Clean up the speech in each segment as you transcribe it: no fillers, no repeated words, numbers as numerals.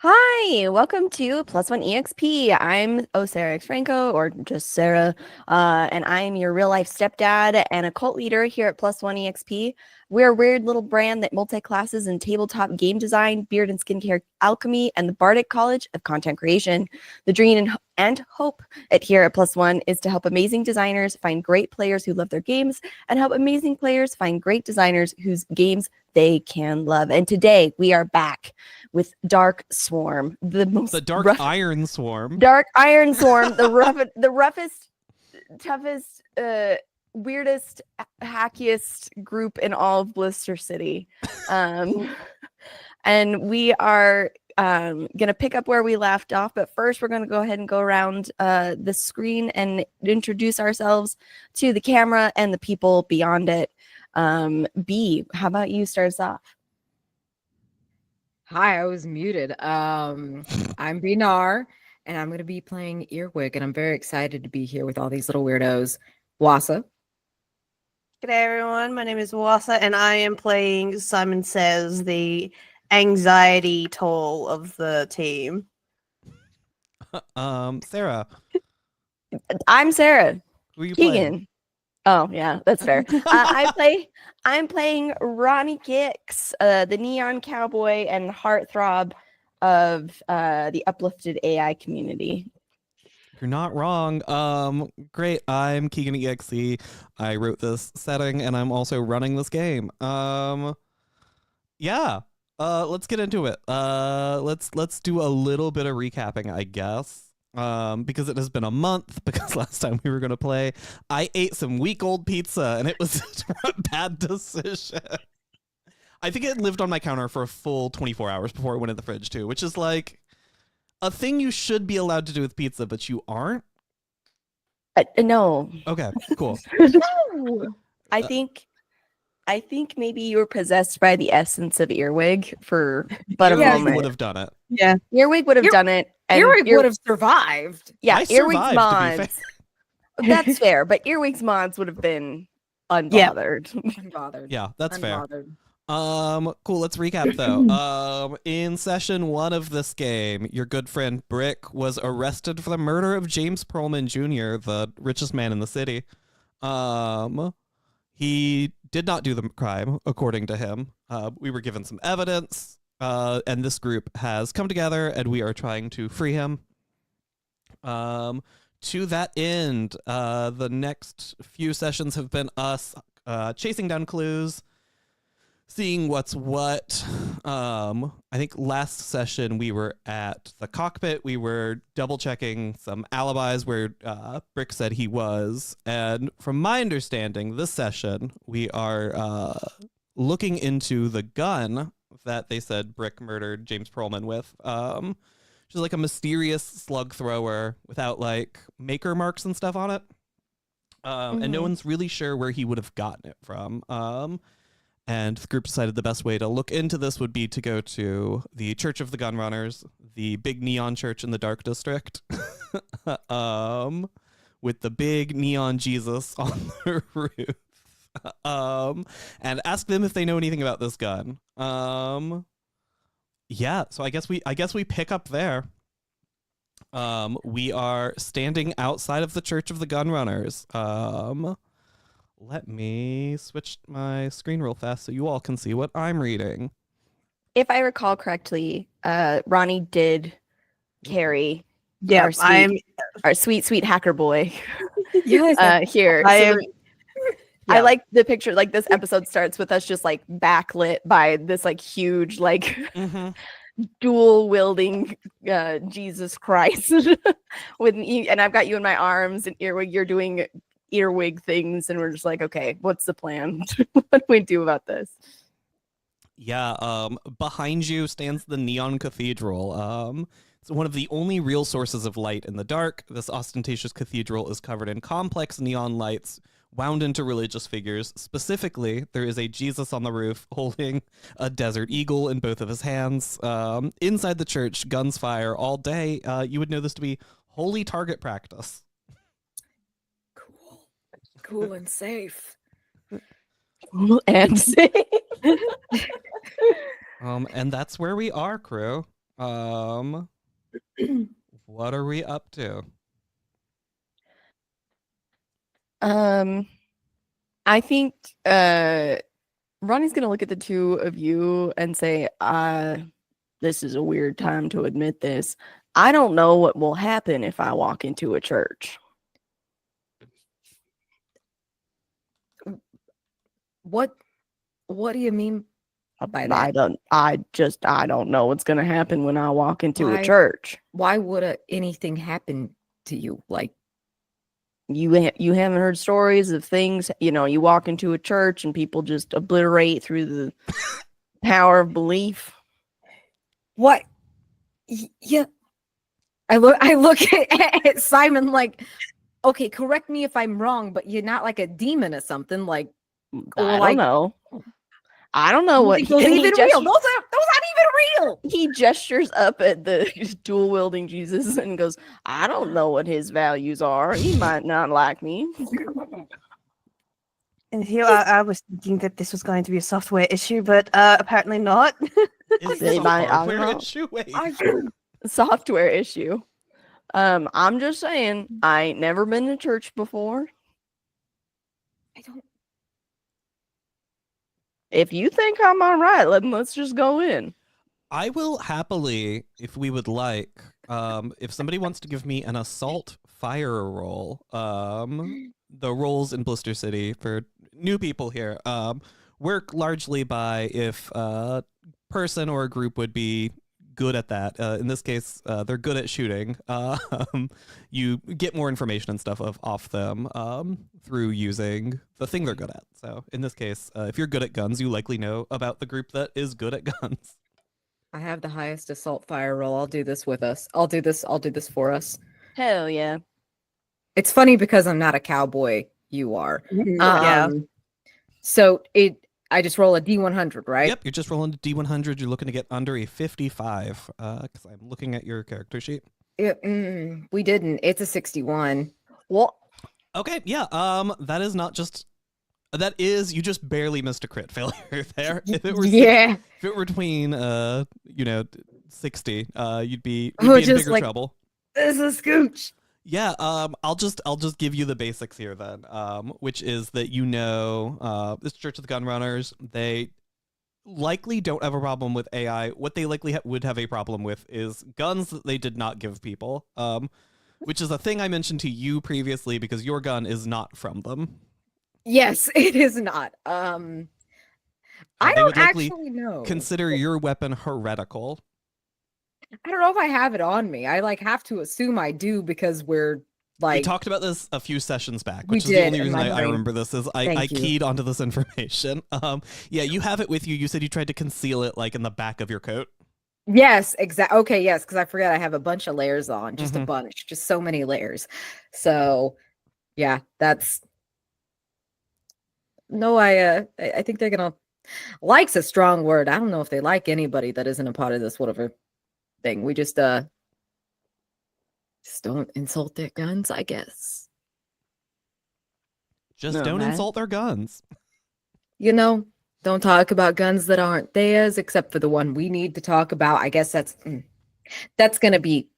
Hi, welcome to Plus One EXP. I'm Sarah X Franco, or just Sarah, and I'm your real life stepdad and a cult leader here at Plus One EXP. We're a weird little brand that multi-classes in tabletop game design, beard and skincare alchemy, and the Bardic College of Content Creation. The dream and hope here at Plus One is to help amazing designers find great players who love their games and help amazing players find great designers whose games they can love. And today we are back with Dark Swarm, the Dark Iron Swarm. Dark Iron Swarm, the roughest, toughest, weirdest, hackiest group in all of Blister City. And we are gonna pick up where we left off, but first we're gonna go ahead and go around the screen and introduce ourselves to the camera and the people beyond it. B, how about you start us off? Hi, I was muted. I'm Binar, and I'm going to be playing Earwig, and I'm very excited to be here with all these little weirdos. Wassa. G'day everyone, my name is Wassa, and I am playing Simon Says, the anxiety toll of the team. Sarah. I'm Sarah. Who are you Keegan. playing? Oh yeah, that's fair. I'm playing Ronnie Kicks, the neon cowboy and heartthrob of the uplifted AI community. You're not wrong. Great. I'm Keegan EXE. I wrote this setting and I'm also running this game. Yeah. Let's get into it. Let's do a little bit of recapping, I guess. Because it has been a month, because last time we were going to play, I ate some week-old pizza, and it was a bad decision. I think it lived on my counter for a full 24 hours before it went in the fridge, too, which is like a thing you should be allowed to do with pizza, but you aren't? No. Okay, cool. I think maybe you were possessed by the essence of Earwig for but a moment. Would have done it. Yeah. Earwig would have done it. And Earwig would have survived. Yeah, I Earwig's survived, mods. That's fair, but Earwig's mods would have been unbothered. Unbothered. Yeah, that's Unbothered. fair. Cool, let's recap though. In session 1 of this game, your good friend Brick was arrested for the murder of James Pearlman Jr., the richest man in the city. He did not do the crime, according to him. We were given some evidence, and this group has come together, and we are trying to free him. To that end, the next few sessions have been us chasing down clues, seeing what's what. I think last session we were at the cockpit. We were double checking some alibis where Brick said he was. And from my understanding, this session we are looking into the gun that they said Brick murdered James Pearlman with. Which is like a mysterious slug thrower without like maker marks and stuff on it. And no one's really sure where he would have gotten it from. And the group decided the best way to look into this would be to go to the Church of the Gunrunners, the big neon church in the Dark District, with the big neon Jesus on the roof, and ask them if they know anything about this gun. Yeah, so I guess we pick up there. We are standing outside of the Church of the Gunrunners. Let me switch my screen real fast so you all can see what I'm reading. If I recall correctly, Ronnie did carry our sweet hacker boy. Yes. Here. I like the picture, like this episode starts with us just like backlit by this like huge like dual wielding Jesus Christ with and I've got you in my arms and Earwig, you're doing Earwig things and we're just like, okay, what's the plan? What do we do about this? Yeah, behind you stands the Neon Cathedral. It's one of the only real sources of light in the dark. This ostentatious cathedral is covered in complex neon lights wound into religious figures. Specifically, there is a Jesus on the roof holding a desert eagle in both of his hands. Inside the church, guns fire all day. You would know this to be holy target practice. Cool and safe. And safe. And that's where we are, crew. What are we up to? I think Ronnie's gonna look at the two of you and say, this is a weird time to admit this. I don't know what will happen if I walk into a church. What do you mean by I that? I don't know what's gonna happen when I walk into a Why? church. Why would anything happen to you? Like, You haven't heard stories of things, you walk into a church and people just obliterate through the power of belief. what? Yeah. I look at Simon like, okay, correct me if I'm wrong, but you're not like a demon or something, like, or I like, don't know. I don't know you what think those are even real. gestures, Those aren't even real. he gestures up at the dual wielding Jesus and goes, I don't know what his values are. He might not like me. And here I was thinking that this was going to be a software issue, but apparently not. Is They this a might- I don't hardware know. issue? Wait. Software issue. I'm just saying, I ain't never been to church before. I don't. If you think I'm all right, let's just go in. I will happily, if we would like, if somebody wants to give me an assault fire roll, the rolls in Blister City for new people here work largely by if a person or a group would be good at that. In this case, they're good at shooting. You get more information and stuff off them through using the thing they're good at. So in this case, if you're good at guns, you likely know about the group that is good at guns. I have the highest assault fire roll. I'll do this with us. I'll do this for us. Hell yeah. It's funny because I'm not a cowboy. You are. Yeah. So I just roll a D100, right? Yep, you're just rolling a D100. You're looking to get under a 55 because I'm looking at your character sheet. We didn't. It's a 61. What? Okay, yeah. That is not just. That is, you just barely missed a crit failure there. If it were Yeah. if it were between 60, you'd be Oh, in just bigger like- trouble. This is a scooch. Yeah, I'll just give you the basics here then, which is that this Church of the Gunrunners, they likely don't have a problem with AI. What they likely would have a problem with is guns that they did not give people, which is a thing I mentioned to you previously because your gun is not from them. Yes, it is not. I They don't would likely actually know. Consider your weapon heretical. I don't know if I have it on me. I have to assume I do because we're We talked about this a few sessions back, We which is the did, only in reason my I brain. remember this is I Thank you. keyed onto this information. Yeah, you have it with you. You said you tried to conceal it in the back of your coat. Yes, exactly. Okay, yes, because I forgot I have a bunch of layers on, just a Mhm. bunch, just so many layers. So, yeah, that's no. I think they're gonna like's a strong word. I don't know if they like anybody that isn't a part of this whatever thing. We just don't insult their guns, I guess. Just No, don't man. insult their guns. Don't talk about guns that aren't theirs, except for the one we need to talk about. I guess that's gonna be.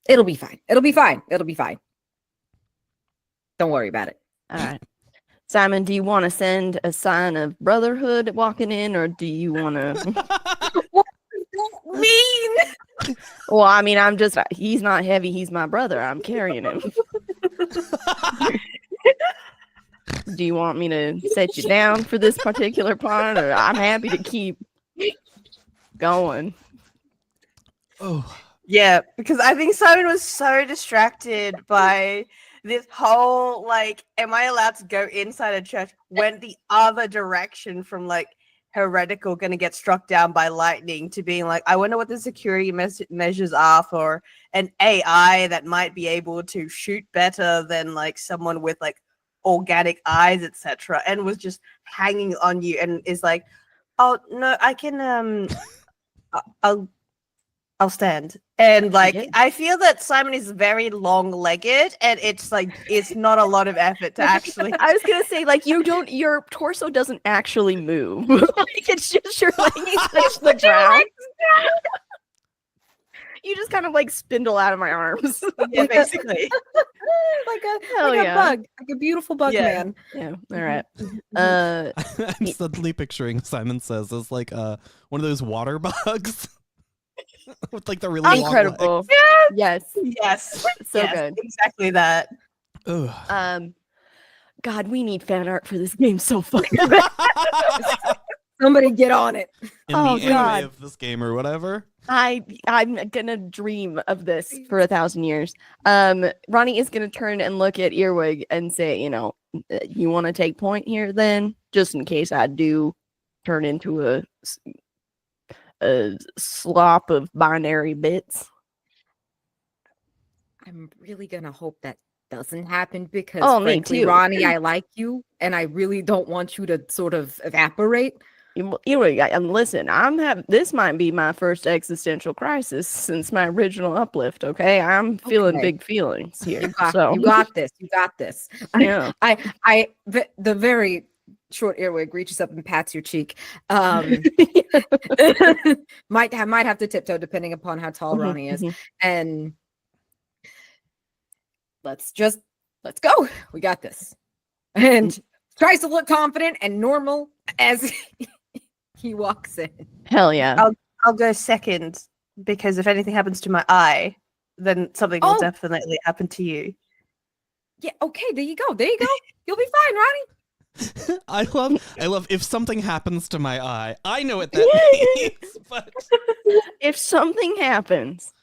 It'll be fine. It'll be fine. It'll be fine. Don't worry about it. All right. Simon, do you want to send a sign of brotherhood walking in, or do you want to? Mean. Well, I mean, he's not heavy. He's my brother. I'm carrying him. Do you want me to set you down for this particular part, or I'm happy to keep going? Oh, Yeah, because I think Simon was so distracted by this whole am I allowed to go inside a church? Went the other direction from heretical gonna get struck down by lightning to being I wonder what the security measures are for an AI that might be able to shoot better than someone with organic eyes, etc. And was just hanging on you and is oh no, I can I'll stand. And like Yeah. I feel that Simon is very long-legged, and it's like it's not a lot of effort to actually. I was gonna say, like, your torso doesn't actually move. Like, it's just your legs touch the ground. You just kind of like spindle out of my arms. Yeah, basically. Hell like yeah. a bug, like a beautiful bug Yeah. man. Yeah. All right. I'm suddenly picturing Simon Says as like one of those water bugs with like the really long Incredible. legs. Yes. Yes. So yes, good. Exactly that. Ugh. God, we need fan art for this game so fucking bad. Somebody get on it. In Oh, the God. anime of this game or whatever. I'm gonna dream of this for 1,000 years. Ronnie is gonna turn and look at Earwig and say, you want to take point here then, just in case I do turn into a slop of binary bits. I'm really gonna hope that doesn't happen because Oh, me frankly, too. Ronnie, I like you and I really don't want you to sort of evaporate. Earwig, listen, this might be my first existential crisis since my original uplift. Okay, I'm feeling Okay. big feelings here. You got this. You got this. Yeah. The very short Earwig reaches up and pats your cheek. Might have to tiptoe depending upon how tall Mhm, Ronnie is. mhm. And let's go. We got this. And tries to look confident and normal as he walks in. Hell yeah. I'll go second because if anything happens to my eye, then something will Oh. definitely happen to you. Yeah, okay, there you go. You'll be fine, Ronnie. I love if something happens to my eye. I know what that means, but If something happens.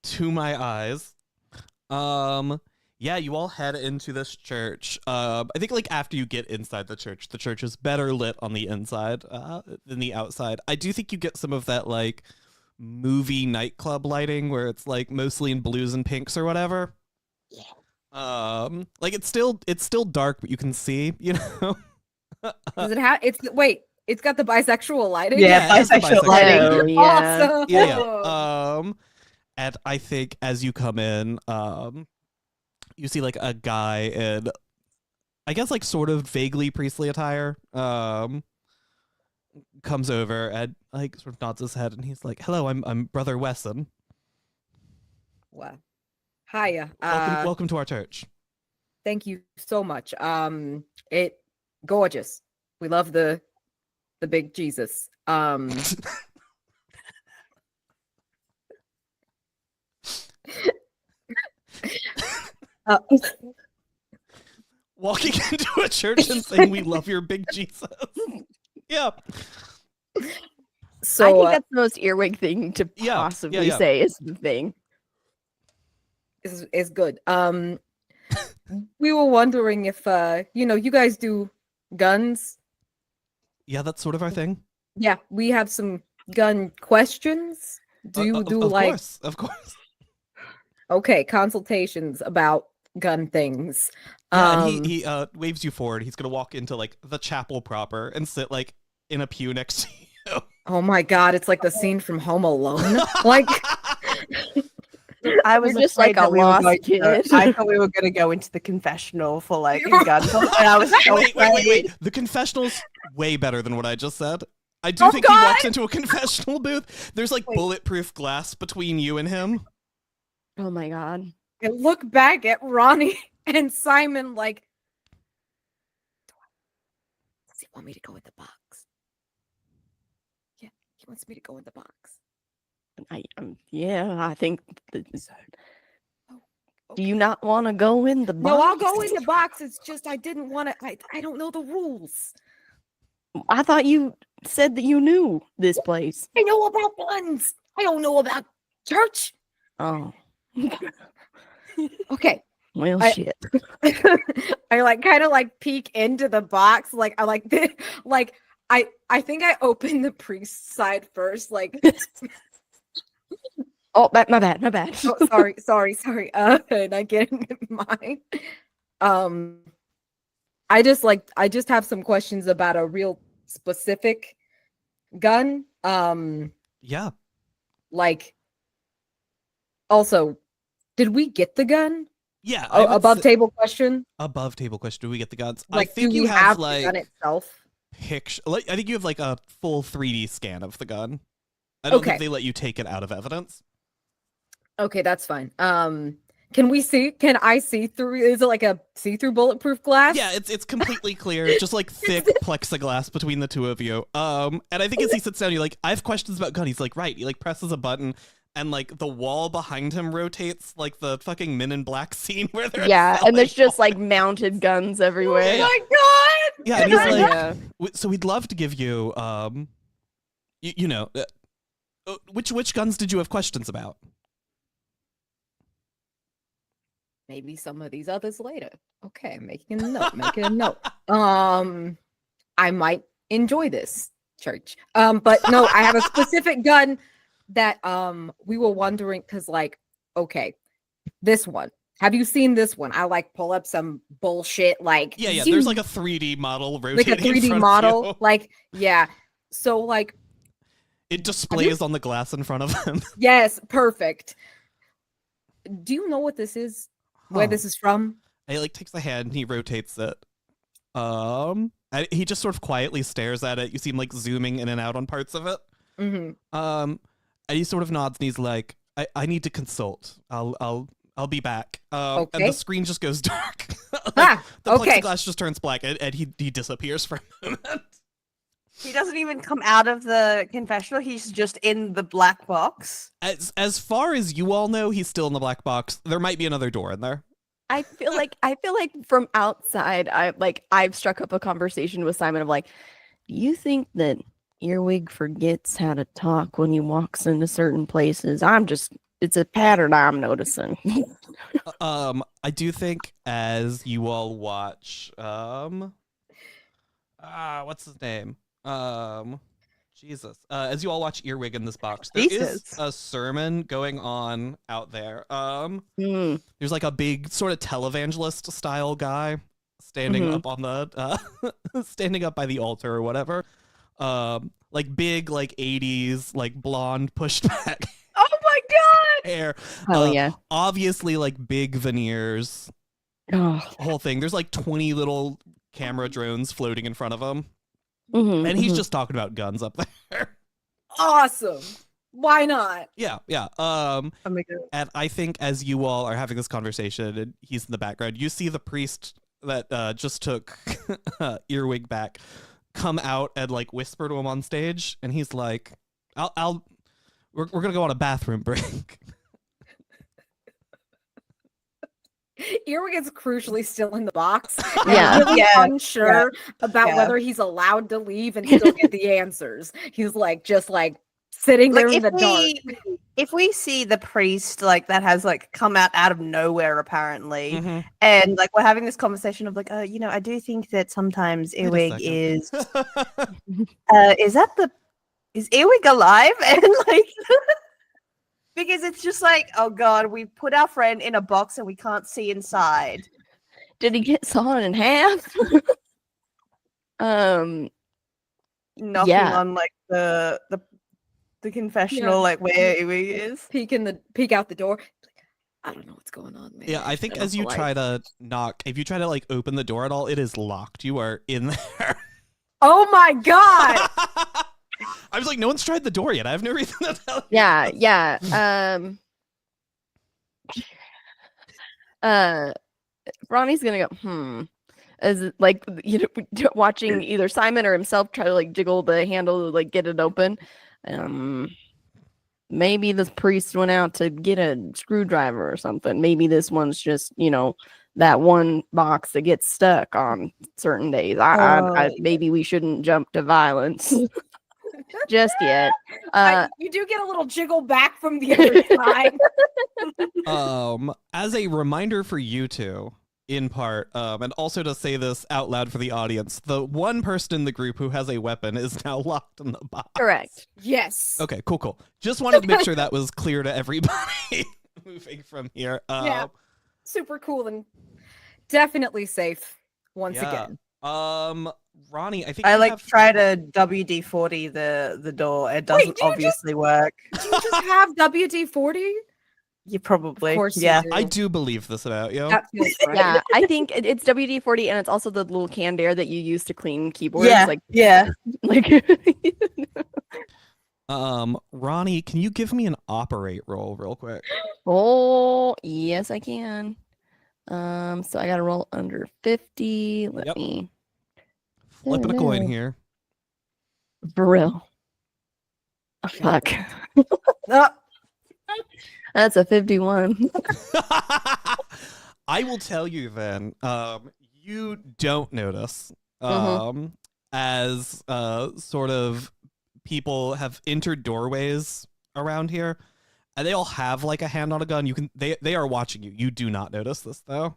to my eyes. Yeah, you all head into this church. I think like after you get inside the church is better lit on the inside than the outside. I do think you get some of that like movie nightclub lighting where it's like mostly in blues and pinks or whatever. Yeah. Like it's still dark, but you can see, Does it have it's got the bisexual lighting? Yeah, it's the bisexual bisexual lighting. Hell yeah. Awesome. Yeah. And I think as you come in, you see like a guy in, I guess like sort of vaguely priestly attire, comes over and like sort of nods his head and he's like, "Hello, I'm Brother Wesson. Wow. Hiya. Welcome to our church." Thank you so much. It gorgeous. We love the big Jesus. Walking into a church and saying, "We love your big Jesus." Yeah. So I think that's the most earwig thing to Yeah, possibly yeah. say is the thing. is good. We were wondering if you guys do guns. Yeah, that's sort of our thing. Yeah, we have some gun questions. Do you do of like course, of course. okay, consultations about gun things? Yeah, and he waves you forward. He's gonna walk into like the chapel proper and sit like in a pew next to you. Oh my god, it's like the scene from Home Alone. Like I was You're just afraid like a that we were lost going to- kid. I thought we were going to go into the confessional for like a gun talk, and I was so Wait. afraid. The confessional's way better than what I just said. I do Oh, think he God! walks into a confessional booth. There's like bulletproof glass between you and him. Oh my god. I look back at Ronnie and Simon like, does he want me to go in the box? Yeah, he wants me to go in the box. Yeah, I think. Oh, Do you not want to go in the box? No, I'll go in the box. It's just I didn't want to. I don't know the rules. I thought you said that you knew this place. I know about guns. I don't know about church. Oh. Okay. Well, I- shit. I like kind of like peek into the box. Like I like the like I think I opened the priest side first. Like Oh, my bad. oh, sorry. And I get in mine. I just have some questions about a real specific gun. Yeah. Like Also, did we get the gun? Yeah, Oh, above table question. above table question. Do we get the guns? Like, I think do you we have the gun like itself? picture. Like, I think you have like a full 3D scan of the gun. I don't think Okay. they let you take it out of evidence. Okay, that's fine. Can we see? Can I see through? Is it like a see-through bulletproof glass? Yeah, it's completely clear, just like thick plexiglass between the two of you. And I think as he sits down, you're like, I have questions about gun. He's like, right. He like presses a button, and like the wall behind him rotates, like the fucking Men in Black scene where they're Yeah, and there's selling just like mounted guns everywhere. Yeah, yeah. God! Yeah, and he's like, Yeah. so we'd love to give you, which guns did you have questions about? Maybe some of these others later. Okay, making a note. Making a note. I might enjoy this church. But no, I have a specific gun that we were wondering because, like, okay, this one. Have you seen this one? I like pull up some bullshit like Yeah, zoom, there's like a 3D model rotating like a 3D in front model. of you. Like, yeah. So like It displays on the glass in front of him. yes, perfect. Do you know what this is? Where Huh. this is from? He like takes the hand and he rotates it. And he just sort of quietly stares at it. You see him like zooming in and out on parts of it. Mm-hmm. And he sort of nods and he's like, I need to consult. I'll be back. And Okay. the screen just goes dark. The Okay. plexiglass just turns black and he disappears for a moment. He doesn't even come out of the confessional. He's just in the black box. As far as you all know, he's still in the black box. There might be another door in there. I feel like from outside, I've struck up a conversation with Simon of like, do you think that Earwig forgets how to talk when he walks into certain places? It's a pattern I'm noticing. I do think as you all watch, what's his name? Jesus. As you all watch Earwig in this box, there is Jesus. a sermon going on out there. Hmm. There's like a big sort of televangelist style guy standing Mhm. up on the standing up by the altar or whatever. Like big, like 80s, like blonde pushed back Oh my god! hair. Oh yeah. Obviously like big veneers, Oh. whole thing. There's like 20 little camera drones floating in front of him. Mhm, And he's mhm. just talking about guns up there. Awesome. Why not? Yeah. Oh my god. And I think as you all are having this conversation and he's in the background, you see the priest that just took Earwig back come out and like whisper to him on stage, and he's like, we're gonna go on a bathroom break. Earwig is crucially still in the box. and Yeah. really Yeah. unsure about Yeah. whether he's allowed to leave and still get the answers. He's like just like sitting there in the dark. If we see the priest like that has like come out of nowhere apparently, Mhm. and like we're having this conversation of like, I do think that sometimes Wait a Earwig second. is Earwig alive? And like because it's just like, oh god, we put our friend in a box and we can't see inside. Did he get sawn in half? Knocking Yeah. on like the confessional, like where Earwig is. Peek out the door. I don't know what's going on, man. Yeah, I think Turn as off the you try lights. to knock, if you try to like open the door at all, it is locked. You are in there. Oh my god! I was like, no one's tried the door yet. I have no reason to tell you. Yeah. Ronnie's gonna go, as like watching either Simon or himself try to like jiggle the handle to like get it open. Maybe this priest went out to get a screwdriver or something. Maybe this one's just, that one box that gets stuck on certain days. Maybe we shouldn't jump to violence just yet. You do get a little jiggle back from the other side. As a reminder for you two, in part, and also to say this out loud for the audience, the one person in the group who has a weapon is now locked in the box. Correct. Yes. Okay, cool. Just wanted to make sure that was clear to everybody moving from here. Yeah. Super cool and definitely safe once Yeah. again. Ronnie, I think I you like have... try to WD-40 the door. It doesn't do you obviously work. Do you just have WD-40? You probably. Of course Yeah. you do. I do believe this about you. That feels right. Yeah, I think it's WD-40, and it's also the little canned air that you use to clean keyboards. Yeah. Like, Yeah. like Ronnie, can you give me an operate roll real quick? oh, yes, I can. So I gotta roll under 50. Let Yep. me Flipping a coin here. for real. Oh, fuck. Oh, That's a 51. I will tell you then. You don't notice as sort of people have entered doorways around here, and they all have like a hand on a gun. They are watching you. You do not notice this though.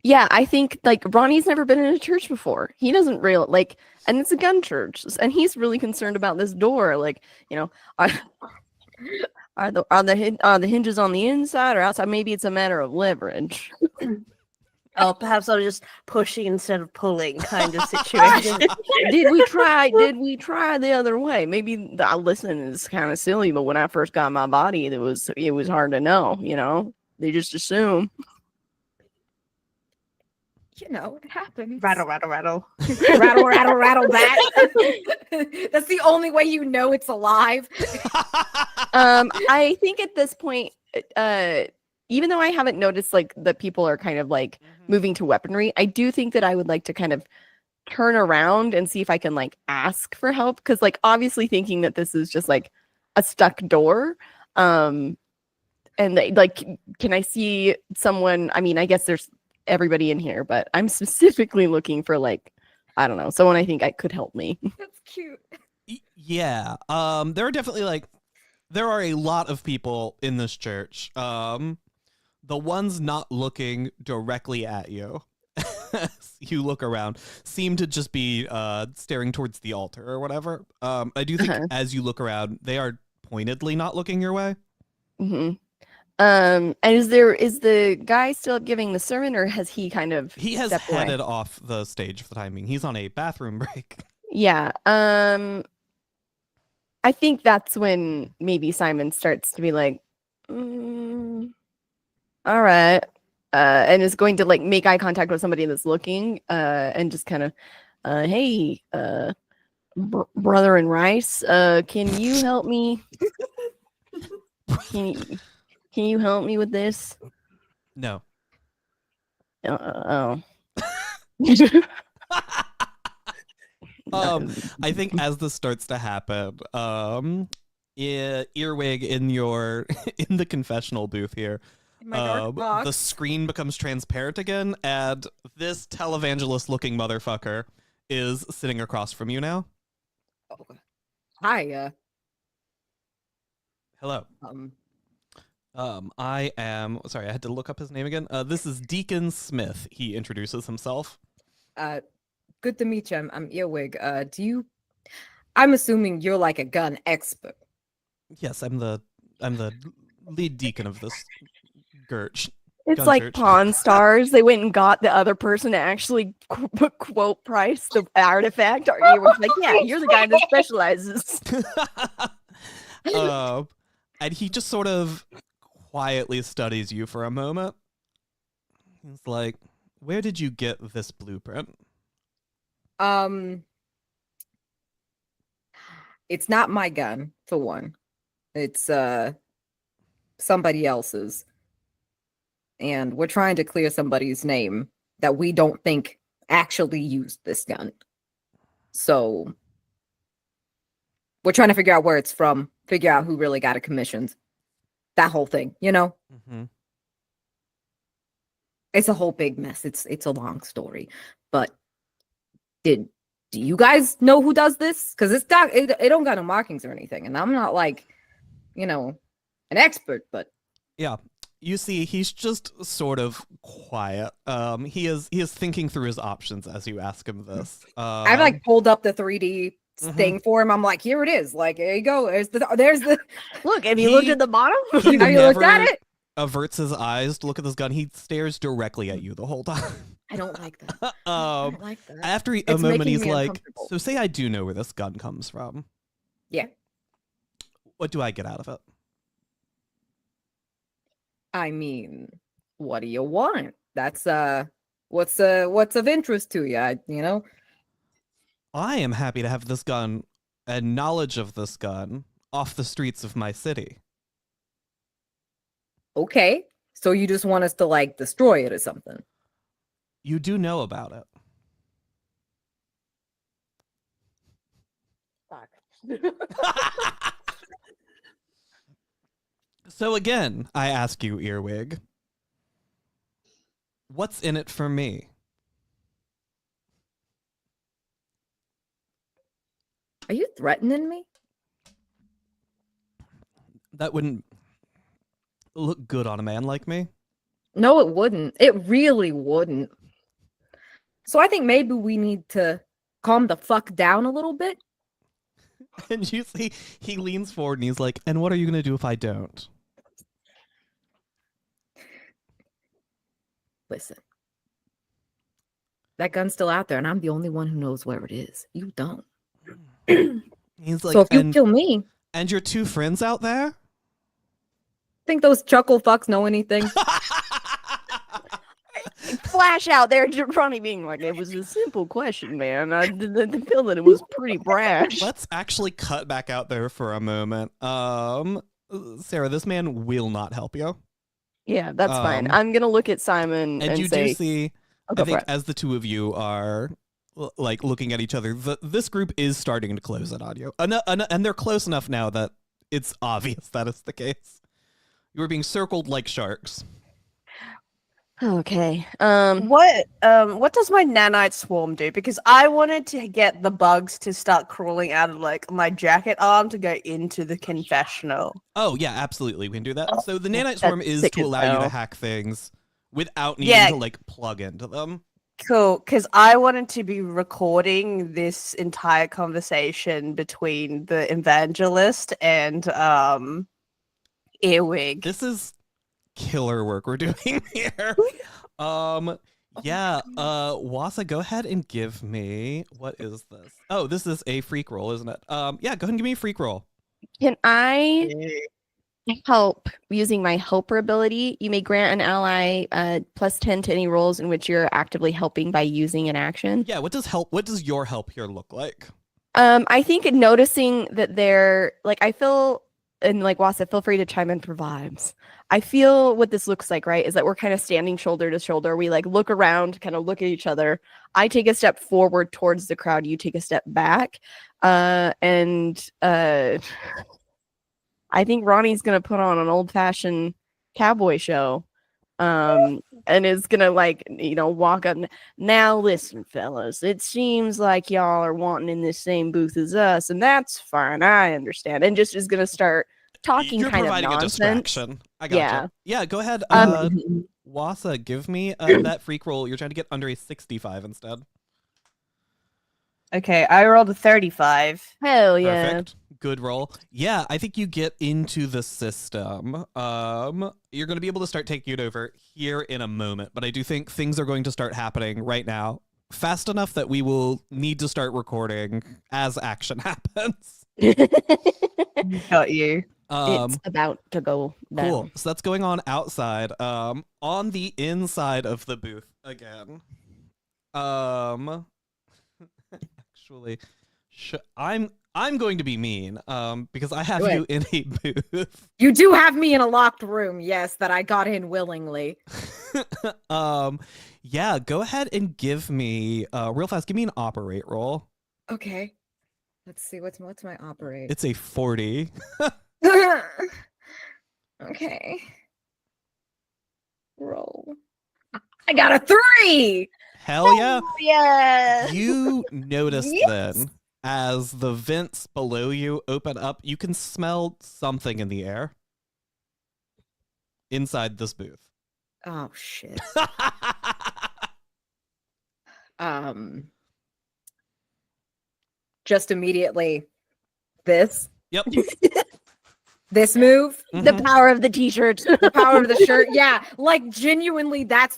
Yeah, I think like Ronnie's never been in a church before. He doesn't real like, and it's a gun church, and he's really concerned about this door. Like, you know, are the hinges on the inside or outside? Maybe it's a matter of leverage. oh, perhaps I was just pushing instead of pulling kind of situation. Did we try the other way? Maybe I listen is kind of silly, but when I first got my body, it was hard to know. You know, they just assume. You know, it happens. Rattle, rattle, rattle. Rattle, rattle, rattle back. That's the only way you know it's alive. I think at this point, even though I haven't noticed like that people are kind of like moving to weaponry, I do think that I would like to kind of turn around and see if I can like ask for help, because like obviously thinking that this is just like a stuck door, and like, can I see someone? I mean, I guess there's everybody in here, but I'm specifically looking for like, I don't know, someone I think I could help me. That's cute. Yeah. There are definitely there are a lot of people in this church. The ones not looking directly at you, as you look around, seem to just be staring towards the altar or whatever. I do think as you look around, they are pointedly not looking your way. Mm-hmm. And is the guy still giving the sermon, or has he kind of He has stepped away? headed off the stage for the time being. He's on a bathroom break. Yeah. I think that's when maybe Simon starts to be like, all right, and is going to like make eye contact with somebody that's looking, and just kind of, hey, brother in rice, can you help me? Can you help me with this? No. Oh. I think as this starts to happen, Earwig in your in the confessional booth here, In my dark box. the screen becomes transparent again, and this televangelist looking motherfucker is sitting across from you now. Oh. Hi. Hello. I am sorry, I had to look up his name again. This is Deacon Smith. He introduces himself. Good to meet you. I'm Earwig. I'm assuming you're like a gun expert. Yes, I'm the lead deacon of this Gurch. It's Gun like church. Pawn Stars. They went and got the other person to actually quote price the artifact. Or you were like, yeah, you're the guy that specializes. And he just sort of quietly studies you for a moment. He's like, where did you get this blueprint? It's not my gun, for one. It's somebody else's. And we're trying to clear somebody's name that we don't think actually used this gun. So we're trying to figure out where it's from, figure out who really got it commissioned. That whole thing, you know? Mm-hmm. It's a whole big mess. It's a long story. But do you guys know who does this? Because it don't got no markings or anything. And I'm not like, an expert, but Yeah. You see, he's just sort of quiet. He is thinking through his options as you ask him this. I've like pulled up the 3D thing for him. I'm like, here it is. Like, there you go. There's the Look, have you looked at the bottom? he Have you looked at never it? averts his eyes to look at this gun. He stares directly at you the whole time. I don't like that. I don't like that. After a It's moment, making he's me like, uncomfortable. so say I do know where this gun comes from. Yeah. What do I get out of it? I mean, what do you want? That's what's of interest to you, you know? I am happy to have this gun and knowledge of this gun off the streets of my city. Okay. So you just want us to like destroy it or something? You do know about it. So again, I ask you, Earwig, what's in it for me? Are you threatening me? That wouldn't look good on a man like me. No, it wouldn't. It really wouldn't. So I think maybe we need to calm the fuck down a little bit. And you see, he leans forward and he's like, and what are you going to do if I don't? Listen. That gun's still out there, and I'm the only one who knows where it is. You don't. He's like, So if you kill me, and your two friends out there? think those chuckle fucks know anything? Flash out there, Ronnie being like, it was a simple question, man. I didn't feel that it was pretty brash. Let's actually cut back out there for a moment. Sarah, this man will not help you. Yeah, that's fine. I'm gonna look at Simon and you say, do see, I'll go I think, for it. as the two of you are like looking at each other, this group is starting to close in on you, and they're close enough now that it's obvious that is the case. You are being circled like sharks. Okay. What does my nanite swarm do? Because I wanted to get the bugs to start crawling out of like my jacket arm to go into the confessional. Oh yeah, absolutely, we can do that. So the nanite swarm is sick to as allow you to hell. hack things without needing Yeah. to like plug into them. Cool, because I wanted to be recording this entire conversation between the evangelist and Earwig. This is killer work we're doing here. Yeah, Wasa, go ahead and give me, what is this? Oh, this is a freak roll, isn't it? Yeah, go ahead and give me a freak roll. Can I help using my helper ability? You may grant an ally +10 to any rolls in which you're actively helping by using an action. Yeah, what does your help here look like? I think noticing that they're like, I feel, and like Wasa, feel free to chime in for vibes. I feel what this looks like, right, is that we're kind of standing shoulder to shoulder. We like look around, kind of look at each other. I take a step forward towards the crowd. You take a step back. And I think Ronnie's going to put on an old-fashioned cowboy show. And is going to like, walk up. Now, listen, fellas, it seems like y'all are wanting in this same booth as us, and that's fine. I understand. And just is going to start talking You're kind of providing nonsense. a distraction. I gotcha. Yeah. Yeah, go ahead. Um, Wasa, give me that freak roll. You're trying to get under a 65 instead. Okay, I rolled a 35. Hell yeah. Perfect. Good roll. Yeah, I think you get into the system. You're going to be able to start taking it over here in a moment, but I do think things are going to start happening right now, fast enough that we will need to start recording as action happens. Got you. It's about to go down. Cool. So that's going on outside. On the inside of the booth again. Actually, I'm going to be mean. Because I have you in a booth. You do have me in a locked room, yes, that I got in willingly. Yeah, go ahead and give me real fast. Give me an operate roll. Okay. Let's see, what's my operate? It's a 40. Okay. Roll. I got a 3! Hell yeah. Yeah. You notice Yes. then, as the vents below you open up, you can smell something in the air inside this booth. Oh shit. Just immediately this Yep. this move, The Mhm. power of the t-shirt. the power of the shirt. Yeah, like genuinely that's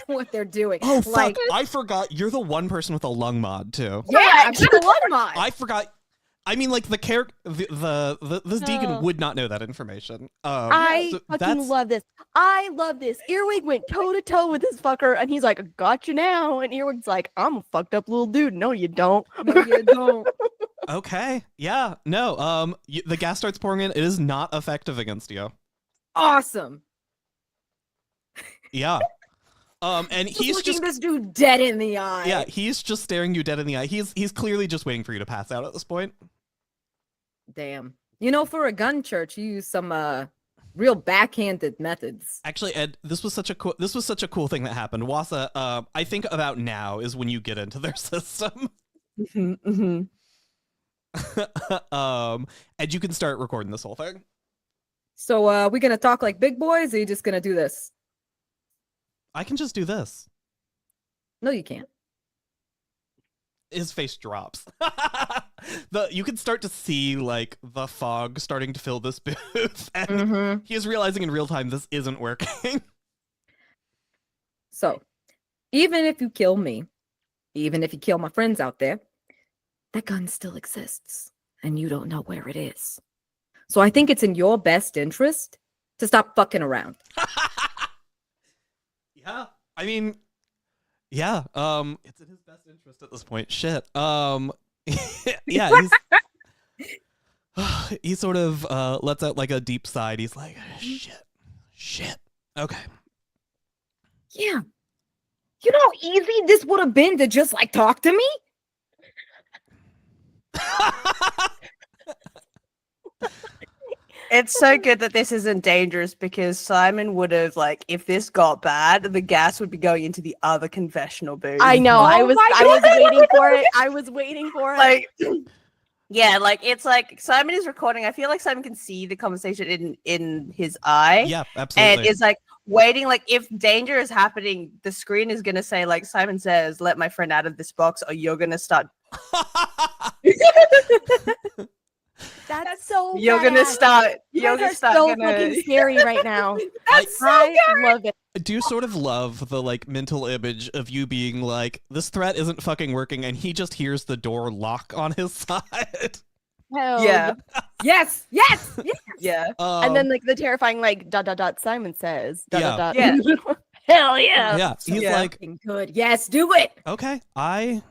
what they're doing. Oh fuck! Like, I forgot you're the one person with a lung mod too. yeah, I'm sure one mod. I forgot. I mean, like the character, this deacon No. would not know that information. I so fucking that's- love this. I love this. Earwig went toe to toe with this fucker, and he's like, "Got you now." And Earwig's like, "I'm a fucked up little dude." No, you don't. No, you don't. Okay. Yeah. No. The gas starts pouring in. It is not effective against you. Awesome. Yeah. And Just he's looking just this dude dead in the eye. yeah. He's just staring you dead in the eye. He's clearly just waiting for you to pass out at this point. Damn. You know, for a gun church, you use some real backhanded methods. Actually, Ed, this was such a cool thing that happened. Wasa, I think about now is when you get into their system. And you can start recording this whole thing. So we gonna talk like big boys, or you just gonna do this? I can just do this. No, you can't. His face drops. You can start to see like the fog starting to fill this booth, and Mm-hmm. he is realizing in real time this isn't working. So, even if you kill me, even if you kill my friends out there, that gun still exists, and you don't know where it is. So I think it's in your best interest to stop fucking around. Yeah, I mean, yeah. It's in his best interest at this point. Shit. Yeah. He sort of lets out like a deep sigh. He's like, shit. Okay. Yeah. You know how easy this would have been to just like talk to me? It's so good that this isn't dangerous because Simon would have like if this got bad, the gas would be going into the other confessional booth. I know. I Oh was my waiting for it. I was waiting for it. Like yeah, like it's like Simon is recording. I feel like Simon can see the conversation in his eye. Yeah, And absolutely. is like waiting, like if danger is happening, the screen is gonna say, like Simon says, let my friend out of this box, or you're gonna start That's so. you're gonna badass. start You you're guys gonna are start so gonna fucking scary right now. That's so I good. love it. I do sort of love the like mental image of you being like, this threat isn't fucking working, and he just hears the door lock on his side. Hell yeah. Yes, yes, yes. Yeah. And then like the terrifying like ... Simon says ... Yeah. Yeah. Hell yeah. yeah, he's Yeah. like, Fucking good. Yes, do it. okay, I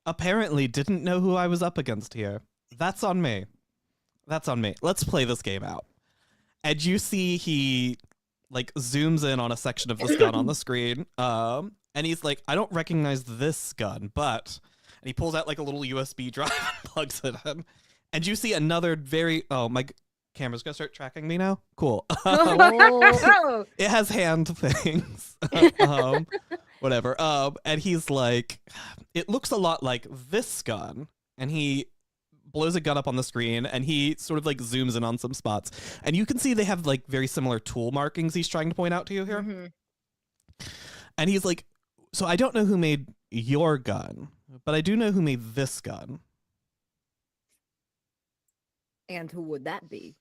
apparently didn't know who I was up against here. That's on me. That's on me. Let's play this game out. And you see he like zooms in on a section of this gun on the screen. And he's like, I don't recognize this gun, but and he pulls out like a little USB drive and plugs it in. And you see another my camera's gonna start tracking me now. Cool. Oh. It has hand things. Whatever. And he's like, it looks a lot like this gun. And he blows a gun up on the screen and he sort of like zooms in on some spots. And you can see they have like very similar tool markings he's trying to point out to you here. Mhm. And he's like, so I don't know who made your gun, but I do know who made this gun. And who would that be?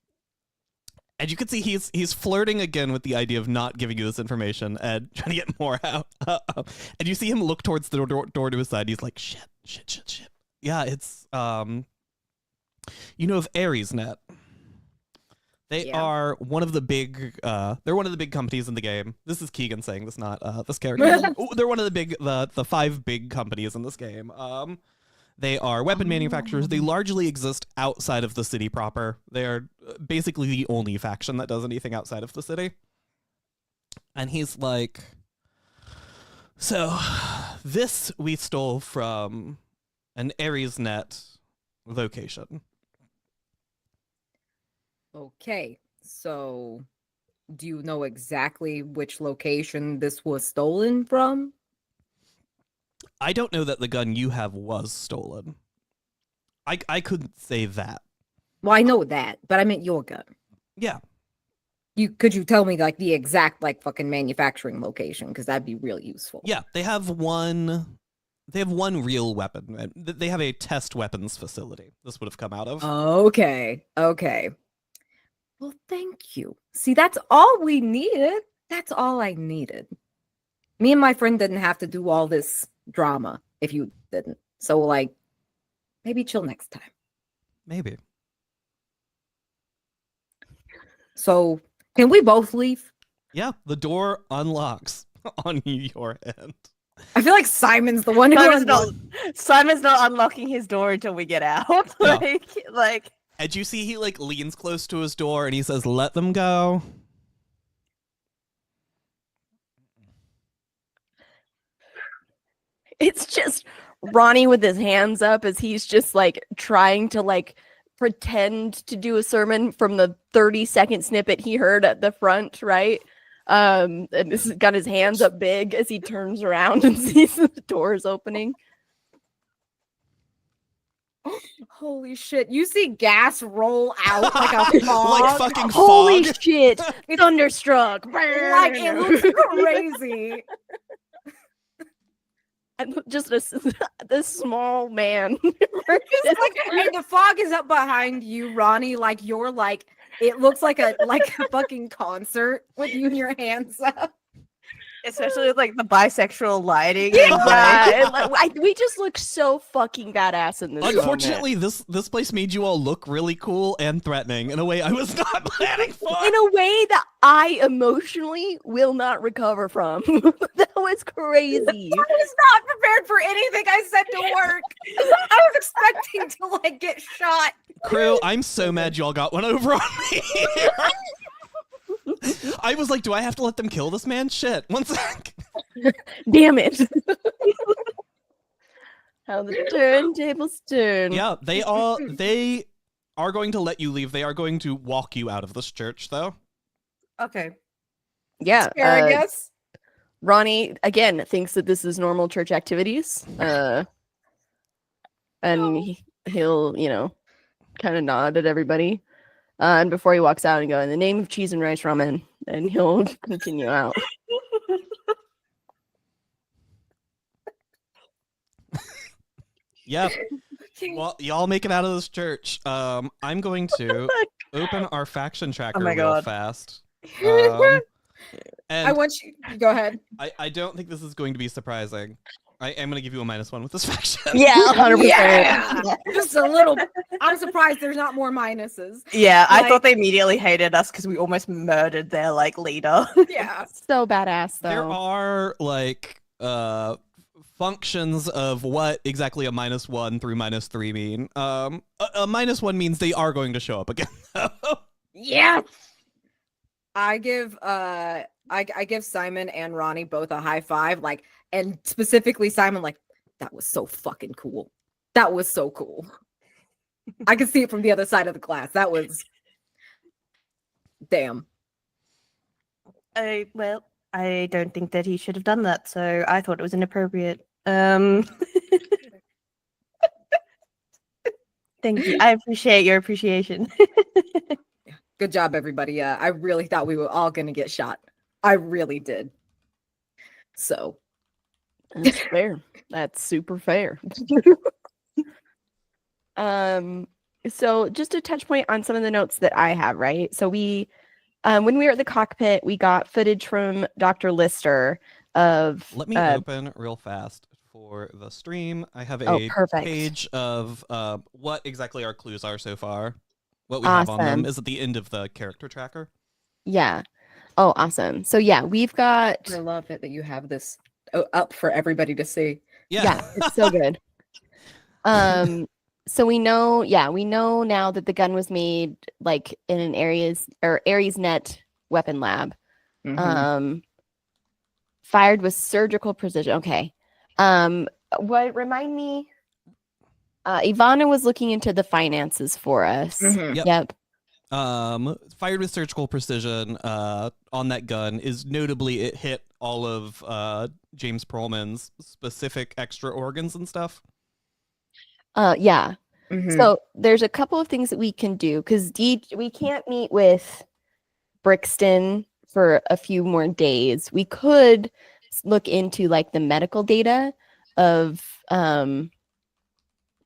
And you can see he's flirting again with the idea of not giving you this information and trying to get more out. And you see him look towards the door to his side. He's like, shit. Yeah, it's you know of AresNet. They Yeah. are one of the big they're one of the big companies in the game. This is Keegan saying this, not this character. They're one of the big the 5 big companies in this game. They are weapon manufacturers. They largely exist outside of the city proper. They are basically the only faction that does anything outside of the city. And he's like, so this we stole from an AresNet location. Okay, so do you know exactly which location this was stolen from? I don't know that the gun you have was stolen. I couldn't say that. Well, I know that, but I meant your gun. Yeah. Could you tell me like the exact like fucking manufacturing location? Because that'd be really useful. Yeah, they have one real weapon. They have a test weapons facility. This would have come out of. Okay. Well, thank you. See, that's all we needed. That's all I needed. Me and my friend didn't have to do all this drama if you didn't. So, like, maybe chill next time. Maybe. So can we both leave? Yeah, the door unlocks on your end. I feel like Simon's the one who Simon's not unlocking his door until we get out. No. like And you see he like leans close to his door and he says, "Let them go." It's just Ronnie with his hands up as he's just like trying to like pretend to do a sermon from the 30-second snippet he heard at the front, right? And this has got his hands up big as he turns around and sees the doors opening. Holy shit! You see gas roll out like a fog. Like fucking Holy fog. shit! Thunderstruck! Like it looks crazy. And just this small man. It's like and the fog is up behind you, Ronnie. Like you're like it looks like a fucking concert with you and your hands up. especially with like the bisexual lighting. Yeah, and, like, we just look so fucking badass in this. Unfortunately, this place made you all look really cool and threatening in a way I was not planning for. in a way that I emotionally will not recover from. That was crazy. I was not prepared for anything I said to work. I was expecting to like get shot. Crew, I'm so mad y'all got one over on me. I was like, do I have to let them kill this man? Shit. One sec. Damn it. How the turntables turn. Yeah, they are going to let you leave. They are going to walk you out of this church, though. Okay. Yeah. Fair, I guess. Ronnie, again, thinks that this is normal church activities. And he'll, kind of nod at everybody. And before he walks out and go, in the name of cheese and rice ramen, and he'll continue out. Yep. Well, y'all make it out of this church. I'm going to open our faction tracker real God. fast. I And want you. Go ahead. I don't think this is going to be surprising. I am going to give you a -1 with this faction. Yeah, 100%. Yeah, just a little. I'm surprised there's not more minuses. Yeah, I Like- thought they immediately hated us because we almost murdered their like leader. Yeah. So badass, There though. are like functions of what exactly a -1 through -3 mean. A -1 means they are going to show up again. Yes. I give I give Simon and Ronnie both a high five, like, and specifically Simon, like, that was so fucking cool. That was so cool. I can see it from the other side of the class. That was damn. I don't think that he should have done that, so I thought it was inappropriate. Thank you. I appreciate your appreciation. Good job, everybody. I really thought we were all gonna get shot. I really did. So That's fair. That's super fair. So just a touch point on some of the notes that I have, right? So we when we were at the cockpit, we got footage from Dr. Lister of Let me open real fast for the stream. I have a perfect. page of what exactly our clues are so far. What we have on them Awesome. is at the end of the character tracker. Yeah. Oh, awesome. So yeah, we've got I love it that you have this up for everybody to see. yeah, it's so good. So we know now that the gun was made like in an AresNet weapon lab. Mhm. Fired with surgical precision. Okay. What remind me? Ivana was looking into the finances for us. Mhm. Yep. Yep. Fired with surgical precision on that gun is notably it hit all of James Pearlman's specific extra organs and stuff. Yeah. Mhm. So there's a couple of things that we can do because we can't meet with Brixton for a few more days. We could look into like the medical data of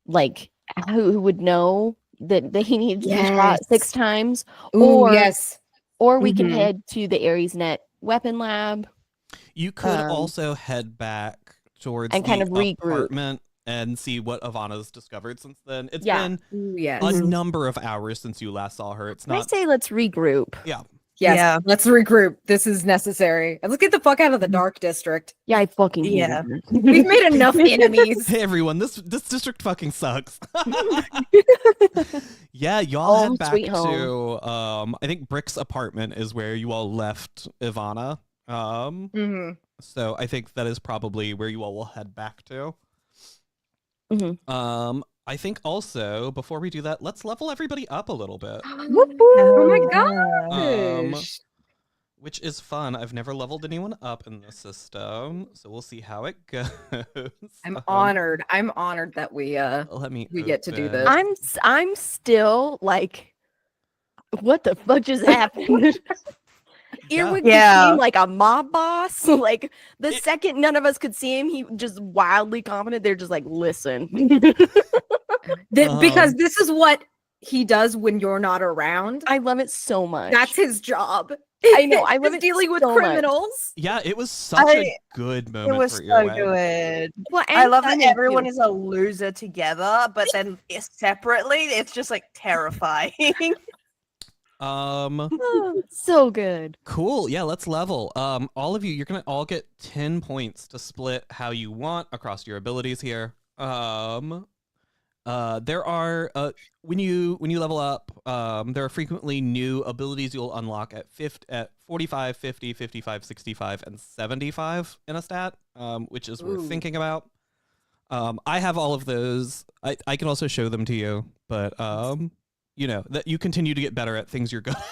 like who would know that he needs to be shot Yes. 6 times, Ooh, or yes. or we can Mhm. head to the AresNet weapon lab. You could Um, also head back towards and kind the of regroup. apartment and see what Ivana's discovered since then. It's Yeah. been Ooh, yes. a number of hours since you last saw her. It's I not. say let's regroup. Yeah. Yes, Yeah. let's regroup. This is necessary. And let's get the fuck out of the dark district. Yeah, I fucking hate Yeah. it. We've made enough enemies. Hey everyone, this district fucking sucks. Yeah, y'all Home head back sweet to I think Brick's apartment is where you all left Ivana. Mhm. So I think that is probably where you all will head back to. Mhm. I think also before we do that, let's level everybody up a little bit. Oh my Yeah. gosh. Which is fun. I've never leveled anyone up in the system, so we'll see how it goes. I'm honored. I'm honored that we Let me get to do open- this. I'm still like, what the fuck just happened? Earwig Yeah. became like a mob boss. Like the It- second none of us could see him, he just wildly confident. They're just like, listen. Because this is what he does when you're not around. I love it so much. That's his job. I know, I love Is it dealing with so much. criminals. Yeah, it was such a good It moment was for so Earwig. good. Well, I and love that Simon, everyone too. is a loser together, but then separately, it's just like terrifying. So good. Cool. Yeah, let's level. All of you, you're gonna all get 10 points to split how you want across your abilities here. There are when you level up, there are frequently new abilities you'll unlock at 45, 50, 55, 65, and 75 in a stat, which is worth Ooh. thinking about. I have all of those. I can also show them to you, but you know, that you continue to get better at things you're good at.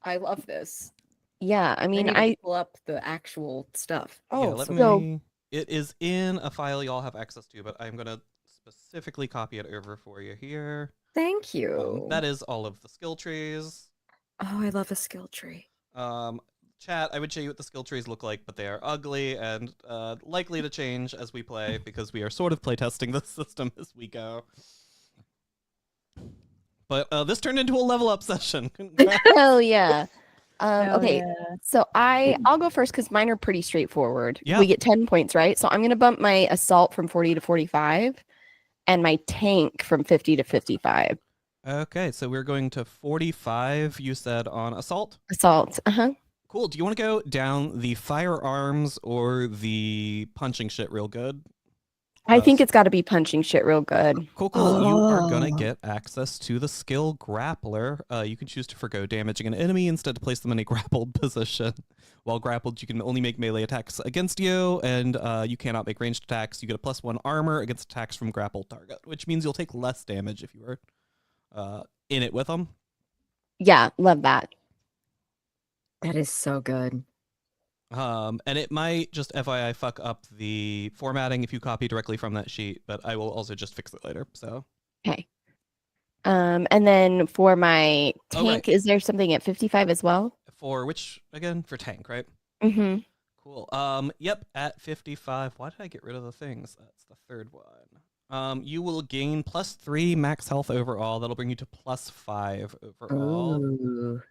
I love this. Yeah, I mean, need to I pull up the actual stuff. Yeah, Oh, let so- me. It is in a file y'all have access to, but I'm gonna specifically copy it over for you here. thank you. That is all of the skill trees. Oh, I love a skill tree. Chat, I would show you what the skill trees look like, but they are ugly and likely to change as we play because we are sort of playtesting the system as we go. But this turned into a level up session. hell yeah. Hell Okay, yeah. so I'll go first because mine are pretty straightforward. Yeah. We get 10 points, right? So I'm gonna bump my assault from 40 to 45 and my tank from 50 to 55. Okay, so we're going to 45, you said, on assault. Assault. Uh-huh. Cool. Do you want to go down the firearms or the punching shit real good? I think it's gotta be punching shit real good. Cool. You are gonna Oh. get access to the skill Grappler. You can choose to forgo damaging an enemy instead to place them in a grappled position. While grappled, you can only make melee attacks against you, and you cannot make ranged attacks. You get a +1 armor against attacks from grappled target, which means you'll take less damage if you are in it with them. Yeah, love that. That is so good. And it might just FYI fuck up the formatting if you copy directly from that sheet, but I will also just fix it later. So Okay. And then for my Oh, right. tank, is there something at 55 as well? for which again? For tank, right? Mm-hmm. Cool. Yep, at 55. Why did I get rid of the things? That's the third one. You will gain +3 max health overall. That'll bring you to +5 overall. Ooh.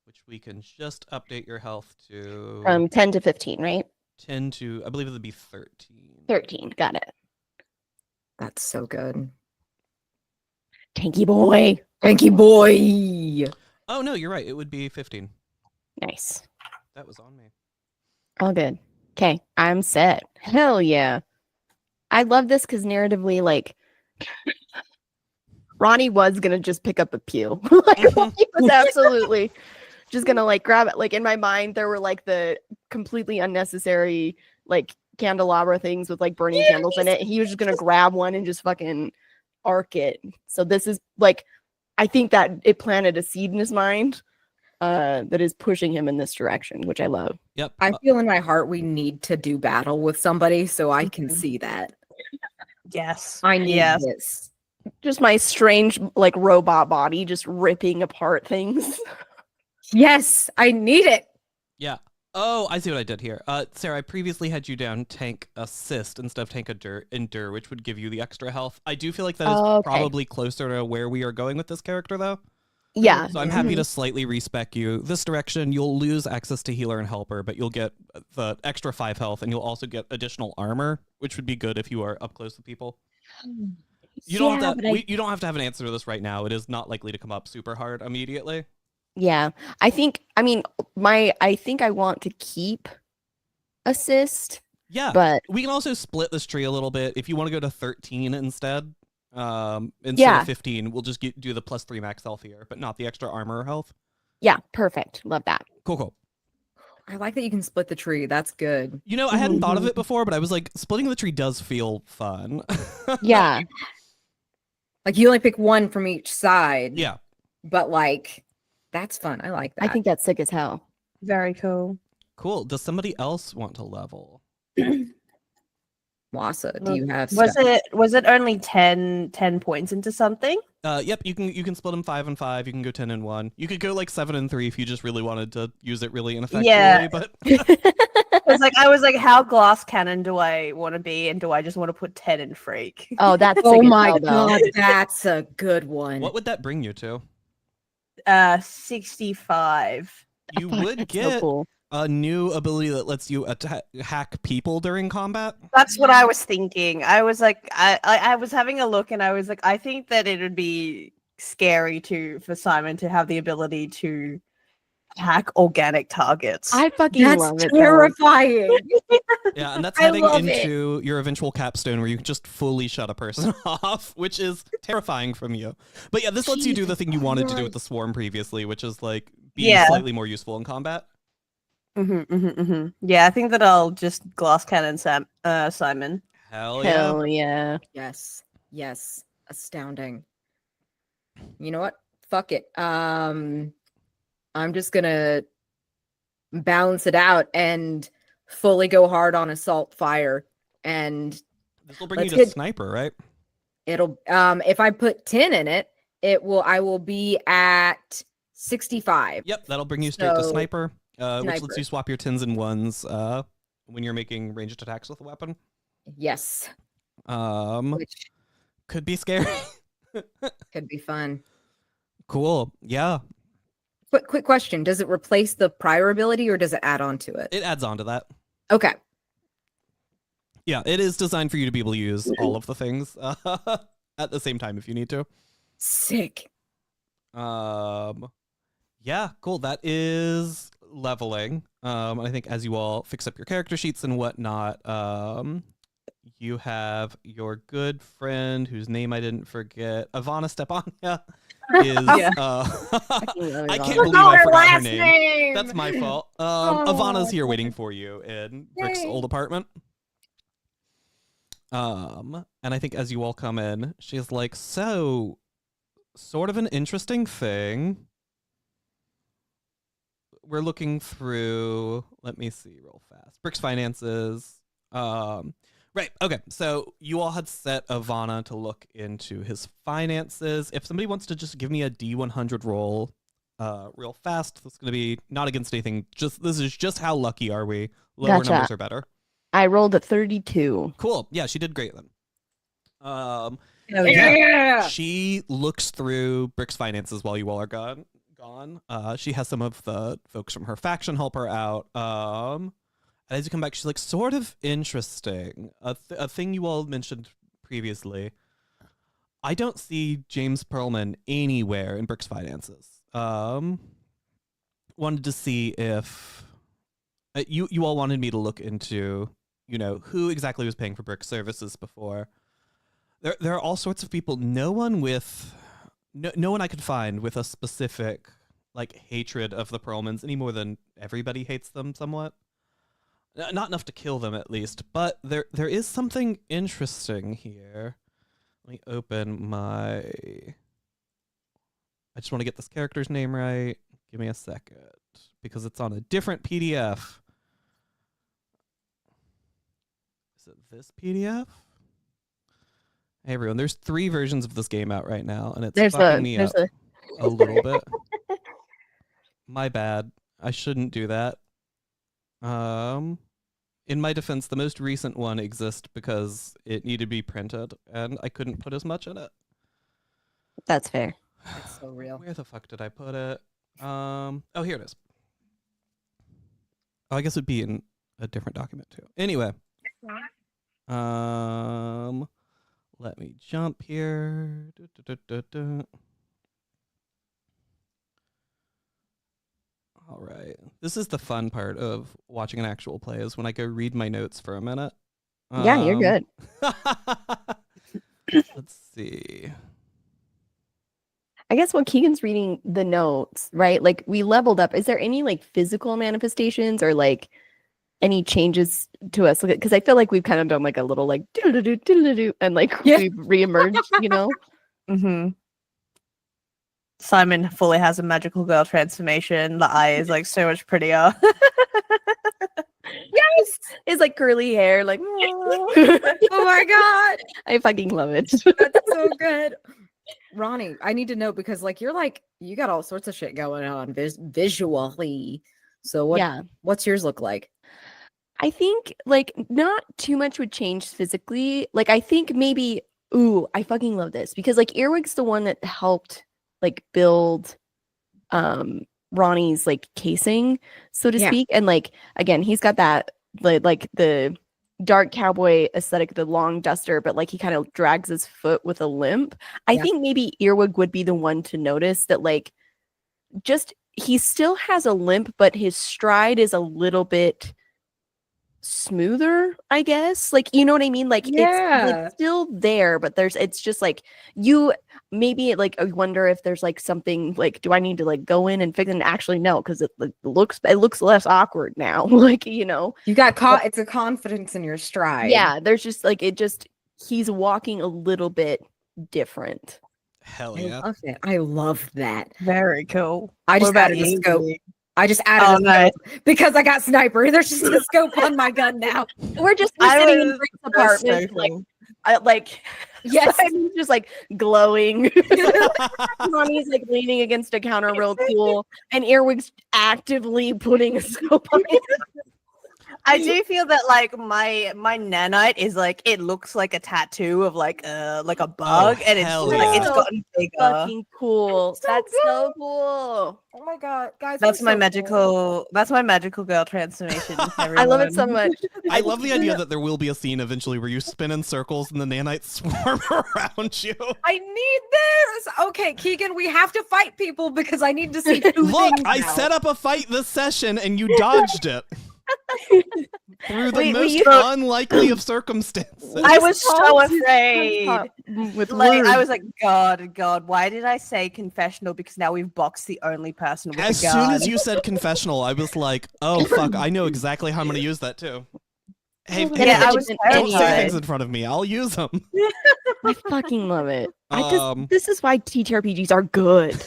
Which we can just update your health to 10 to 15, right? 10 to, I believe it would be 13. 13. Got it. That's so good. Tanky boy. Thank you, boy. Oh no, you're right. It would be 15. Nice. That was on me. All good. Okay, I'm set. Hell yeah. I love this because narratively, like, Ronnie was gonna just pick up a pew. Like, he was absolutely just gonna like grab it. Like in my mind, there were like the completely unnecessary like candelabra things with like burning candles in it. He was just gonna grab one and just fucking arc it. So this is like, I think that it planted a seed in his mind that is pushing him in this direction, which I love. Yep. I feel in my heart we need to do battle with somebody so I can Mhm. see that. Yes. I need Yes. this. Just my strange like robot body just ripping apart things. Yes, I need it. Yeah. Oh, I see what I did here. Sarah, I previously had you down tank assist instead of tank endure, which would give you the extra health. I do feel like that is Oh, okay. probably closer to where we are going with this character, though. Yeah. So I'm happy to slightly respec you. This direction, you'll lose access to healer and helper, but you'll get the extra 5 health, and you'll also get additional armor, which would be good if you are up close with people. You don't have to. You don't have to have an answer to this right now. It is not likely to come up super hard immediately. Yeah, I think. I mean, I think I want to keep assist. Yeah, but we can also split this tree a little bit. If you want to go to 13 instead of 15, we'll just do the +3 max health here, but not the extra armor health. Yeah, perfect. Love that. Cool. I like that you can split the tree. That's good. You know, I hadn't thought of it before, but I was like, splitting the tree does feel fun. Yeah. Like you only pick one from each side. Yeah. But like, that's fun. I like that. I think that's sick as hell. Very cool. Cool. Does somebody else want to level? Wassa, do you have Was it only 10 points into something? Yep, you can split them 5 and 5. You can go 10 and 1. You could go like 7 and 3 if you just really wanted to use it really ineffectively. Yeah. But I was like, how glass cannon do I want to be, and do I just want to put 10 in freak? Oh, that's Oh sick as my hell, though. god, that's a good one. what would that bring you to? 65. You Fuck, would that's so get cool. a new ability that lets you hack people during combat. That's what I was thinking. I was like, I was having a look, and I was like, I think that it would be scary for Simon to have the ability to hack organic targets. I fucking That's love it. though. terrifying. Yeah, and that's I heading love it. into your eventual capstone where you can just fully shut a person off, which is terrifying from you. But yeah, this lets you do the thing you wanted to do with the swarm previously, which is like be slightly more useful in combat. Yeah, I think that I'll just glass cannon Simon. Hell yeah. Hell yeah. Yes. Astounding. You know what? Fuck it. I'm just gonna balance it out and fully go hard on assault fire, and This will bring you to sniper, right? it'll if I put 10 in it, I will be at 65. Yep, that'll bring you straight to So, sniper, which lets sniper. you swap your 10s and 1s when you're making ranged attacks with a weapon. Yes. Which could be scary. Could be fun. Cool. Yeah, Quick question. Does it replace the prior ability or does it add on to it? it adds on to that. Okay. Yeah, it is designed for you to be able to use all of the things at the same time if you need to. Sick. Yeah, cool. That is leveling. I think as you all fix up your character sheets and whatnot, you have your good friend whose name I didn't forget, Ivana Stepania. I can't believe I forgot her name. That's my fault. Ivana's here waiting for you in Brick's old apartment. And I think as you all come in, she's like, so sort of an interesting thing. We're looking through, let me see real fast. Brick's finances. Right, okay. So you all had set Ivana to look into his finances. If somebody wants to just give me a D100 roll real fast, that's going to be not against anything. This is just how lucky are we. Lower Gotcha. numbers are better. I rolled a 32. Cool. Yeah, she did great then. Yeah. She looks through Brick's finances while you all are gone. She has some of the folks from her faction help her out. And as you come back, she's like, sort of interesting. A thing you all mentioned previously. I don't see James Pearlman anywhere in Brick's finances. Wanted to see if you all wanted me to look into, who exactly was paying for Brick's services before. There are all sorts of people. No one I could find with a specific hatred of the Pearlmans any more than everybody hates them somewhat. Not enough to kill them, at least, but there is something interesting here. Let me open I just want to get this character's name right. Give me a second, because it's on a different PDF. Is it this PDF? Hey, everyone, there's 3 versions of this game out right now, and it's fucking me up a little bit. My bad. I shouldn't do that. In my defense, the most recent one exists because it needed to be printed, and I couldn't put as much in it. That's fair. So real. Where the fuck did I put it? Oh, here it is. Oh, I guess it'd be in a different document too. Anyway, let me jump here. All right. This is the fun part of watching an actual play is when I go read my notes for a minute. Yeah, you're good. Let's see. I guess when Keegan's reading the notes, right? Like we leveled up. Is there any like physical manifestations or like any changes to us? Because I feel like we've kind of done like a little like do-do-do, do-do-do, and like we've reemerged, you know? Mm-hmm. Simon fully has a magical girl transformation. The eye is like so much prettier. Yes, it's like curly hair, like oh my god, I fucking love it. that's so good. Ronnie, I need to know because like you got all sorts of shit going on visually. So what's yours look like? I think like not too much would change physically. Like I think maybe I fucking love this because like Earwig's the one that helped like build Ronnie's like casing, so to speak. And like again, he's got that like the dark cowboy aesthetic, the long duster, but like he kind of drags his foot with a limp. I think maybe Earwig would be the one to notice that like just he still has a limp, but his stride is a little bit smoother, I guess. Like, you know what I mean? Like it's still there, but it's just like you maybe like I wonder if there's like something like, do I need to like go in and fix it? And actually no, because it looks less awkward now. Like, you know, you got caught. It's a confidence in your stride. Yeah, there's just like he's walking a little bit different. Hell yeah. Okay, I love that. Very cool. I just added a scope. I just added a scope because I got sniper. There's just a scope on my gun now. We're sitting in Rick's apartment, like yes, I'm just like glowing. Ronnie's like leaning against a counter, real cool, and Earwig's actively putting a scope on it. I do feel that like my nanite is like it looks like a tattoo of like a bug, and it's just, like it's gotten bigger. Fucking cool. That's so cool. Oh my god, guys! That's my magical. That's my magical girl transformation. I love it so much. I love the idea that there will be a scene eventually where you spin in circles and the nanites swarm around you. I need this. Okay, Keegan, we have to fight people because I need to see. Look, I set up a fight this session and you dodged it. Through the most unlikely of circumstances. I was so afraid. I was like, God, why did I say confessional? Because now we've boxed the only person with as a gun. Soon as you said confessional, I was like, oh fuck, I know exactly how I'm gonna use that too. Hey, I was don't say things in front of me. I'll use them. I fucking love it. This is why TTRPGs are good.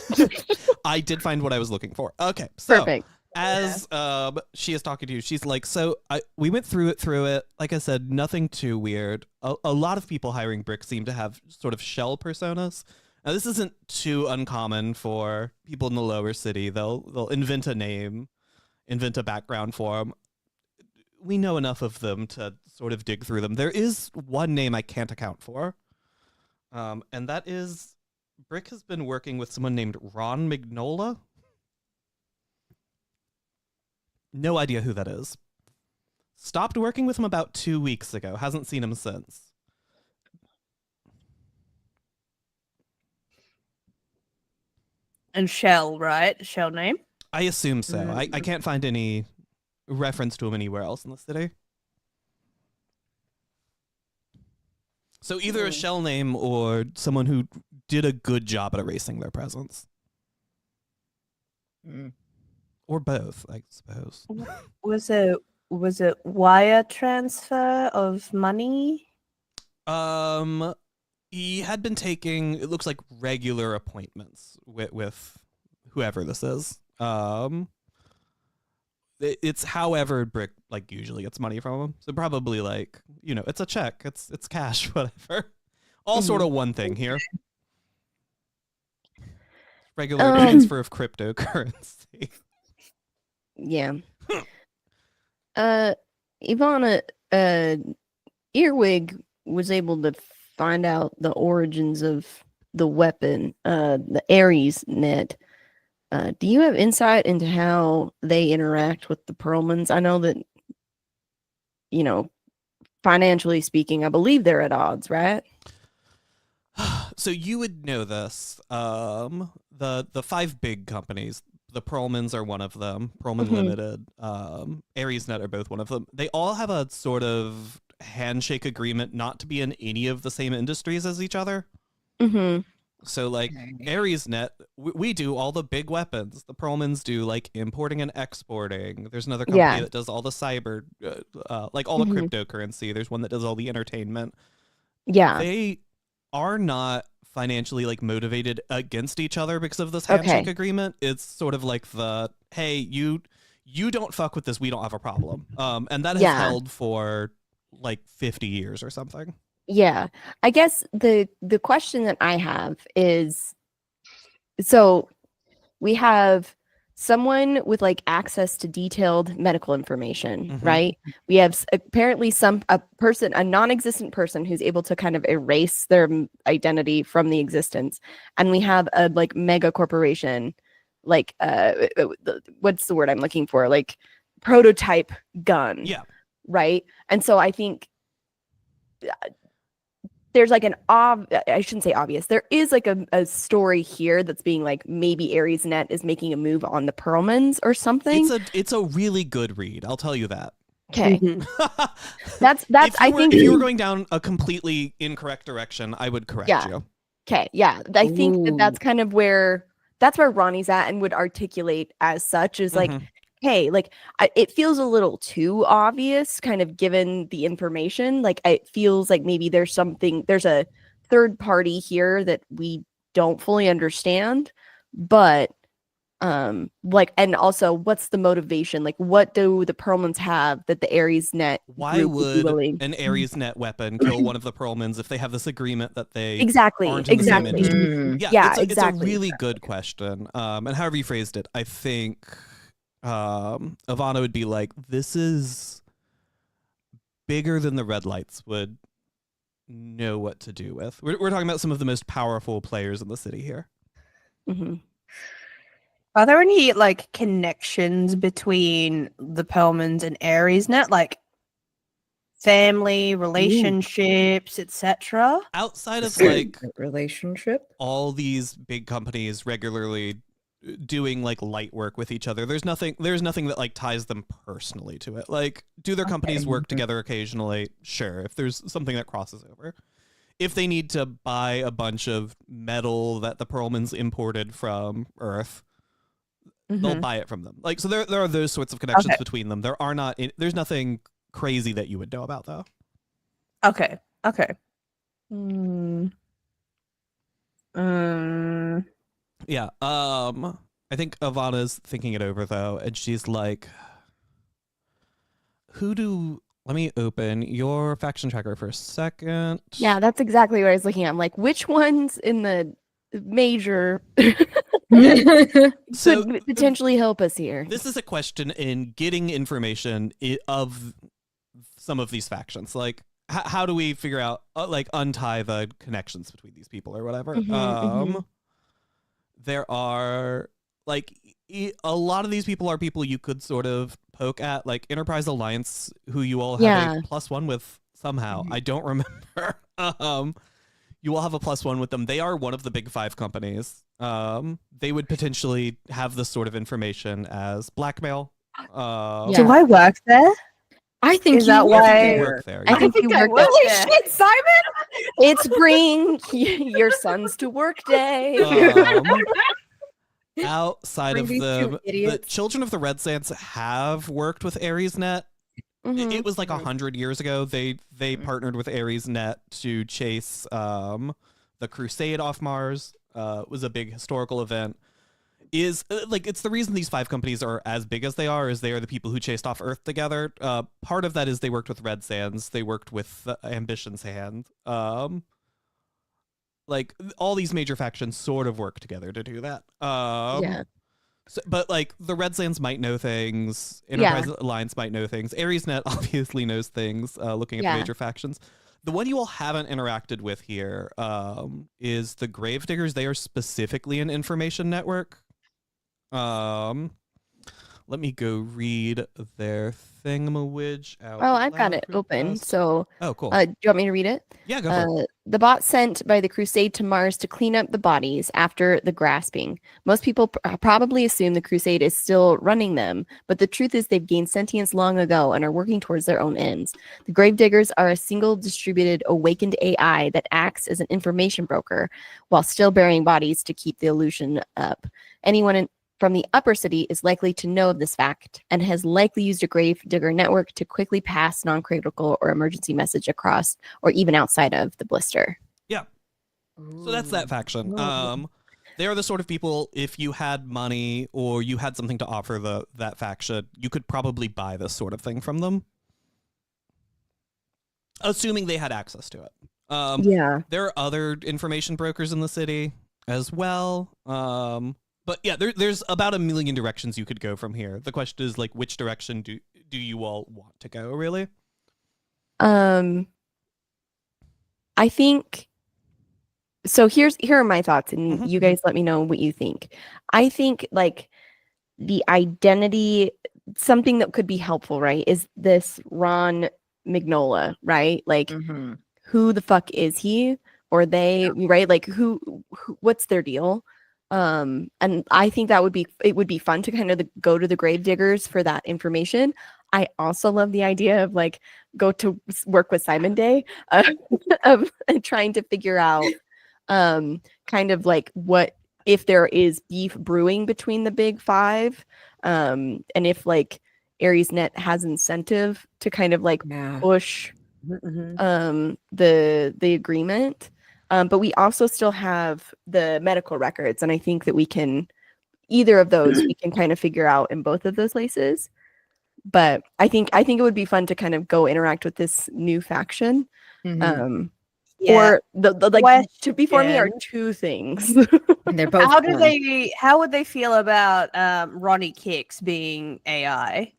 I did find what I was looking for. Okay, so perfect. As she is talking to you, she's like, so we went through it. Like I said, nothing too weird. A lot of people hiring Brick seem to have sort of shell personas. Now, this isn't too uncommon for people in the lower city. They'll invent a name, invent a background for them. We know enough of them to sort of dig through them. There is one name I can't account for, and that is Brick has been working with someone named Ron Magnola. No idea who that is. Stopped working with him about 2 weeks ago. Hasn't seen him since. And Shell, right? Shell name? I assume so. I can't find any reference to him anywhere else in the city. So either a shell name or someone who did a good job at erasing their presence. Or both, I suppose. Was it wire transfer of money? He had been taking, it looks like, regular appointments with whoever this is. It's however Brick like usually gets money from him. So probably like, you know, it's a check, it's cash, whatever. All sort of one thing here. Regular transfer of cryptocurrency. Yeah. Ivana, Earwig was able to find out the origins of the weapon, the Ares net. Do you have insight into how they interact with the Pearlmans? I know that, you know, financially speaking, I believe they're at odds, right? So you would know this. The five big companies, the Pearlmans are one of them. Pearlman Mhm. Limited, AresNet are both one of them. They all have a sort of handshake agreement not to be in any of the same industries as each other. Mm-hmm. So like Okay. AresNet, we do all the big weapons. The Pearlmans do like importing and exporting. There's another company Yeah. that does all the cyber, like all Mhm. the cryptocurrency. There's one that does all the entertainment. Yeah. They are not financially like motivated against each other because of this handshake Okay. agreement. It's sort of like the, hey, you don't fuck with this, we don't have a problem. And that has Yeah. held for like 50 years or something. Yeah. I guess the question that I have is, so we have someone with like access to detailed medical information, Mhm. right? We have apparently a non-existent person who's able to kind of erase their identity from the existence, and we have a like mega corporation, like what's the word I'm looking for? Like prototype gun, Yeah. right? And so I think there's like I shouldn't say obvious. There is like a story here that's being like maybe AresNet is making a move on the Pearlmans or something. It's a really good read, I'll tell you that. Okay. Mhm. That's I think if you were going down a completely incorrect direction, I would correct Yeah. you. Okay, yeah. I think that's Ooh. kind of where Ronnie's at and would articulate as such is like, Mhm. hey, like it feels a little too obvious, kind of given the information. Like it feels like maybe there's a third party here that we don't fully understand, but like, and also what's the motivation? Like what do the Pearlmans have that the AresNet Why group would be would willing? an AresNet weapon kill one of the Pearlmans if they have this agreement that they Exactly, aren't in the same exactly. industry? Mm. Yeah, Yeah, it's a exactly. really good question. And however you phrased it, I think Ivana would be like, this is bigger than the red lights would know what to do with. We're talking about some of the most powerful players in the city here. Mhm. Are there any like connections between the Pearlmans and AresNet, like family, relationships, etc.? Outside of Certain like relationship. all these big companies regularly doing like light work with each other, there's nothing that like ties them personally to it. Like, do their companies work together occasionally? Sure, if there's something that crosses over. If they need to buy a bunch of metal that the Pearlmans imported from Earth, they'll Mhm. buy it from them. Like, so there are those sorts of connections Okay. between them. There's nothing crazy that you would know about though. Okay. Okay. Mm. Mm. Yeah. I think Ivana's thinking it over though, and she's like, let me open your faction tracker for a second. Yeah, that's exactly what I was looking at. I'm like, which ones in the major So could potentially help us here? this is a question in getting information of some of these factions. Like, how do we figure out, like, untie the connections between these people or whatever? Mhm. There are, like, a lot of these people are people you could sort of poke at, like Enterprise Alliance, who you all have Yeah. a +1 with somehow. I don't remember. You all have a +1 with them. They are one of the big five companies. They would potentially have this sort of information as blackmail. Yeah. Do I work there? I think Is you that work why- I think there. you work there. I yeah. think you I work work Holy there. shit, Simon! It's bring your sons to work day. Outside Bring of these two them, the idiots. Children of the Red Sands have worked with AresNet. Mhm. It was like 100 years ago. They partnered with AresNet to chase the Crusade off Mars. It was a big historical event. Like, it's the reason these five companies are as big as they are is they are the people who chased off Earth together. Part of that is they worked with Red Sands. They worked with Ambition's Hand. Like, all these major factions sort of work together to do that. Yeah. So, but like the Red Sands might know things, Yeah. Enterprise Alliance might know things, AresNet obviously knows things. Looking at Yeah. the major factions, The one you all haven't interacted with here is the Gravediggers. They are specifically an information network. Let me go read their thingamawidge out. Oh, I've got loud it real open. fast. So, Oh, cool. do you want me to read it? Yeah, go for it. The bot sent by the Crusade to Mars to clean up the bodies after the grasping. Most people probably assume the Crusade is still running them, but the truth is they've gained sentience long ago and are working towards their own ends. The Gravediggers are a single distributed awakened AI that acts as an information broker while still burying bodies to keep the illusion up. Anyone from the upper city is likely to know of this fact and has likely used a Gravedigger network to quickly pass non-critical or emergency message across or even outside of the Blister. Yeah. So that's that faction. They are the sort of people, if you had money or you had something to offer that faction, you could probably buy this sort of thing from them. Assuming they had access to it. Yeah. There are other information brokers in the city as well. But yeah, there's about 1 million directions you could go from here. The question is, like, which direction do you all want to go, really? I think so. Here are my thoughts, and you guys let me know what you think. I think like the identity, something that could be helpful, right? Is this Ron Mignola, right? Like, who the fuck is he or they, right? Like, who what's their deal? And I think it would be fun to kind of go to the Gravediggers for that information. I also love the idea of like go to work with Simon Day of trying to figure out kind of like what if there is beef brewing between the big five, and if like AresNet has incentive to kind of like push the agreement. But we also still have the medical records, and I think that we can either of those we can kind of figure out in both of those places. But I think it would be fun to kind of go interact with this new faction. Or the like to before me are two things. And they're both how would they feel about Ronnie Kicks being AI?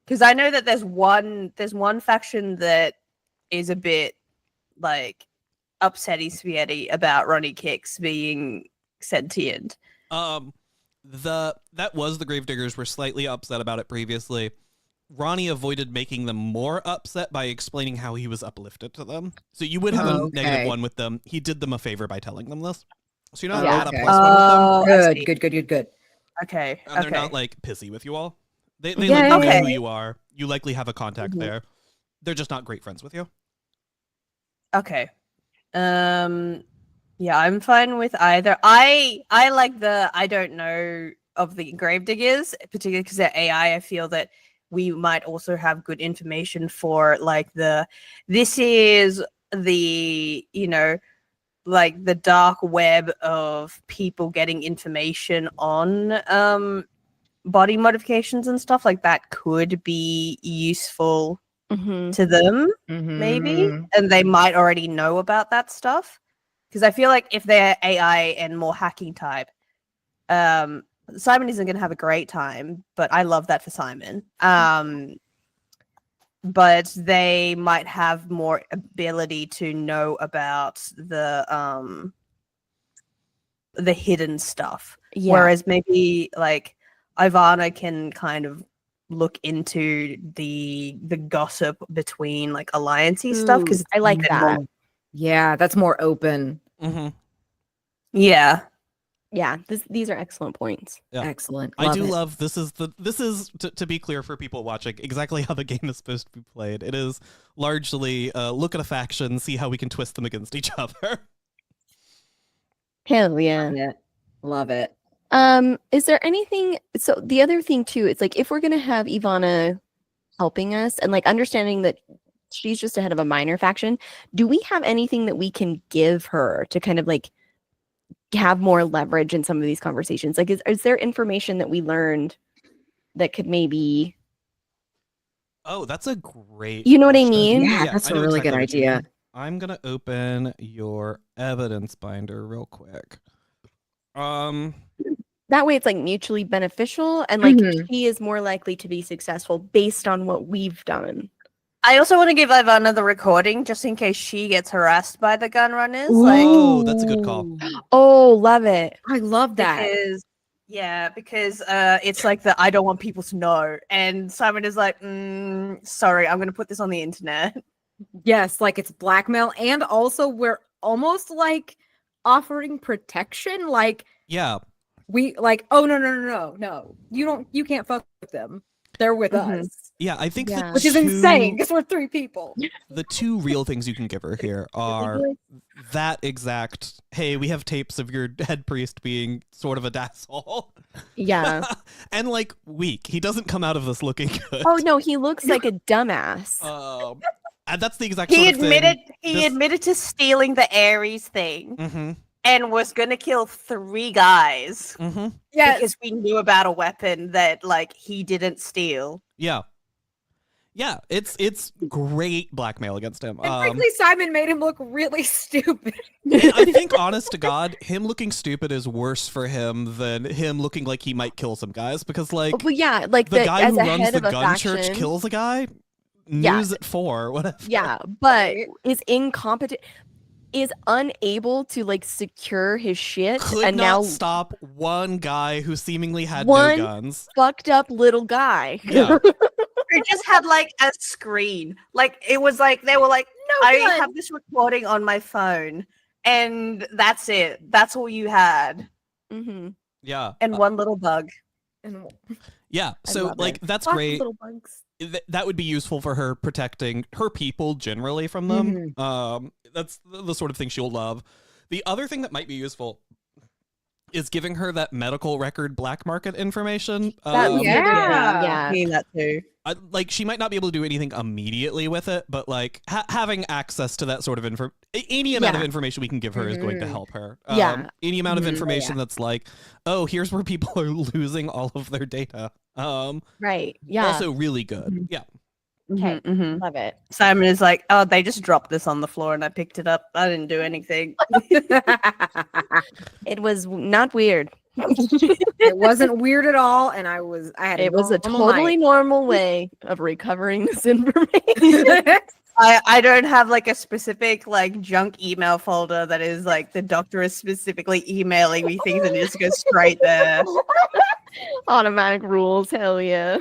Because I know that there's one faction that is a bit like upsetty spaghetti about Ronnie Kicks being sentient. That was the Gravediggers were slightly upset about it previously. Ronnie avoided making them more upset by explaining how he was uplifted to them. So you would have a negative one with them. He did them a favor by telling them this. So you're not at a +1 with them. Good. Okay. And they're not like pissy with you all. They know who you are. You likely have a contact there. They're just not great friends with you. Okay. Yeah, I'm fine with either. I like the I don't know of the Gravediggers, particularly because they're AI. I feel that we might also have good information for like this is the, you know, like the dark web of people getting information on body modifications and stuff like that could be useful to them, maybe, and they might already know about that stuff. Because I feel like if they're AI and more hacking type, Simon isn't going to have a great time, but I love that for Simon. But they might have more ability to know about the hidden stuff. Yeah. Whereas maybe like Ivana can kind of look into the gossip between like alliancey stuff, because I like that. Yeah, that's more open. Yeah. These are excellent points. Yeah. Excellent. I do love this is to be clear for people watching exactly how the game is supposed to be played. It is largely look at a faction, see how we can twist them against each other. Hell yeah. Love it. Is there anything, so the other thing too, it's like if we're gonna have Ivana helping us and like understanding that she's just a head of a minor faction, do we have anything that we can give her to kind of like have more leverage in some of these conversations? Like is there information that we learned that could maybe that's a great you know question. What I mean? Yeah, that's a really good idea. I'm gonna open your evidence binder real quick. That way it's like mutually beneficial and like she is more likely to be successful based on what we've done. I also want to give Ivana the recording just in case she gets harassed by the Gunrunners. Oh, that's a good call. Oh, love it. I love that. Because it's like the I don't want people to know, and Simon is like, sorry, I'm gonna put this on the internet. Yes, like it's blackmail, and also we're almost like offering protection. Like Yeah. we like, oh no, you can't fuck with them. They're with Mhm. us, Yeah, I think Yeah. which is insane because we're 3 people. the two real things you can give her here are that exact, hey, we have tapes of your head priest being sort of a asshole. Yeah. And like weak. He doesn't come out of this looking good. Oh no, he looks like a dumbass. And that's the exact He sort of admitted thing. admitted to stealing the Ares thing Mm-hmm. and was gonna kill 3 guys Mm-hmm. Yes, because we knew about a weapon that like he didn't steal. Yeah. Yeah, it's great blackmail against him. and frankly, Simon made him look really stupid. And I think, honest to God, him looking stupid is worse for him than him looking like he might kill some guys. Because, like, But yeah, like the guy as who a runs head the of a gun church faction, kills a guy, Yeah. news at 4, whatever. yeah, but Right. is incompetent, is unable to like secure his shit, Could and not now stop one guy who seemingly had One- no guns. fucked up little guy. Yeah. They just had like a screen. Like it was like they were like, No I gun. have this recording on my phone, and that's it. That's all you had, hmm Yeah. and one little bug. And Yeah. I So, love like, it. that's lots of great. little bugs. That would be useful for her protecting her people generally from them. That's the sort of thing she'll love. The other thing that might be useful is giving her that medical record black market information. That would be a good thing, Yeah. yeah. Seeing that too. Like, she might not be able to do anything immediately with it, but like having access to that sort of any amount of Yeah. information we can give her is going to Mhm. help her. Yeah. Any amount of Mhm. information that's like, oh, here's where people are losing all of their data. Right. Yeah. Also really good. Mhm. Yeah. Okay. Mhm. Love it. Simon is like, oh, they just dropped this on the floor, and I picked it up. I didn't do anything. It was not weird. It wasn't weird at all, and I had. It was a normal totally night. normal way of recovering this information. I don't have like a specific like junk email folder that is like the doctor is specifically emailing me things and it just goes straight there. Automatic rules. Hell yeah.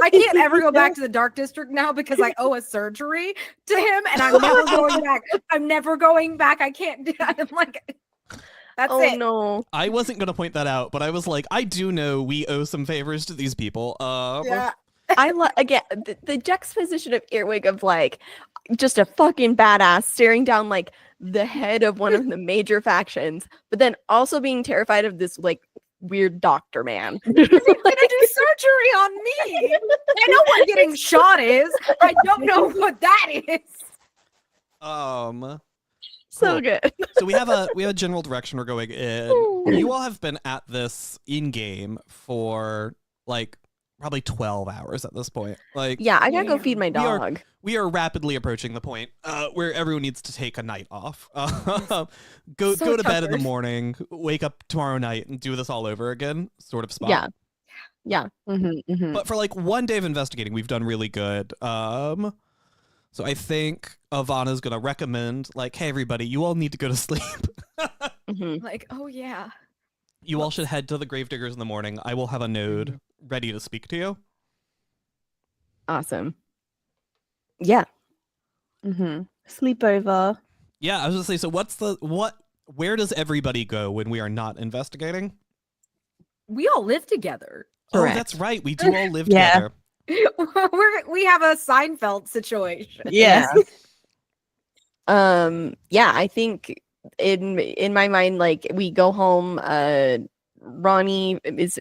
I can't ever go back to the dark district now because I owe a surgery to him, and I'm never going back. I'm never going back. I can't do. I'm like, that's Oh it. no. I wasn't going to point that out, but I was like, I do know we owe some favors to these people. Yeah. I love again the juxtaposition of Earwig of like just a fucking badass staring down like the head of one of the major factions, but then also being terrified of this like weird doctor man. You're gonna do surgery on me. I know what getting shot is. I don't know what that is. So Cool. good. So we have a general direction we're going in. You all have been at this in game for like probably 12 hours at this point. Like, Yeah, I gotta go feed my We are- dog. we are rapidly approaching the point where everyone needs to take a night off. Go So to bed in the tired. morning, wake up tomorrow night, and do this all over again. Sort of spot. Yeah. Yeah. But for like one day of investigating, we've done really good. So I think Ivana's gonna recommend, like, hey everybody, you all need to go to sleep. Mhm. Like, oh yeah. You all should head to the Gravediggers in the morning. I will have a node ready to speak to you. Awesome. Yeah. Sleepover. Yeah, I was gonna say. So where does everybody go when we are not investigating? We all live together. Oh, Correct. that's right. We do all live Yeah. together. We have a Seinfeld situation. Yeah. Yeah, I think in my mind, like we go home, Ronnie is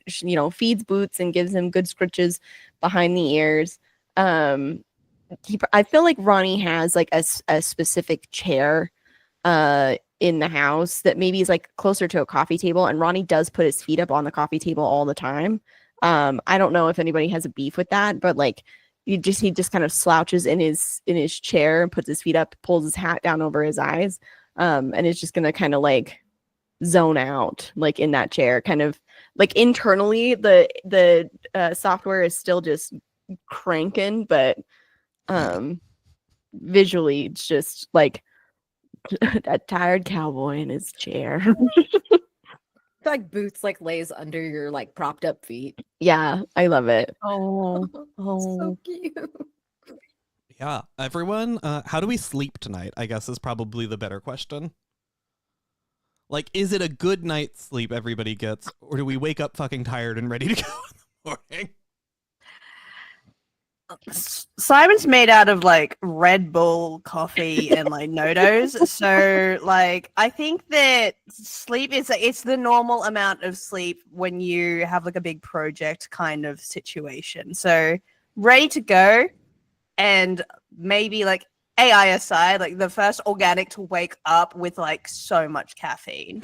feeds Boots and gives him good scritches behind the ears. I feel like Ronnie has like a specific chair in the house that maybe is like closer to a coffee table, and Ronnie does put his feet up on the coffee table all the time. I don't know if anybody has a beef with that, but like he just kind of slouches in his chair and puts his feet up, pulls his hat down over his eyes, and is just gonna kind of like zone out like in that chair, kind of like internally the software is still just cranking, but visually, it's just like a tired cowboy in his chair. Like Boots like lays under your like propped up feet. Yeah, I love it. Oh, So cute. Yeah, everyone, how do we sleep tonight? I guess is probably the better question. Like, is it a good night's sleep everybody gets, or do we wake up fucking tired and ready to go in the morning? Simon's made out of like Red Bull coffee and like Nodos. So like I think that sleep is it's the normal amount of sleep when you have like a big project kind of situation. So ready to go, and maybe like AI aside, like the first organic to wake up with like so much caffeine.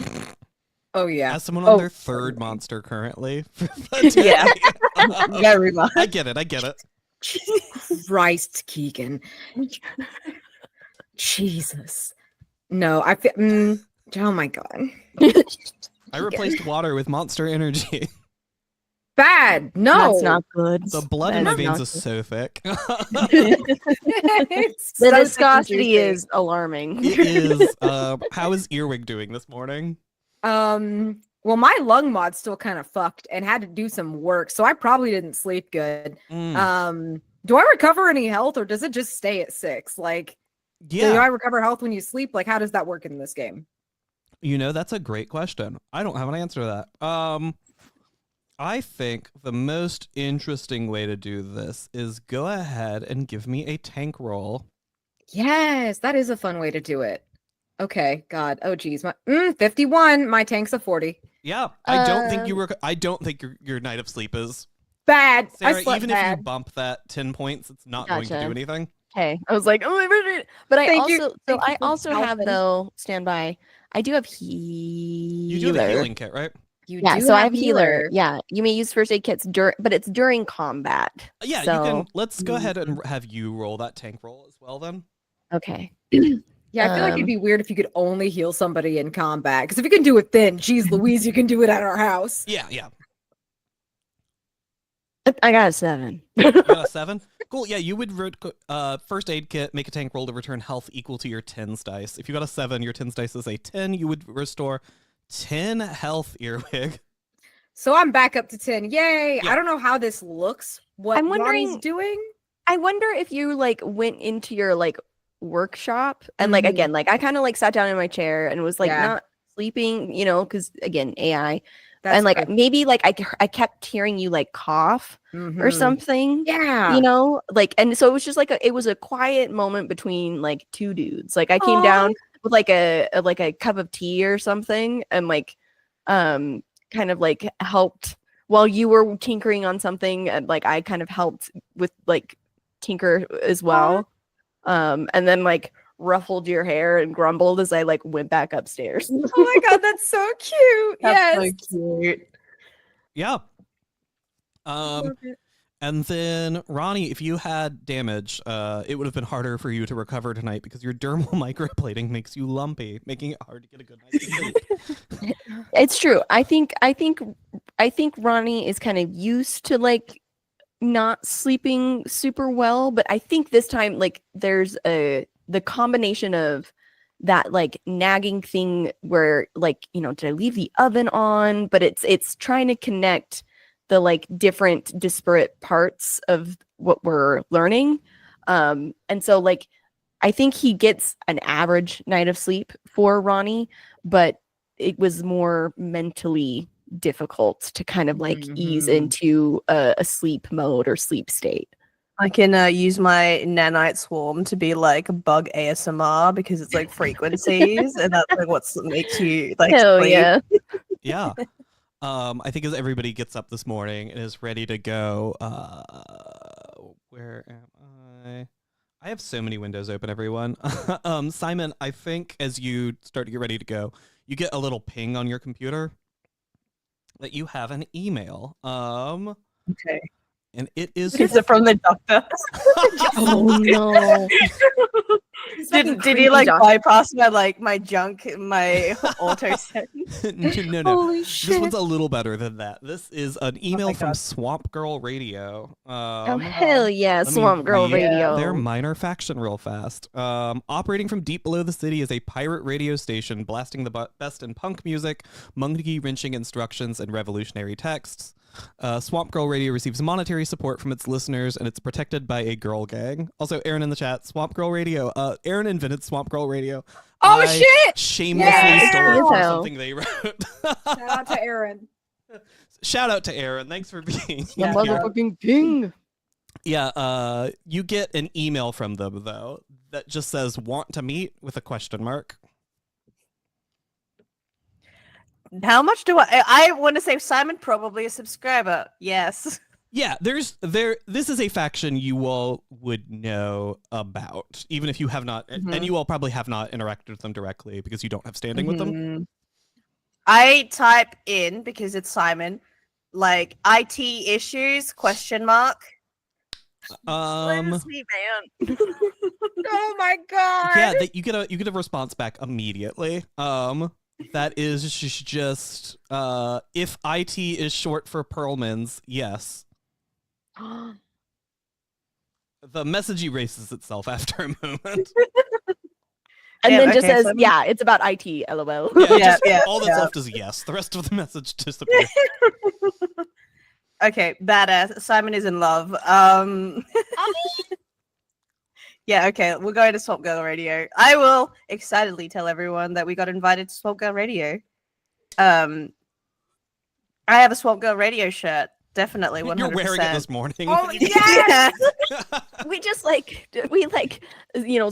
Oh yeah. As someone on their Oh, third monster currently. Yeah. Very much. I get it. Christ, Keegan. Jesus. No, I feel. Oh my god. I replaced water with Monster Energy. Bad. No. That's not good. The blood That in my is veins not is good. so thick. It's The so viscosity confusing. is alarming. It is. How is Earwig doing this morning? Well, my lung mod's still kind of fucked and had to do some work, so I probably didn't sleep good. Do I recover any health, or does it just stay at 6? Like, do I Yeah, recover health when you sleep? Like, how does that work in this game? that's a great question. I don't have an answer to that. I think the most interesting way to do this is go ahead and give me a tank roll. Yes, that is a fun way to do it. Okay, God. Oh, geez. My 51. My tank's a 40. Yeah, I don't think you were. I don't think your night of sleep is. Bad. I Sarah, slept even if bad. you bump that 10 points, it's not going to Gotcha. do anything. Okay, I was like, oh my god! But I Thank you. also, Thank you I for also have helping. though. Stand by. I do have You do have a healer. healing kit, right? You Yeah, do so I have healer. Yeah, you may use first aid kits but it's during combat. Yeah, so, you can. Let's go ahead and have you roll that tank roll as well, then. Okay. Yeah, I feel like it'd be weird if you could only heal somebody in combat. Because if you can do it then, geez Louise, you can do it at our house. Yeah. I got a 7. You got a 7? Cool. Yeah, you would first aid kit, make a tank roll to return health equal to your 10's dice. If you got a 7, your 10's dice is a 10. You would restore 10 health, Earwig. So I'm back up to 10. Yay! Yeah. I don't know how this looks. What I'm Ronnie's wondering- doing? I wonder if you like went into your like workshop and like again, like I kind of like sat down in my chair and was like Yeah. not sleeping, because again, AI. That's and like good. maybe like I kept hearing you like cough or Mhm. something. Yeah. Like, and so it was just like it was a quiet moment between like two dudes. Like I came Aw. down with like a cup of tea or something and like kind of like helped while you were tinkering on something, and like I kind of helped with like tinker as well. And then like ruffled your hair and grumbled as I like went back upstairs. Oh my god, that's so cute. That's Yes. so cute. Yeah. Love it. And then, Ronnie, if you had damage, it would have been harder for you to recover tonight because your dermal microplating makes you lumpy, making it hard to get a good night's sleep. It's true. I think Ronnie is kind of used to like not sleeping super well, but I think this time like there's the combination of that like nagging thing where like, did I leave the oven on? But it's trying to connect the like different disparate parts of what we're learning. And so like I think he gets an average night of sleep for Ronnie, but it was more mentally difficult to kind of like ease Mhm. into a sleep mode or sleep state. I can use my nanite swarm to be like bug ASMR because it's like frequencies and that's like what makes you like Hell sleep. yeah. Yeah. I think as everybody gets up this morning and is ready to go, where am I? I have so many windows open, everyone. Simon, I think as you start to get ready to go, you get a little ping on your computer that you have an email. Okay. and it is. Is it from the doctor? Oh no. Did he like bypass my junk, my auto send? No. Holy This shit. one's a little better than that. This is an email my from God. Swamp Girl Radio. Oh hell yeah, Let me Swamp Girl read Radio. Their minor faction real fast. Operating from deep below the city is a pirate radio station blasting the best in punk music, monkey-wrenching instructions, and revolutionary texts. Swamp Girl Radio receives monetary support from its listeners, and it's protected by a girl gang. Also, Aaron in the chat, Swamp Girl Radio. Aaron invented Swamp Girl Radio. Oh I shit! Shamelessly Yeah! stole it from Wow. something they wrote. Shout out to Aaron. Shout out to Aaron. Thanks for being The here. motherfucking king. Yeah, you get an email from them, though, that just says, want to meet, with a question mark. How much do I want to say Simon probably a subscriber. Yes. Yeah, this is a faction you all would know about, even if you have not, and you all probably have not interacted with them directly because you don't have standing with them. Mhm. I type in, because it's Simon, like IT issues, question mark. Bless me, man. Oh my god. Yeah, you get a response back immediately. That is just if IT is short for Pearlman's, yes. The message erases itself after a moment. And Yeah, then just okay, says, so- yeah, it's about IT, lol. All that's left is yes. The rest of the message disappears. Okay, badass. Simon is in love. Yeah, okay, we're going to Swamp Girl Radio. I will excitedly tell everyone that we got invited to Swamp Girl Radio. I have a Swamp Girl Radio shirt. Definitely 100%. You're wearing it this morning. Oh, Yeah. We just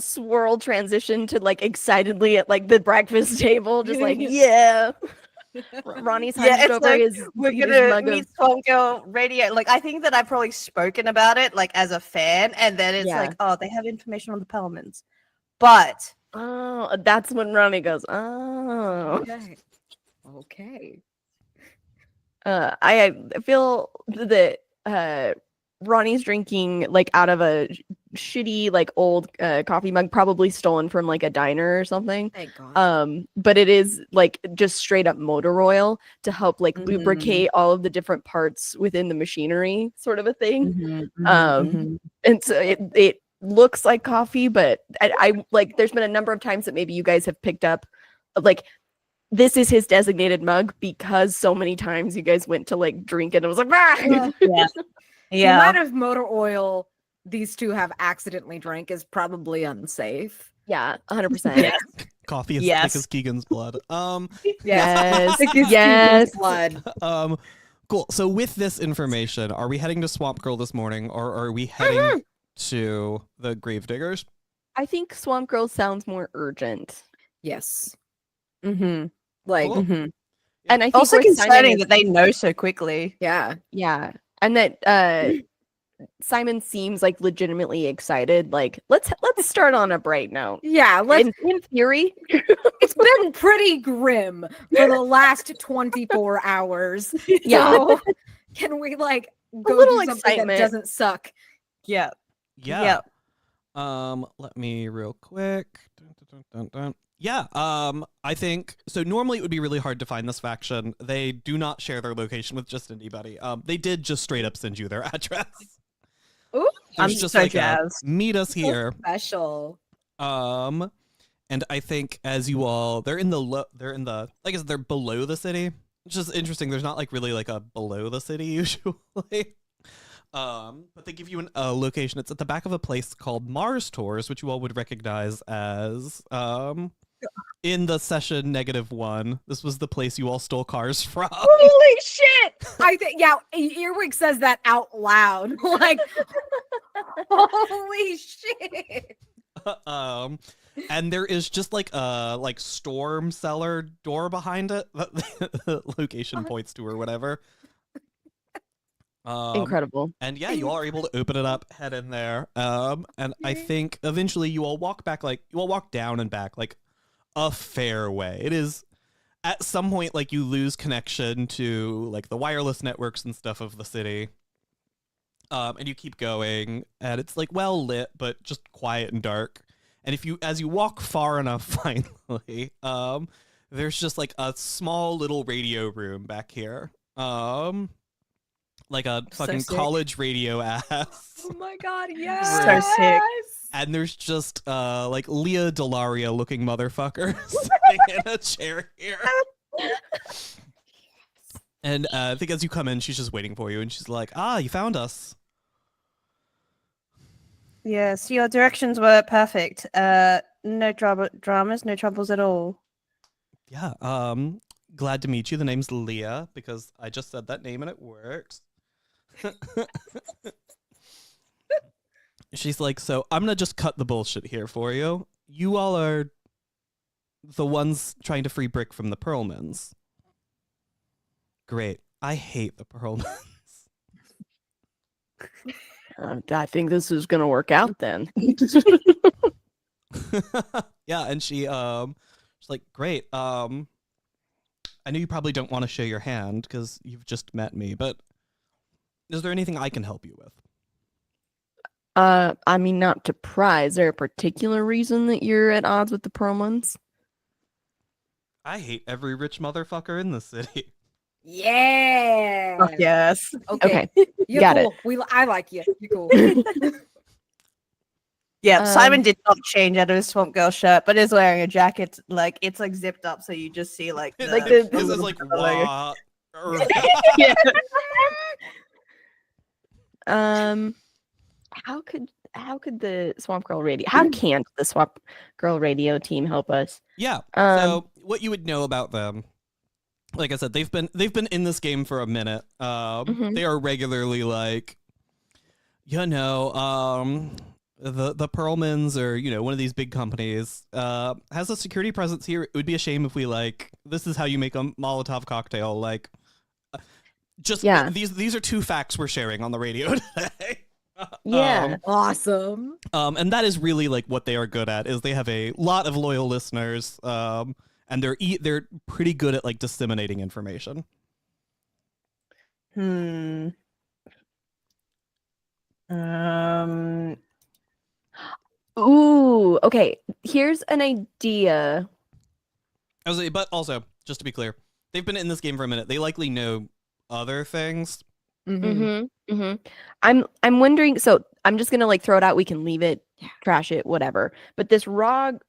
swirl transition to like excitedly at like the breakfast table, just like, yeah. Ronnie's Yeah, hunched it's over like, his We're his gonna mug meet of Swamp Girl Radio. Like, I think that I've probably spoken about it, like, as a fan, and then it's Yeah. like, oh, they have information on the Pearlmans. But oh, that's when Ronnie goes, oh. Okay. I feel that Ronnie's drinking like out of a shitty like old coffee mug, probably stolen from like a diner or something. Thank God. But it is like just straight up motor oil to help like Mhm. lubricate all of the different parts within the machinery, sort of a thing. Mhm, And so it looks like coffee, but I like there's been a number of times that maybe you guys have picked up like this is his designated mug because so many times you guys went to like drink it and it was like ah! yeah. The amount of motor oil these two have accidentally drank is probably unsafe. Yeah, 100%. Yes. Coffee is Yes. thick as Keegan's blood. Yes. Thick as Yes. Keegan's blood. Cool. So with this information, are we heading to Swamp Girl this morning, or are we heading to the Gravediggers? I think Swamp Girl sounds more urgent. Yes. Mm-hmm. Like, Cool. Mm-hmm. And I think Also where Simon concerning is- that they know so quickly. yeah. yeah. And that Simon seems like legitimately excited. Like, let's start on a bright note. Yeah. Let's, In theory, it's been pretty grim for the last 24 hours. Yeah. So can we like go little do something excitement. that doesn't suck? Yeah. Yeah. Let me real quick. Yeah. I think so. Normally, it would be really hard to find this faction. They do not share their location with just anybody. They did just straight up send you their address. Ooh, I'm There's just so like a, jazzed. meet us here. special. And I think as you all, they're in the like I said, they're below the city, which is interesting. There's not like really like a below the city usually. But they give you a location. It's at the back of a place called Mars Tours, which you all would recognize as in the session -1. This was the place you all stole cars from. Holy shit! I think Earwig says that out loud. Like, holy shit! And there is just like a storm cellar door behind it that the location points to or whatever. incredible. And yeah, you all are able to open it up, head in there. And I think eventually you all walk down and back like a fair way. It is at some point like you lose connection to like the wireless networks and stuff of the city. And you keep going, and it's like well lit, but just quiet and dark. And as you walk far enough, finally, there's just like a small little radio room back here. Like a So fucking sick. college radio ass. Oh my god, So yes. sick. And there's just like Leah Delaria looking motherfucker sitting in a chair here. And I think as you come in, she's just waiting for you, and she's like, you found us. Yes, your directions were perfect. No dramas, no troubles at all. Yeah, glad to meet you. The name's Leah, because I just said that name and it works. She's like, so I'm gonna just cut the bullshit here for you. You all are the ones trying to free Brick from the Pearlmans. Great. I hate the Pearlmans. I think this is gonna work out then. Yeah, and she's like, great. I know you probably don't want to show your hand because you've just met me, but is there anything I can help you with? I mean, not to pry. Is there a particular reason that you're at odds with the Pearlmans? I hate every rich motherfucker in the city. Yeah. Fuck yes. Okay. You're got cool. I like you. You're cool. Yeah, Simon Um, did not change out of his Swamp Girl shirt, but is wearing a jacket. Like it's like zipped up, so you just see like Like the- This is like, wah. yeah. How could the Swamp Girl radio? How can't the Swamp Girl radio team help us? Yeah. So what you would know about them, like I said, they've been in this game for a minute. Mhm. They are regularly like, the Pearlmans or one of these big companies has a security presence here. It would be a shame if we this is how you make a Molotov cocktail. These are two facts we're sharing on the radio today. Yeah. Awesome. And that is really what they are good at. Is they have a lot of loyal listeners. And they're pretty good at disseminating information. Ooh. Okay. Here's an idea. But also, just to be clear, they've been in this game for a minute. They likely know other things. Mm-hmm. Mm-hmm. I'm wondering. So I'm just gonna throw it out. We can leave it, trash it, whatever. But this Ron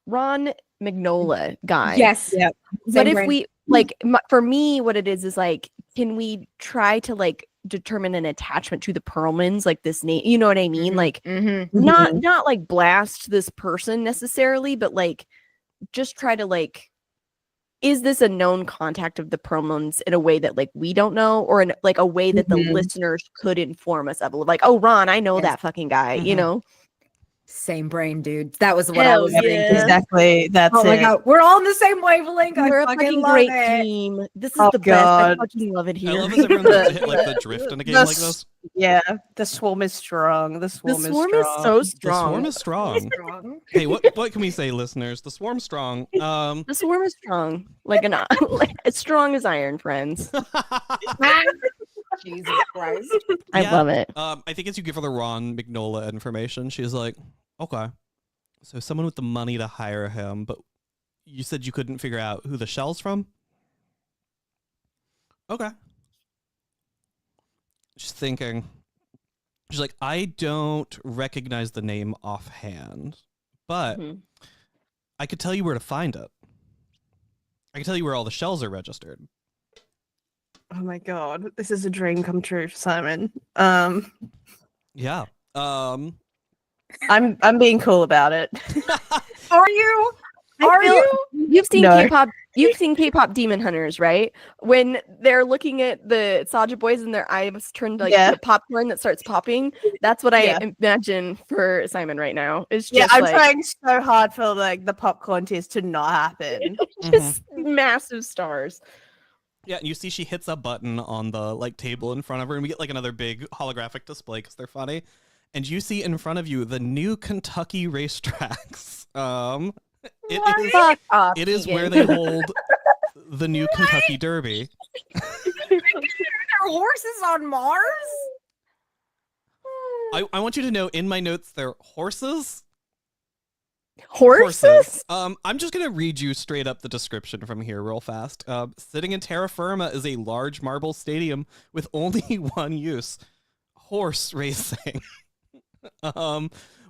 Magnola guy. Yes. Yeah. What if we for me, what it is can we try to determine an attachment to the Pearlmans, this name? You know what I mean? Mm-hmm. Not blast this person necessarily, but just try to is this a known contact of the Pearlmans in a way that we don't know, or in a way that the listeners could inform us of? Oh, Ron, I know Yes. that fucking guy. You know. Same brain, dude. That was what I Hell was yeah. thinking. Exactly. That's Oh my it. god, we're all on the same wavelength. We're I a fucking fucking love great it. team. This is Oh, the best. I God. fucking love it I here. love as everyone does hit the drift in a game like this. Yeah, the swarm is strong. The The swarm, swarm is is strong. so The strong. swarm is strong. Strong. Hey, what can we say, listeners? The swarm's strong. The swarm is strong, as strong as iron, friends. Jesus Christ. I Yeah. love it. I think as you give her the Ron Magnola information, she's like, okay, so someone with the money to hire him, but you said you couldn't figure out who the shell's from? Okay. She's thinking. She's like, I don't recognize the name offhand, but Mhm. I could tell you where to find it. I can tell you where all the shells are registered. Oh my god, this is a dream come true for Simon. Yeah. I'm being cool about it. Are you? I Are feel- you? You've seen No. K-pop. You've seen K-pop Demon Hunters, right? When they're looking at the Saja boys and their eyes turn to Yeah. the popcorn that starts popping. That's what Yeah. I imagine for Simon right now. It's just Yeah, I'm trying so hard for the popcorn tears to not happen. just massive stars. Yeah, and you see she hits a button on the table in front of her, and we get another big holographic display because they're funny. And you see in front of you the new Kentucky racetracks. Fuck off, It is Keegan. where they hold the new Kentucky Derby. Are horses on Mars? I want you to know in my notes they're horses. Horses? I'm just gonna read you straight up the description from here real fast. Sitting in terra firma is a large marble stadium with only one use: horse racing.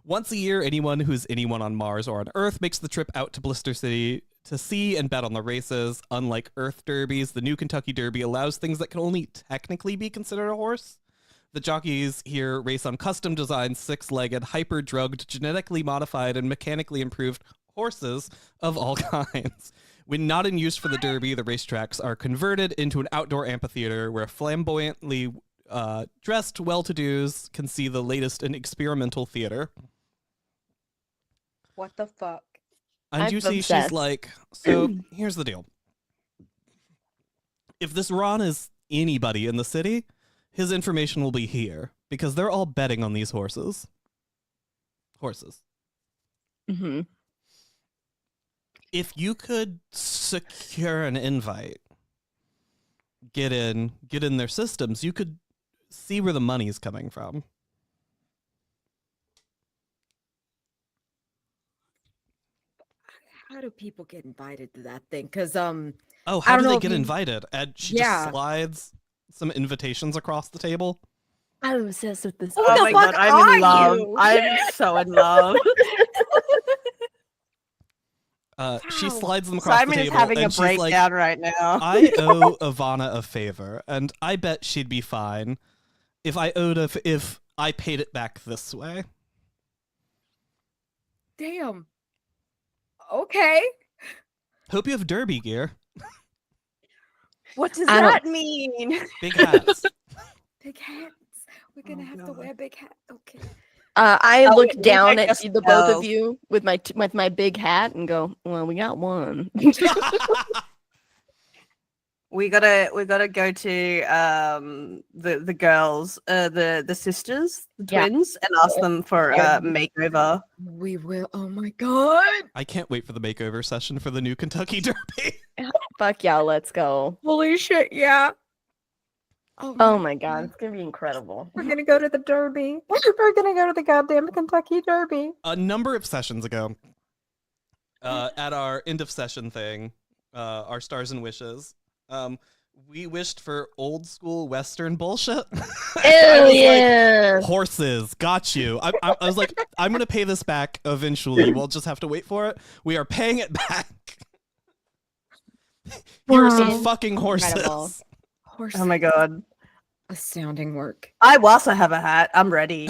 Once a year, anyone who's anyone on Mars or on Earth makes the trip out to Blister City to see and bet on the races. Unlike Earth derbies, the new Kentucky Derby allows things that can only technically be considered a horse. The jockeys here race on custom-designed, six-legged, hyper-drugged, genetically modified, and mechanically improved horses of all kinds. When not in use for the Derby, the racetracks are converted into an outdoor amphitheater where flamboyantly dressed well-to-dos can see the latest in experimental theater. What the fuck? And I'm you see obsessed. she's like, so here's the deal. If this Ron is anybody in the city, his information will be here because they're all betting on these horses. Horses. Mm-hmm. If you could secure an invite, get in their systems, you could see where the money's coming from. How do people get invited to that thing? Because Oh, I how don't do know they if get you- invited? And she Yeah. just slides some invitations across the table. I'm obsessed with this. Who Oh the my god, fuck I'm are in love. you? I'm so in love. She Wow. slides them across Simon the is table, having a and she's like, breakdown right now. I owe Ivana a favor, and I bet she'd be fine if I paid it back this way. Damn. Okay. Hope you have derby gear, What does I don't- that mean? big hats. Big hats. We're gonna Oh, have to God. wear big hats. Okay. I Oh, look we down make at us the both of girls. you with my big hat and go, well, we got one. We gotta go to the girls, the sisters, the Yeah. twins, and ask them for Yeah. a makeover. We will. Oh my god. I can't wait for the makeover session for the new Kentucky Derby. Fuck y'all, let's go. Holy shit. Yeah. Oh my god, it's gonna be incredible. We're gonna go to the Derby. We're gonna go to the goddamn Kentucky Derby. A number of sessions ago, at our end of session thing, our stars and wishes, we wished for old school Western bullshit. I Hell was like, yeah! horses, got you. I was like, I'm gonna pay this back eventually. We'll just have to wait for it. We are paying it back. Here are some Wow. fucking horses. Incredible. Horse. Oh my god! Astounding work. I also have a hat. I'm ready.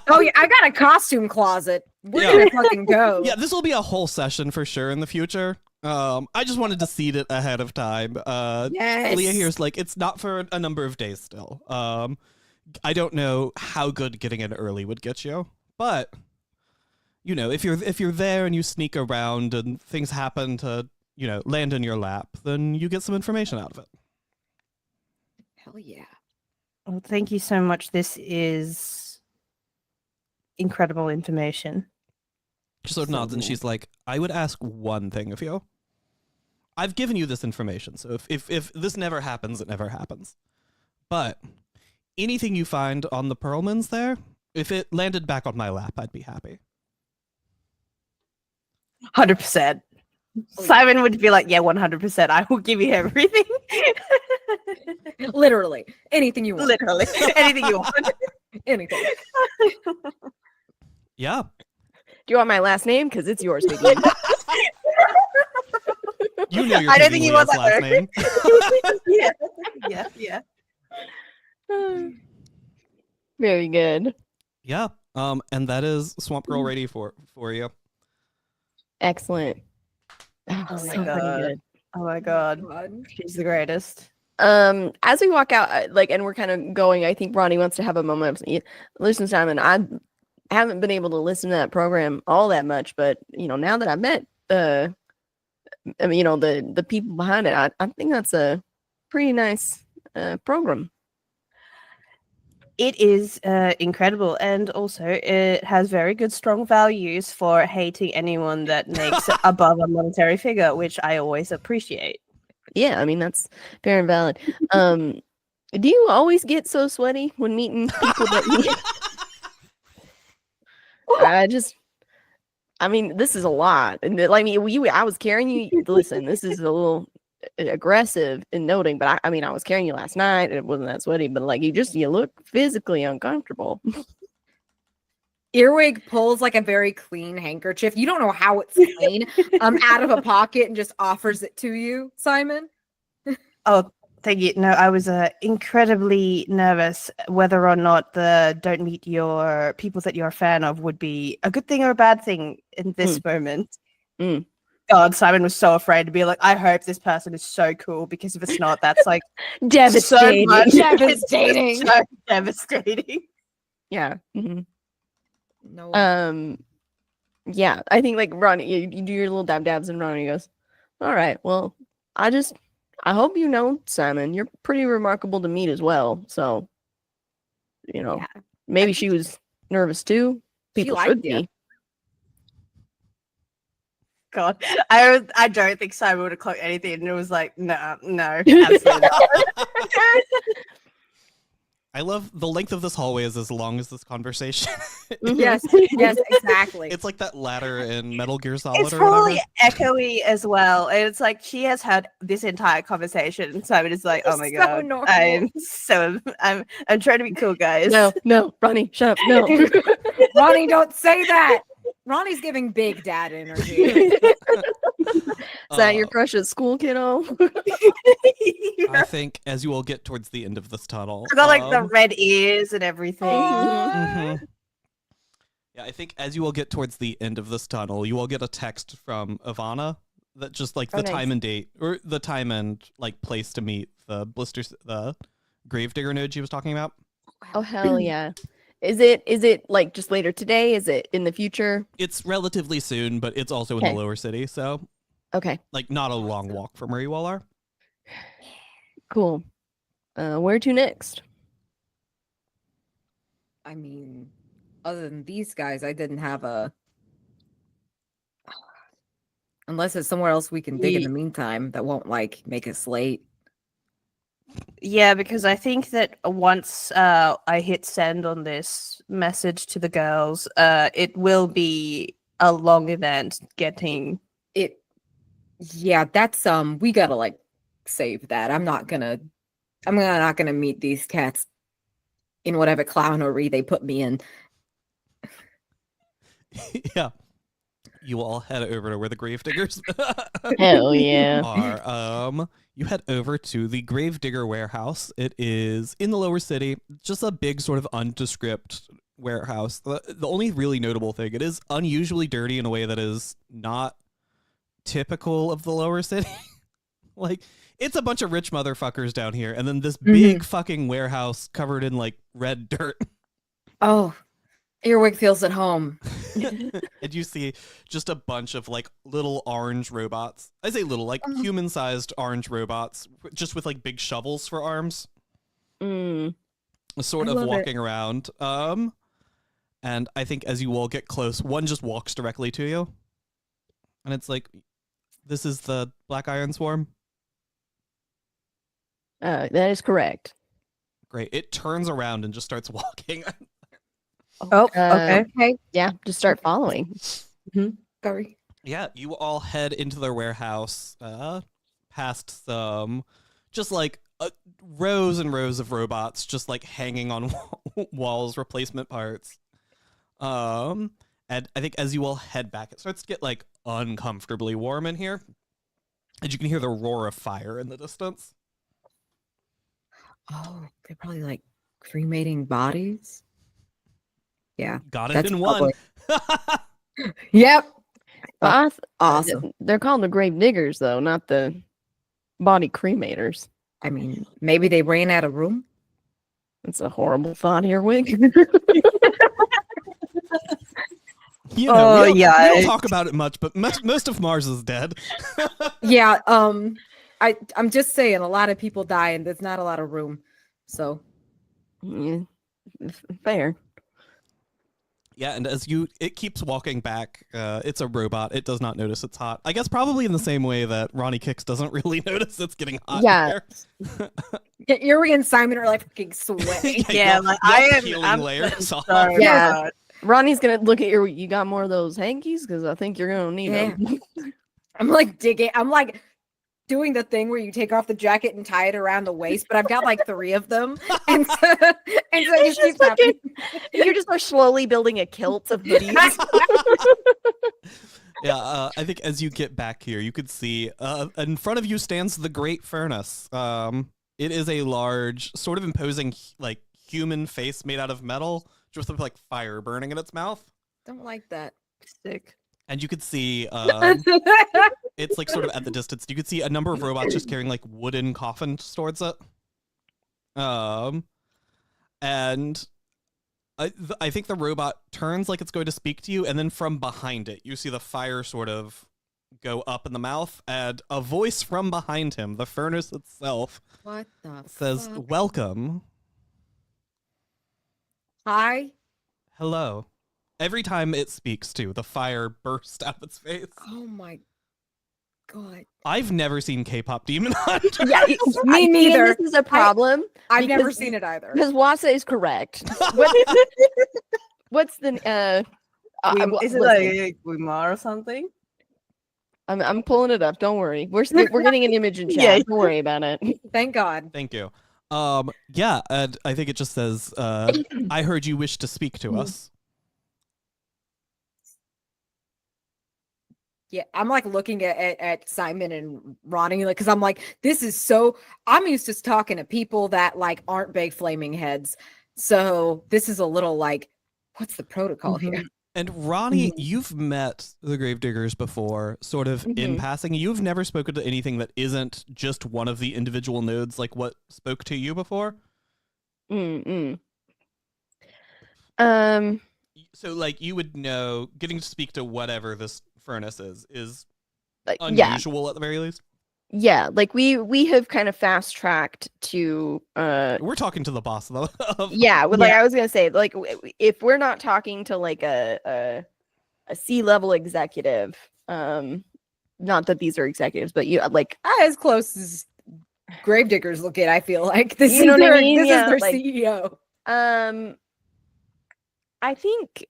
Oh yeah, I got a costume closet. We're Yeah. gonna fucking go. Yeah, this will be a whole session for sure in the future. I just wanted to seed it ahead of time. Yes. Leah here's like, it's not for a number of days still. I don't know how good getting in early would get you, but you know, if you're there and you sneak around and things happen to, you know, land in your lap, then you get some information out of it. Hell yeah. Well, thank you so much. This is incredible information. She sort of nods and she's like, I would ask one thing of you. I've given you this information, so if this never happens, it never happens. But anything you find on the Pearlmans there, if it landed back on my lap, I'd be happy. 100%. Simon would be like, yeah, 100%. I will give you everything. Literally. Anything you want. Literally. Anything you want. Anything. Yeah. Do you want my last name? Because it's yours, baby. You know you're I don't taking think you Leah's want last that. name. Yeah. Very good. Yeah. And that is Swamp Girl ready for you. Excellent. Oh my so fucking God. good. Oh my god. She's the greatest. As we walk out, and we're kind of going, I think Ronnie wants to have a moment of, listen, Simon, I haven't been able to listen to that program all that much, but now that I've met the people behind it, I think that's a pretty nice program. It is incredible, and also it has very good, strong values for hating anyone that makes it above a monetary figure, which I always appreciate. Yeah, I mean, that's fair and valid. Do you always get so sweaty when meeting people that I mean, this is a lot. And like, I was carrying you. Listen, this is a little aggressive in noting, but I mean, I was carrying you last night. And it wasn't that sweaty, but like, you look physically uncomfortable. Earwig pulls like a very clean handkerchief. You don't know how it's clean, out of a pocket and just offers it to you, Simon. Oh, thank you. No, I was incredibly nervous whether or not the don't meet your people that you're a fan of would be a good thing or a bad thing in this moment. God, Simon was so afraid to be like, I hope this person is so cool, because if it's not, that's like Devastating. So much. Devastating. It's so devastating. Yeah. No. Yeah, I think like Ronnie, you do your little dabs, and Ronnie goes, "All right, well, I hope you know, Simon, you're pretty remarkable to meet as well. So, maybe she was nervous too. People should be." God, I don't think Simon would have clocked anything, and it was like, no, absolutely not. I love the length of this hallway is as long as this conversation. Yes, exactly. It's like that ladder in Metal Gear Solid It's or probably whatever. echoey as well. And it's like she has had this entire conversation, and Simon is like, "Oh my So god, normal. I'm trying to be cool, guys." No, Ronnie, shut up. No. Ronnie, don't say that. Ronnie's giving big dad energy. Is that your crush at school, kiddo? I think as you all get towards the end of this tunnel, I got like the red ears and everything. mhm. Yeah, I think as you all get towards the end of this tunnel, you all get a text from Ivana that just like the nice. time and date, or the time and like place to meet the the gravedigger node she was talking about. Oh hell yeah! Is it like just later today? Is it in the future? It's relatively soon, but it's also in the lower city, so Okay, like not a long walk from where you all are. cool. Where to next? I mean, other than these guys, I didn't have a. Unless it's somewhere else we can dig in the meantime that won't like make us late. Yeah, because I think that once I hit send on this message to the girls, it will be a long event getting it. Yeah, that's we gotta like save that. I'm not gonna meet these cats in whatever clownery they put me in. Yeah. You all head over to where the gravediggers Hell yeah! are. You head over to the gravedigger warehouse. It is in the lower city, just a big sort of nondescript warehouse. The only really notable thing, it is unusually dirty in a way that is not typical of the lower city. Like, it's a bunch of rich motherfuckers down here, and then this big fucking warehouse covered in like red dirt. Oh, Earwig feels at home. And you see just a bunch of like little orange robots. I say little, like human-sized orange robots, just with like big shovels for arms. Sort of walking around. And I think as you all get close, one just walks directly to you. And it's like, this is the Black Iron Swarm? That is correct. Great. It turns around and just starts walking. Okay. Yeah, just start following. Sorry. Yeah, you all head into their warehouse, past some, just like rows and rows of robots, just like hanging on walls, replacement parts. And I think as you all head back, it starts to get like uncomfortably warm in here, and you can hear the roar of fire in the distance. Oh, they're probably like cremating bodies. Yeah, Got it in one. Yep. Awesome. They're called the grave diggers, though, not the body cremators. I mean, maybe they ran out of room. It's a horrible thought, Earwig. We don't yeah. talk about it much, but most of Mars is dead. Yeah. I'm just saying, a lot of people die, and there's not a lot of room. So, Yeah, fair. Yeah, and as it keeps walking back, it's a robot. It does not notice it's hot. I guess probably in the same way that Ronnie Kicks doesn't really notice it's getting hot. Yeah. Erie and Simon are like fucking sweating. Yeah, like you have I am peeling I'm layers so off. Yeah. hot. Ronnie's gonna look at you got more of those hankies? Because I think you're gonna need them. I'm like digging. I'm like doing the thing where you take off the jacket and tie it around the waist, but I've got like 3 of them. And so, it just keeps happening. You're just slowly building a kilt of hoodies. Yeah, I think as you get back here, you could see in front of you stands the Great Furnace. It is a large, sort of imposing, like human face made out of metal, just with like fire burning in its mouth. Don't like that. Sick. And you could see it's like sort of at the distance. You could see a number of robots just carrying like wooden coffins towards it. And I think the robot turns like it's going to speak to you, and then from behind it, you see the fire sort of go up in the mouth, and a voice from behind him, the furnace itself, What the says, fuck? "Welcome. Hi. Hello." Every time it speaks to, the fire bursts out of its face. Oh my god. I've never seen K-pop Demon Hunter. Yeah, Me neither. This is a problem. I've never because- seen it either. Because Wasa is correct. What's the Is it listen, like Wimar or something? I'm pulling it up. Don't worry. We're getting an image in chat. Yeah. Don't worry about it. Thank God. Thank you. Yeah, and I think it just says, I heard you wish to speak to us. Yeah, I'm like looking at Simon and Ronnie, like, because I'm like, this is so. I'm used to talking to people that like aren't big flaming heads, so this is a little like, what's the protocol here? And Ronnie, you've met the Gravediggers before, sort of in passing. You've never spoken to anything that isn't just one of the individual nodes, like what spoke to you before? So, like, you would know getting to speak to whatever this furnace is unusual at the very least. Yeah, like we have kind of fast tracked to We're talking to the boss though. yeah, like I was gonna say, like if we're not talking to like a C-level executive, not that these are executives, but you like As close as Gravediggers look at, I feel like this You know is what I their, mean? this Yeah, is their like- CEO. I think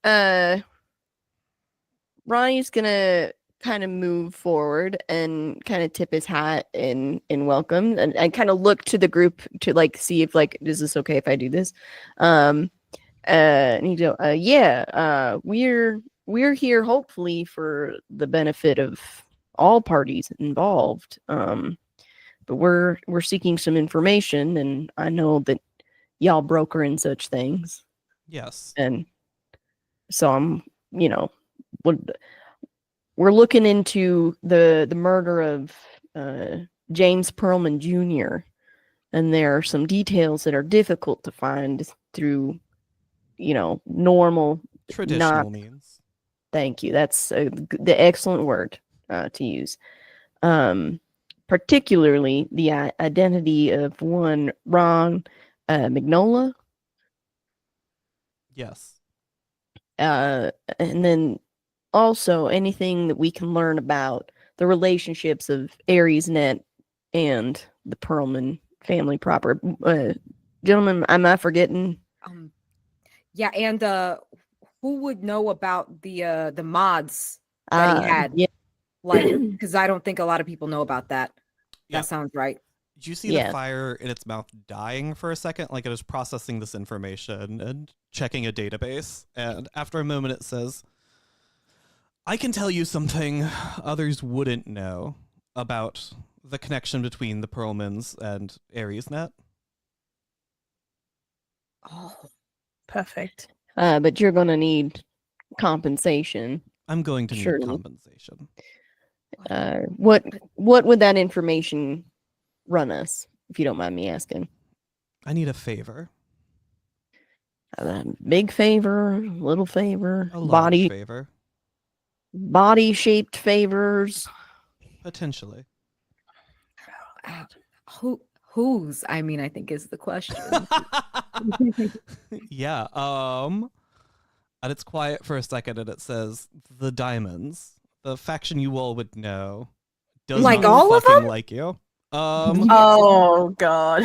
Ronnie's gonna kind of move forward and kind of tip his hat in welcome and kind of look to the group to like see if like, is this okay if I do this? And you go, we're here hopefully for the benefit of all parties involved. But we're seeking some information, and I know that y'all broker in such things. Yes. And so I'm, we're looking into the murder of James Pearlman Jr. And there are some details that are difficult to find through, normal Traditional means. Thank you. That's the excellent word to use. Particularly the identity of one Ron Magnola. Yes. And then also anything that we can learn about the relationships of AresNet and the Pearlman family proper. Gentlemen, am I forgetting? Yeah, and who would know about the mods that he had? Yeah. Like, because I don't think a lot of people know about that. Yeah. That sounds right. Did you see the fire in its mouth dying for a second? Like it was processing this information and checking a database. And after a moment, it says, I can tell you something others wouldn't know about the connection between the Pearlmans and AresNet. Oh, Perfect. But you're going to need compensation. I'm going to Surely. need compensation. What would that information run us, if you don't mind me asking? I need a favor. Big favor, little favor, A large favor. body shaped favors. Potentially. whose? I mean, I think is the question. Yeah. And it's quiet for a second, and it says the Diamonds, the faction you all would know, does Like not all of fucking them? like you. Oh god.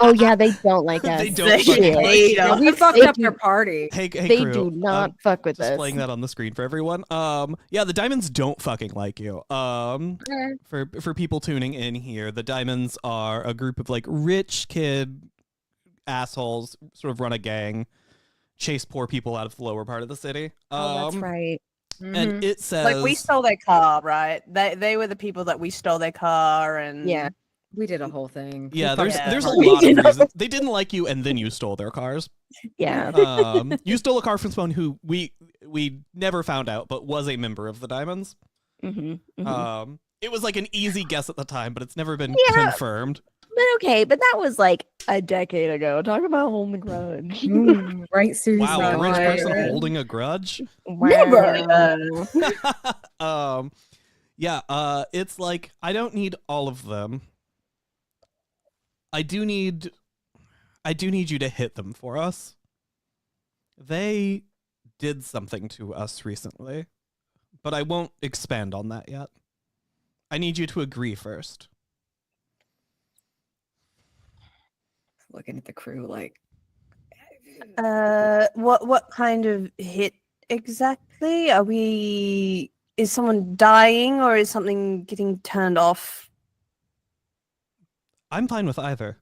Oh yeah, they don't like us. They don't They fucking Shit. like hate you. Yeah, us. we fucked They up do- their party. Hey, They crew, do not fuck with just us. playing that on the screen for everyone. Yeah, the diamonds don't fucking like you. For people tuning in here, the diamonds are a group of like rich kid assholes, sort of run a gang, chase poor people out of the lower part of the city. Oh, that's right. And Mhm. it says Like we stole their car, right? They were the people that we stole their car and Yeah. We did a whole thing. We yeah, fucked there's up Yeah. there's a their party. lot of You know? reasons they didn't like you, and then you stole their cars. Yeah. You stole a car from someone who we never found out, but was a member of the Diamonds. Mm-hmm. It was like an easy guess at the time, but it's never been Yeah. confirmed. But okay, but that was like a decade ago. Talk about holding a grudge. Right, seriously. Wow, a rich Right. person holding a grudge. Never. It's like I don't need all of them. I do need you to hit them for us. They did something to us recently, but I won't expand on that yet. I need you to agree first. Looking at the crew like, what kind of hit exactly? Is someone dying or is something getting turned off? I'm fine with either.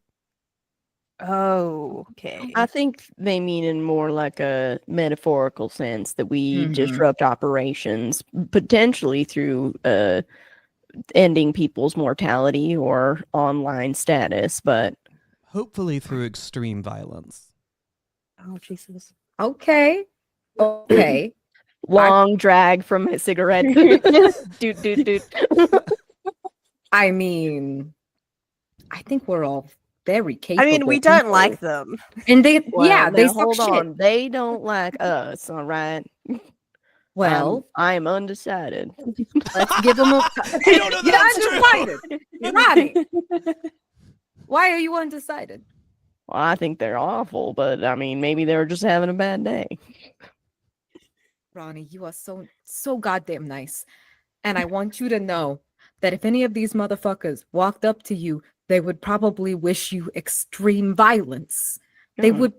Oh, okay. I think they mean in more like a metaphorical sense that we Mhm. disrupt operations, potentially through ending people's mortality or online status, but Hopefully through extreme violence. Oh Jesus. okay. Okay. long drag from a cigarette. Doot, doot, doot. I mean, I think we're all very capable. I mean, we people. don't like them. And they, Well, yeah, they now suck hold shit. on. They don't like us, all right? Well, I'm undecided. let's give them a. You don't know You're that's true. undecided, Ronnie. Why are you undecided? Well, I think they're awful, but I mean, maybe they were just having a bad day. Ronnie, you are so goddamn nice, and I want you to know that if any of these motherfuckers walked up to you, they would probably wish you extreme violence. They Hmm. would.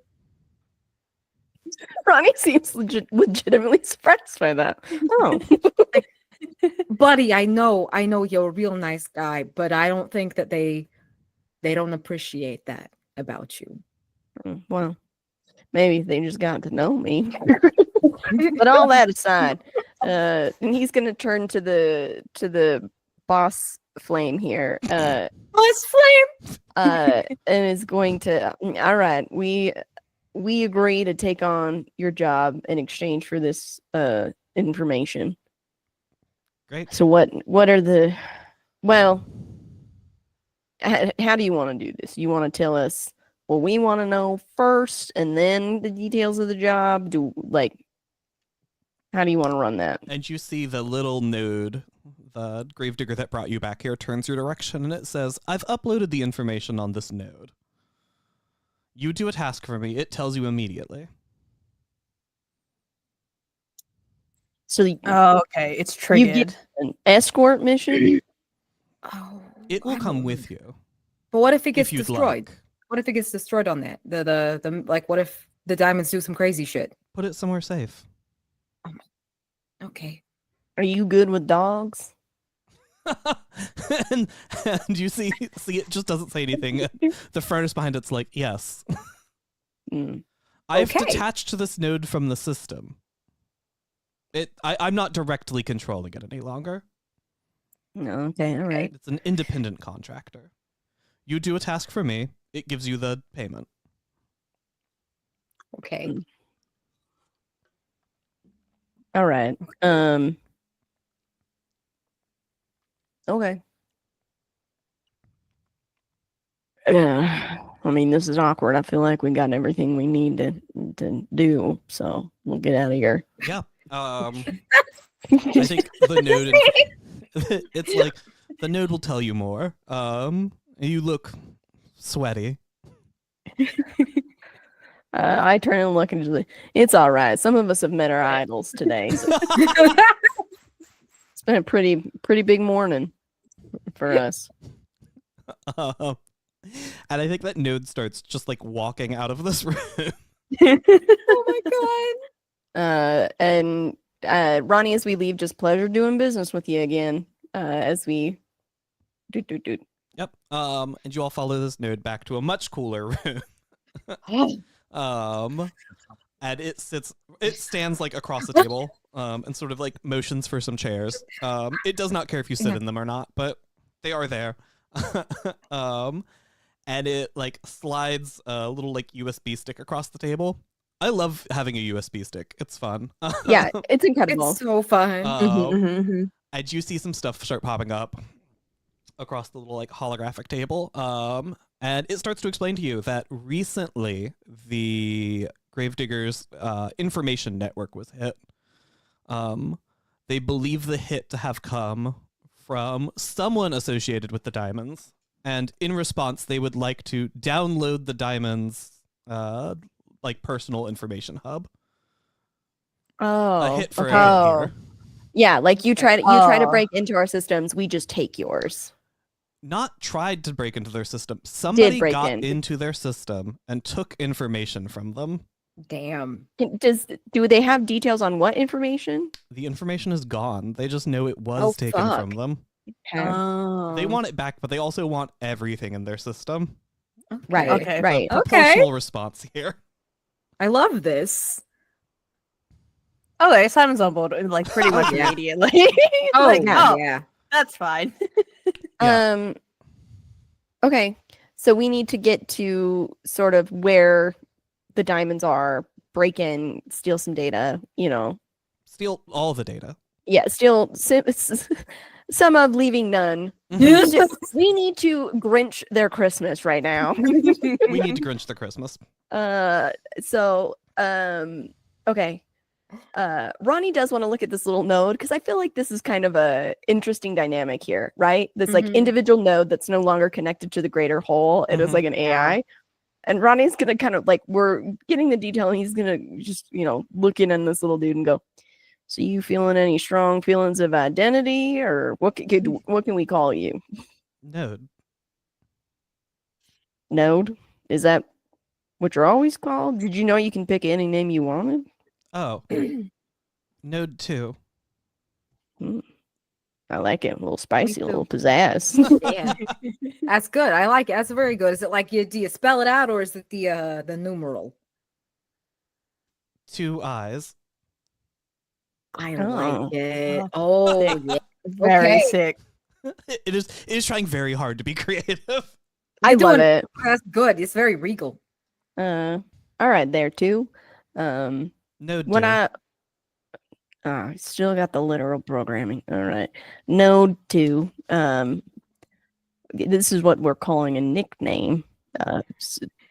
Ronnie seems legitimately surprised by that. Oh, Buddy, I know you're a real nice guy, but I don't think that they don't appreciate that about you. well, maybe they just got to know me. But all that aside, he's gonna turn to the boss flame here. Boss flame. And is going to. All right, we agree to take on your job in exchange for this information. Great. So what are the well? How do you want to do this? You want to tell us what we want to know first, and then the details of the job? How do you want to run that? And you see the little node, the gravedigger that brought you back here, turns your direction, and it says, I've uploaded the information on this node. You do a task for me, it tells you immediately. So Oh, okay. It's you triggered. get an escort mission. Oh, It will I come don't- with you. But what if it gets if you'd destroyed? like. What if it gets destroyed on that? The like, what if the diamonds do some crazy shit? Put it somewhere safe. Okay. Are you good with dogs? and you see it just doesn't say anything. The furnace behind it's like, yes. Mm. I've Okay. detached this node from the system. I'm not directly controlling it any longer. No, okay, all right. It's an independent contractor. You do a task for me, it gives you the payment. Okay. All right. Okay. I mean, this is awkward. I feel like we got everything we need to do, so we'll get out of here. Yeah. I think the node it's like the node will tell you more. You look sweaty. I turn and look and just like, it's all right. Some of us have met our idols today. So it's been a pretty big morning for us. um, and I think that Node starts just like walking out of this room. Oh my And Ronnie, as we leave, just pleasure doing business with you again. As we do. Yep. And you all follow this Node back to a much cooler room. god. And it stands like across the table, and sort of like motions for some chairs. It does not care if you sit in them or not, but they are there. And it like slides a little like USB stick across the table. I love having a USB stick. It's fun. Yeah, it's incredible. It's so fun. And you see some stuff start popping up across the little like holographic table. And it starts to explain to you that recently the Gravediggers information network was hit. They believe the hit to have come from someone associated with the diamonds. And in response, they would like to download the diamonds like personal information hub. Oh, A hit for okay. a hit here. Yeah, like you try to Oh. break into our systems, we just take yours. Not tried to break into their system. Somebody break got in. into their system and took information from them. Damn. Do they have details on what information? The information is gone. They just know it was taken fuck. from them. Oh. They want it back, but they also want everything in their system. Right, Okay. right. So, Okay. proportional response here. I love this. Okay, Simon's on board like pretty much Yeah. immediately. Oh, Like, yeah. oh, Yeah. that's fine. Yeah. Okay, so we need to get to sort of where the diamonds are, break in, steal some data, Steal all the data. yeah, steal some of leaving none. We need to Grinch their Christmas right now. We need to Grinch the Christmas. Okay. Ronnie does want to look at this little node because I feel like this is kind of a interesting dynamic here, right? This like Mhm. individual node that's no longer connected to the greater whole. It is Mhm. like an AI. And Ronnie's gonna kind of like, we're getting the detail, and he's gonna just, look in on this little dude and go, so you feeling any strong feelings of identity, or what can we call you? Node. Node? Is that what you're always called? Did you know you can pick any name you wanted? Oh. Node 2. I like it. A little spicy, a too. little pizzazz. Yeah. That's good. I like it. That's very good. Is it like do you spell it out, or is it the numeral? 2 eyes. I Oh. like it. Oh. Oh, yeah. Very Okay. sick. It is trying very hard to be creative. I You're love doing- it. That's good. It's very regal. All right, there too. Node When 2. I still got the literal programming. All right, Node 2. This is what we're calling a nickname.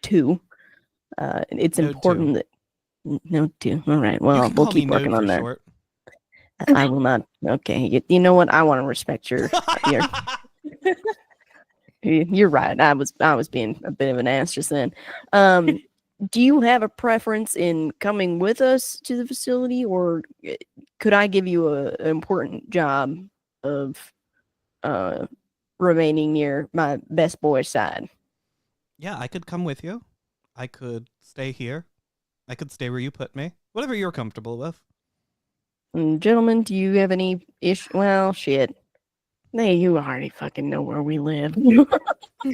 2. It's Node important 2. that Node 2. All right. You Well, can we'll call me keep Node working for on that. short. I will not. Okay. You know what? I want to respect your. You're right. I was being a bit of an ass just then. Do you have a preference in coming with us to the facility, or could I give you an important job of remaining near my best boy's side? Yeah, I could come with you. I could stay here. I could stay where you put me. Whatever you're comfortable with. Gentlemen, do you have any issue? Well, shit. Hey, you already fucking know where we live.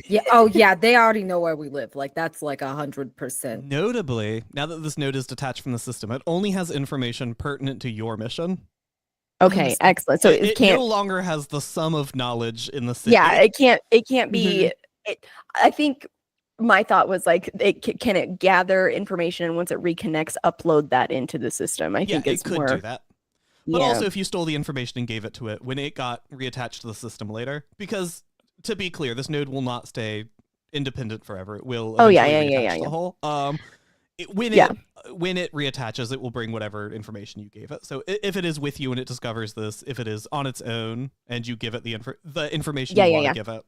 Yeah. Oh, yeah. They already know where we live. Like that's like 100%. Notably, now that this node is detached from the system, it only has information pertinent to your mission. Okay, excellent. So it It can't. no longer has the sum of knowledge in the city. Yeah, it can't be. I think my thought was like, can it gather information, and once it reconnects, upload that into the system? I think it it's could more. do that. But Yeah. also, if you stole the information and gave it to it when it got reattached to the system later, because to be clear, this node will not stay independent forever. It will. Oh, yeah, eventually yeah, reattach yeah. The whole. When Yeah. it reattaches, it will bring whatever information you gave it. So if it is with you and it discovers this, if it is on its own and you give it the information you want to give it.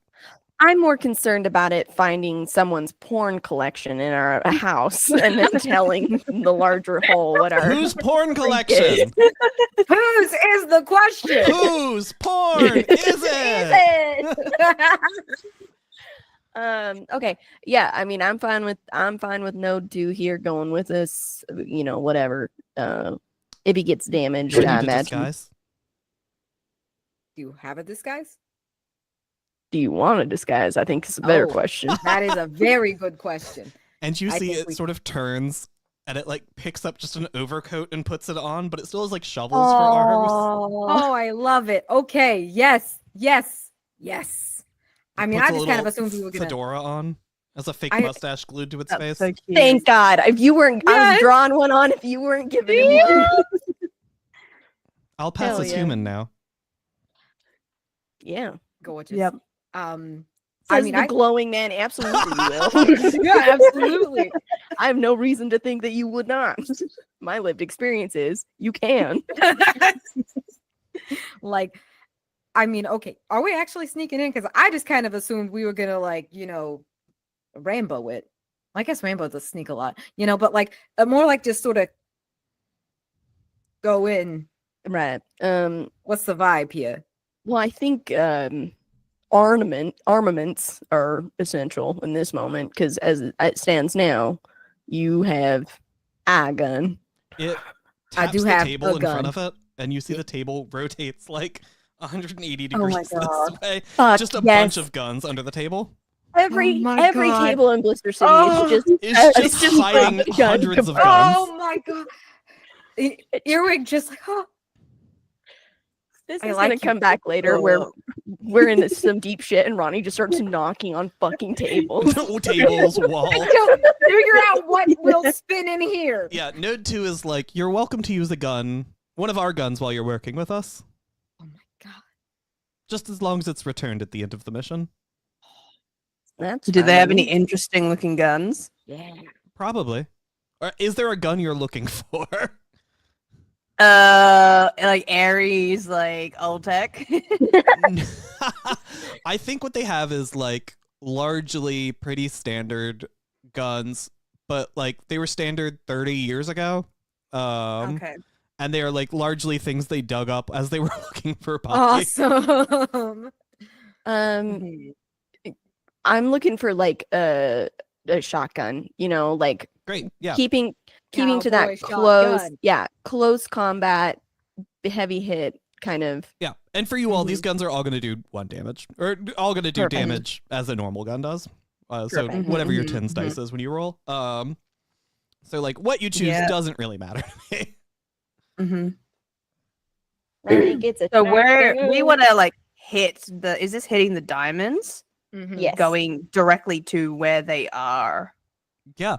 I'm more concerned about it finding someone's porn collection in our house and then telling the larger whole what our Whose porn collection? Whose is the question? Whose porn is it? Okay. Yeah, I mean, I'm fine with Node 2 here going with this, whatever. If he gets damaged, Ready I to imagine. disguise? Do you have a disguise? Do you want to disguise? I think is a better Oh. question. That is a very good question. And you I see think it we- sort of turns and it like picks up just an overcoat and puts it on, but it still has like shovels for arms. Oh, I love it. Okay. Yes. Yes. Yes. I mean, Puts I a just kind of little assumed we were gonna. fedora on. Has a fake I- mustache glued to its That's face. so cute. Thank God. If you weren't, I was Yes. drawing one on. If you weren't giving him one. I'll pass Hell as yeah. human now. Yeah. Gorgeous. Yep. I Says mean, the glowing man. Absolutely, you will. yeah, absolutely. I have no reason to think that you would not. My lived experience is you can. Like, I mean, okay, are we actually sneaking in? Because I just kind of assumed we were gonna Rambo it. I guess Rambo does sneak a lot, but like more like just sort of go in. Right. What's the vibe here? Well, I think armaments are essential in this moment because as it stands now, you have a gun. It I taps do the have table a in front gun. of it, and you see the table rotates like 180 degrees this God. way. Fuck, Just a yes. bunch of guns under the table. Every Oh my God. table in Blister City Oh, is just It's a just secret hiding gun hundreds of compartment. guns. Oh my god. Earwig just like, oh, This I is like gonna you. come back later where Oh. we're in some deep shit and Ronnie just starts knocking on fucking tables. Tables, wall. figure out what will spin in here. Yeah, Node 2 is like, you're welcome to use a gun, one of our guns, while you're working with us. Oh my god. Just as long as it's returned at the end of the mission. That's Do they have any fine. interesting looking guns? Yeah. Probably. Or is there a gun you're looking for? Like Ares, like old tech. I think what they have is like largely pretty standard guns, but like they were standard 30 years ago. Okay. And they are like largely things they dug up as they were looking for bodies. Awesome. Um, I'm looking for like a shotgun, like Great. Yeah. keeping to that Cowboy close combat, heavy hit kind of. Yeah. And for you all, these guns are all going to do 1 damage, or all going to do Perfect. damage as a normal gun does. So Perfect. whatever your Mhm, tens mhm. dice is when you roll. So like what you choose Yeah. doesn't really matter to me. Mm-hmm. Ronnie gets a So where we shotgun. want to like hit the? Is this hitting the diamonds? Yes. Going directly to where they are. Yeah.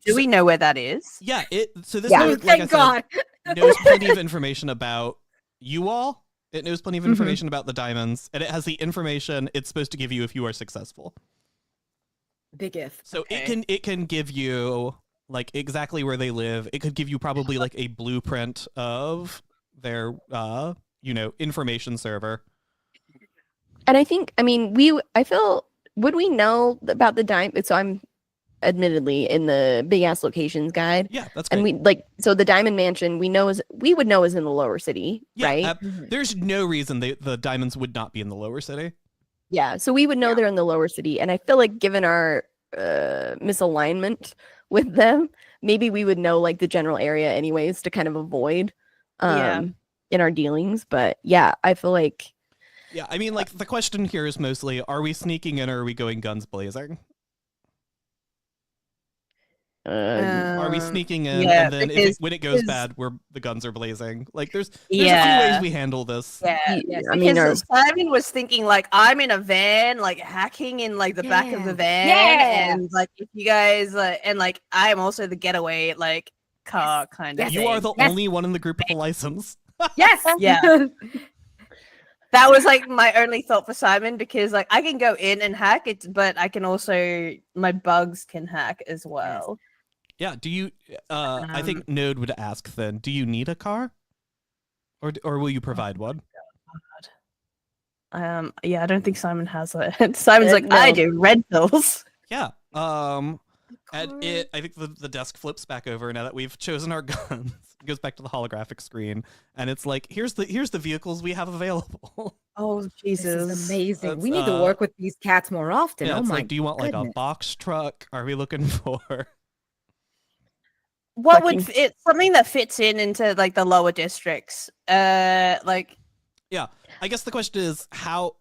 Do we know where that is? Yeah. So this Yeah. note, Thank like God. I said, knows plenty of information about you all. It knows plenty of Mhm. information about the diamonds, and it has the information it's supposed to give you if you are successful. Big if. So Okay. it can give you like exactly where they live. It could give you probably like a blueprint of their information server. And I think, I feel, would we know about the diamond? So I'm admittedly in the big ass locations guide. Yeah, that's great. And so the Diamond Mansion we would know is in the lower city, Yeah, right? there's no reason the diamonds would not be in the lower city. Yeah. So we would know they're in the lower city. And I feel like given our misalignment with them, maybe we would know like the general area anyways to kind of avoid Yeah. in our dealings. But yeah, I feel like Yeah, I mean, like the question here is mostly: are we sneaking in, or are we going guns blazing? Are we sneaking in, yeah, and then because- when it goes because- bad, the guns are blazing? Like, there's a Yeah. few ways we handle this. Yeah. Yes, I mean, Because Simon was thinking like I'm in a van, like hacking in like the back of the van, Yeah. and like if you guys and like I'm also the getaway like car kind of. Yes. You are the Yes. only one in the group with a license. Yes. Yeah. That was like my only thought for Simon because like I can go in and hack it, but I can also my bugs can hack as well. Yeah. Do you? I think Node would ask then. Do you need a car, or will you provide one? Yeah, I don't think Simon has it. Simon's like, No. I do rentals. Yeah. And I think the desk flips back over now that we've chosen our guns. It goes back to the holographic screen, and it's like, here's the vehicles we have available. Oh This Jesus! is amazing. That's, We need to work with these cats more often. Yeah, Oh it's my like, do you want like a goodness. box truck? Are we looking for? What would Fucking- fit? Something that fits into like the lower districts. Like I guess the question is how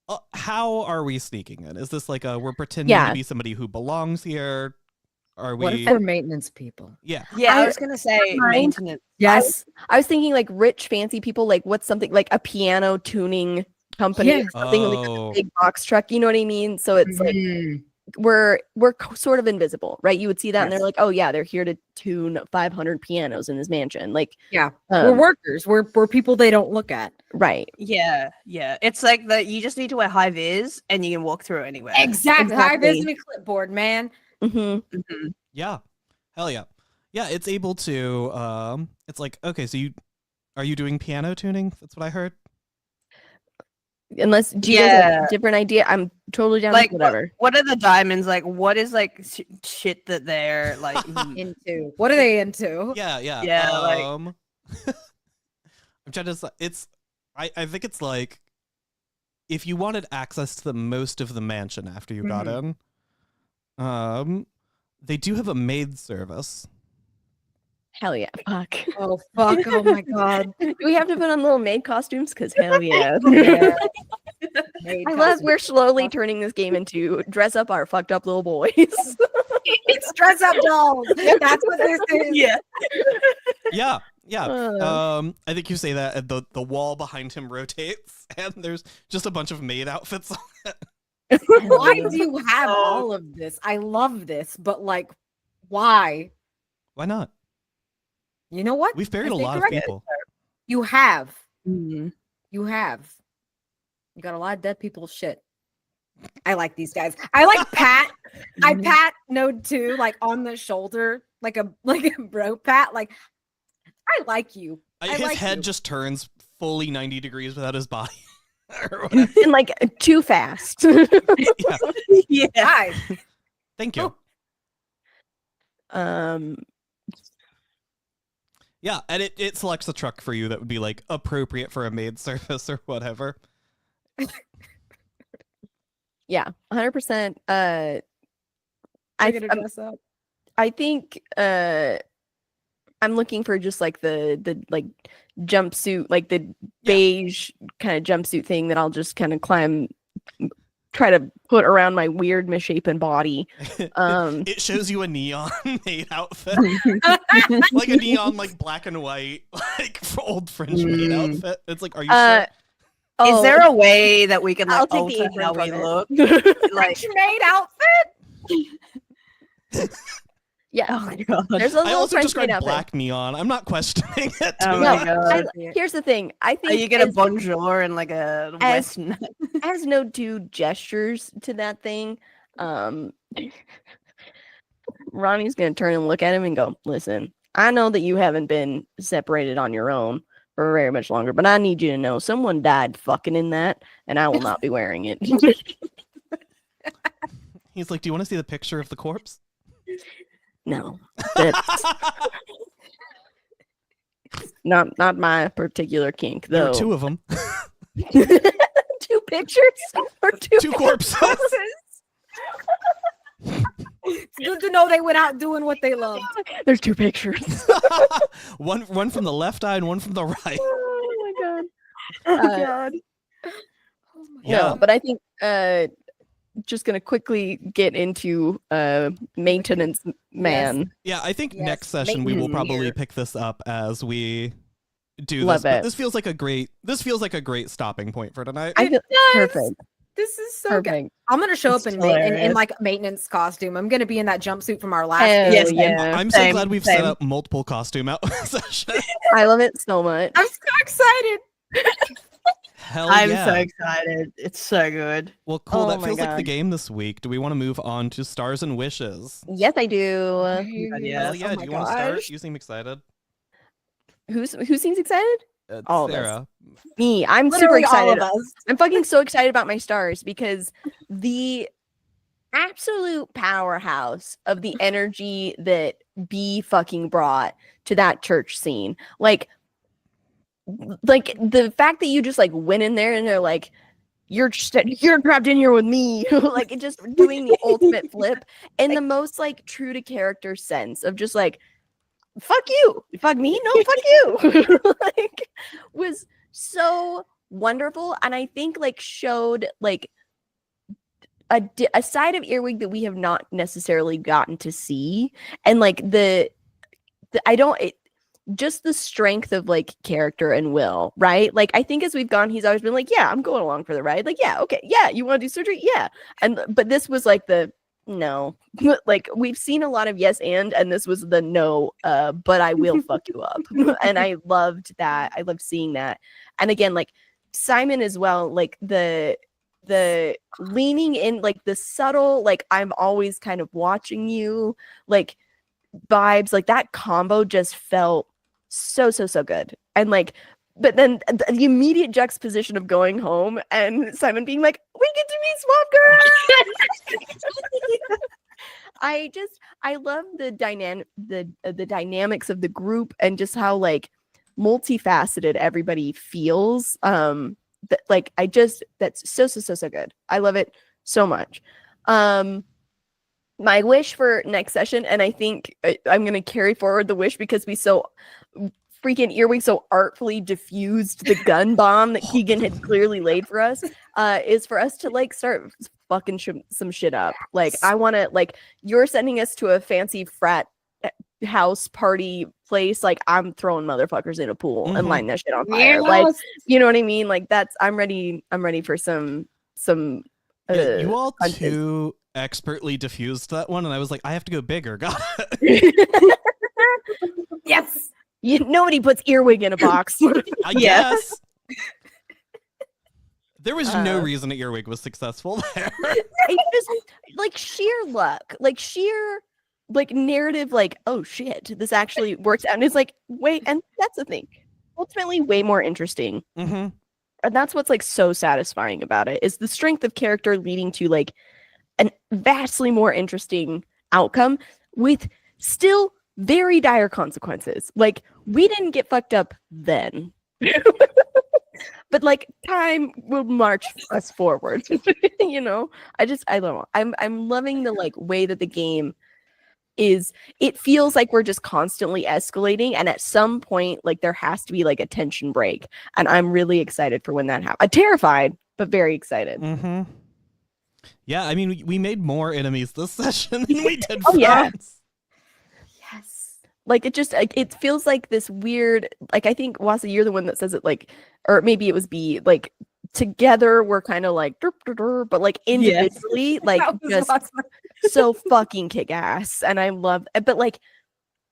are we sneaking in? Is this like we're pretending Yeah. to be somebody who belongs here? Are What if we? we're maintenance people? Yeah. yeah, I I- was gonna say mind. maintenance. Yes. I was thinking like rich, fancy people, like what's something like a piano tuning company Yes. or something like Oh. a big box truck. You know what I mean? So it's like Mhm. we're sort of invisible, right? You would see that and they're Yes. like, oh yeah, they're here to tune 500 pianos in this mansion. Like, Yeah. We're um, workers. We're people they don't look at. right. Yeah, yeah. It's like that. You just need to wear high vis, and you can walk through anywhere. Exactly. High vis Exactly. and a clipboard, man. Hmm. Mhm. Yeah. Hell yeah. Yeah, it's able to it's like, okay, so are you doing piano tuning? That's what I heard. Unless do you guys have Yeah. a different idea? I'm totally down Like with whatever. what are the diamonds like? What is like shit that they're like? Into. What are they into? Yeah, yeah. Yeah, like- I'm trying to it's I think it's like if you wanted access to the most of the mansion after you got in, they do have a maid service. Hell yeah. Fuck. Oh fuck. Oh my god. Do we have to put on little maid costumes? Because hell yeah. Yeah. Maid I love costume. we're slowly turning this game into dress up our fucked up little boys. It's dress up dolls. That's what this is. Yeah. Yeah, yeah. Uh. I think you say that and the wall behind him rotates and there's just a bunch of maid outfits on it. Why do you have all of this? I love this, but like, why? Why not? You know what? We've buried I a stand lot of corrected. people. You have. Mhm. You have. You got a lot of dead people's shit. I like these guys. I like Pat. I pat Node 2 like on the shoulder, like a bro pat. Like, I like you. I His like head you. just turns fully 90 degrees without his body. Or whatever. And like too fast. Yeah. Yeah. Guys, Thank you. um Yeah, and it selects a truck for you that would be like appropriate for a maid service or whatever. yeah, 100%. we're gonna dress up. I think I'm looking for just like the like jumpsuit, like the beige kind of jumpsuit thing that I'll just kind of try to put around my weird misshapen body. It shows you a neon maid outfit. Like a neon like black and white like old French maid outfit. It's like, are you sure? Is there a way that we can like I'll take the alter apron how from we it. look? Like, French maid outfit. Yeah. oh my god. There's a I little also French described maid outfit. black neon. I'm not questioning it. Oh too No, my god. here's the thing. I think Are you gonna as- bonjour and like a western? as no two gestures to that thing, Ronnie's gonna turn and look at him and go, listen, I know that you haven't been separated on your own for very much longer, but I need you to know someone died fucking in that, and I will not be wearing it. He's like, do you want to see the picture of the corpse? No, that's not my particular kink, There though. were two of them. Two pictures or Two corpses. It's good to know they went out doing what they loved. There's two pictures. one from the left eye and one from the right. Oh my god. Oh god. Yeah. No, but I think just gonna quickly get into maintenance man. Yeah, I think Yes, next session we will maintenance probably here. pick this up as we do Love this. But it. this feels like a great stopping point for tonight. I feel does. perfect. This is so good. Perfect. I'm gonna show It's up in hilarious. like maintenance costume. I'm gonna be in that jumpsuit from our last Hell game. Yes, yeah. I'm so Same, glad we've set same. up multiple costume out sessions. I love it so much. I'm so excited. Hell I'm yeah. so excited. It's so good. Well, cool. Oh That my feels like the God. game this week. Do we want to move on to Stars and Wishes? Yes, I do. Yeah. Hell yeah. Oh Do my you want to start? gosh. You seem excited. Who seems excited? All of us. Sarah. Me. I'm super Literally all excited. of us. I'm fucking so excited about my stars because the absolute powerhouse of the energy that B fucking brought to that church scene. Like like the fact that you just like went in there and they're like, you're trapped in here with me. Like it just doing the ultimate flip in the most like true to character sense of just like, fuck you, fuck me, no, fuck you. Like was so wonderful. And I think like showed like a side of Earwig that we have not necessarily gotten to see. And like just the strength of like character and will, right? Like I think as we've gone, he's always been like, yeah, I'm going along for the ride. Like, yeah, okay, yeah, you want to do surgery? Yeah. But this was like the no. Like we've seen a lot of yes and this was the no, but I will fuck you up. And I loved that. I loved seeing that. And again, like Simon as well, like the leaning in, like the subtle, like I'm always kind of watching you, like vibes, like that combo just felt so good. And like, but then the immediate juxtaposition of going home and Simon being like, we get to meet Swamp Girl. I love the dynamics of the group and just how like multifaceted everybody feels. Like that's so good. I love it so much. My wish for next session, and I think I'm going to carry forward the wish because we so freaking Earwig so artfully diffused the gun bomb that Keegan had clearly laid for us, is for us to like start fucking some shit up. Like I want to, like, you're sending us to a fancy frat house party place, like I'm throwing motherfuckers in a pool and lighting that shit on fire. Like, you know what I mean? Like that's I'm ready for some you all too expertly diffused that one, and I was like, I have to go bigger. Got it. Yes. Nobody puts Earwig in a box. I guess. There was no reason that Earwig was successful there. It's just like sheer luck, like sheer like narrative, like, oh shit, this actually works out. And it's like, wait, and that's the thing. Ultimately way more interesting. Mm-hmm. And that's what's like so satisfying about it, is the strength of character leading to like an vastly more interesting outcome with still very dire consequences. Like we didn't get fucked up then. But like time will march us forward. You know? I don't know. I'm loving the like way that the game is. It feels like we're just constantly escalating, and at some point like there has to be like a tension break, and I'm really excited for when that happens. I'm terrified but very excited. Mm-hmm. Yeah, I mean, we made more enemies this session than we did Oh, yeah. Yes. Like it feels like this weird, like I think Wasa, you're the one that says it, like, or maybe it was B, like together we're kind of like but like individually, like just so fucking kick ass. And I love, but like,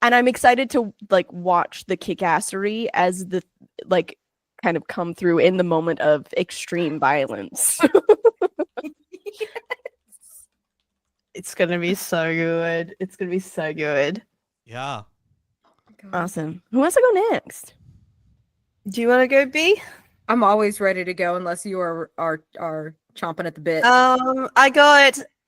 and I'm excited to like watch the kick-assery as the like kind of come through in the moment of extreme violence. It's gonna be so good. It's gonna be so good. Yeah. Awesome. Who wants to go next? Do you want to go, B? I'm always ready to go unless you are chomping at the bit.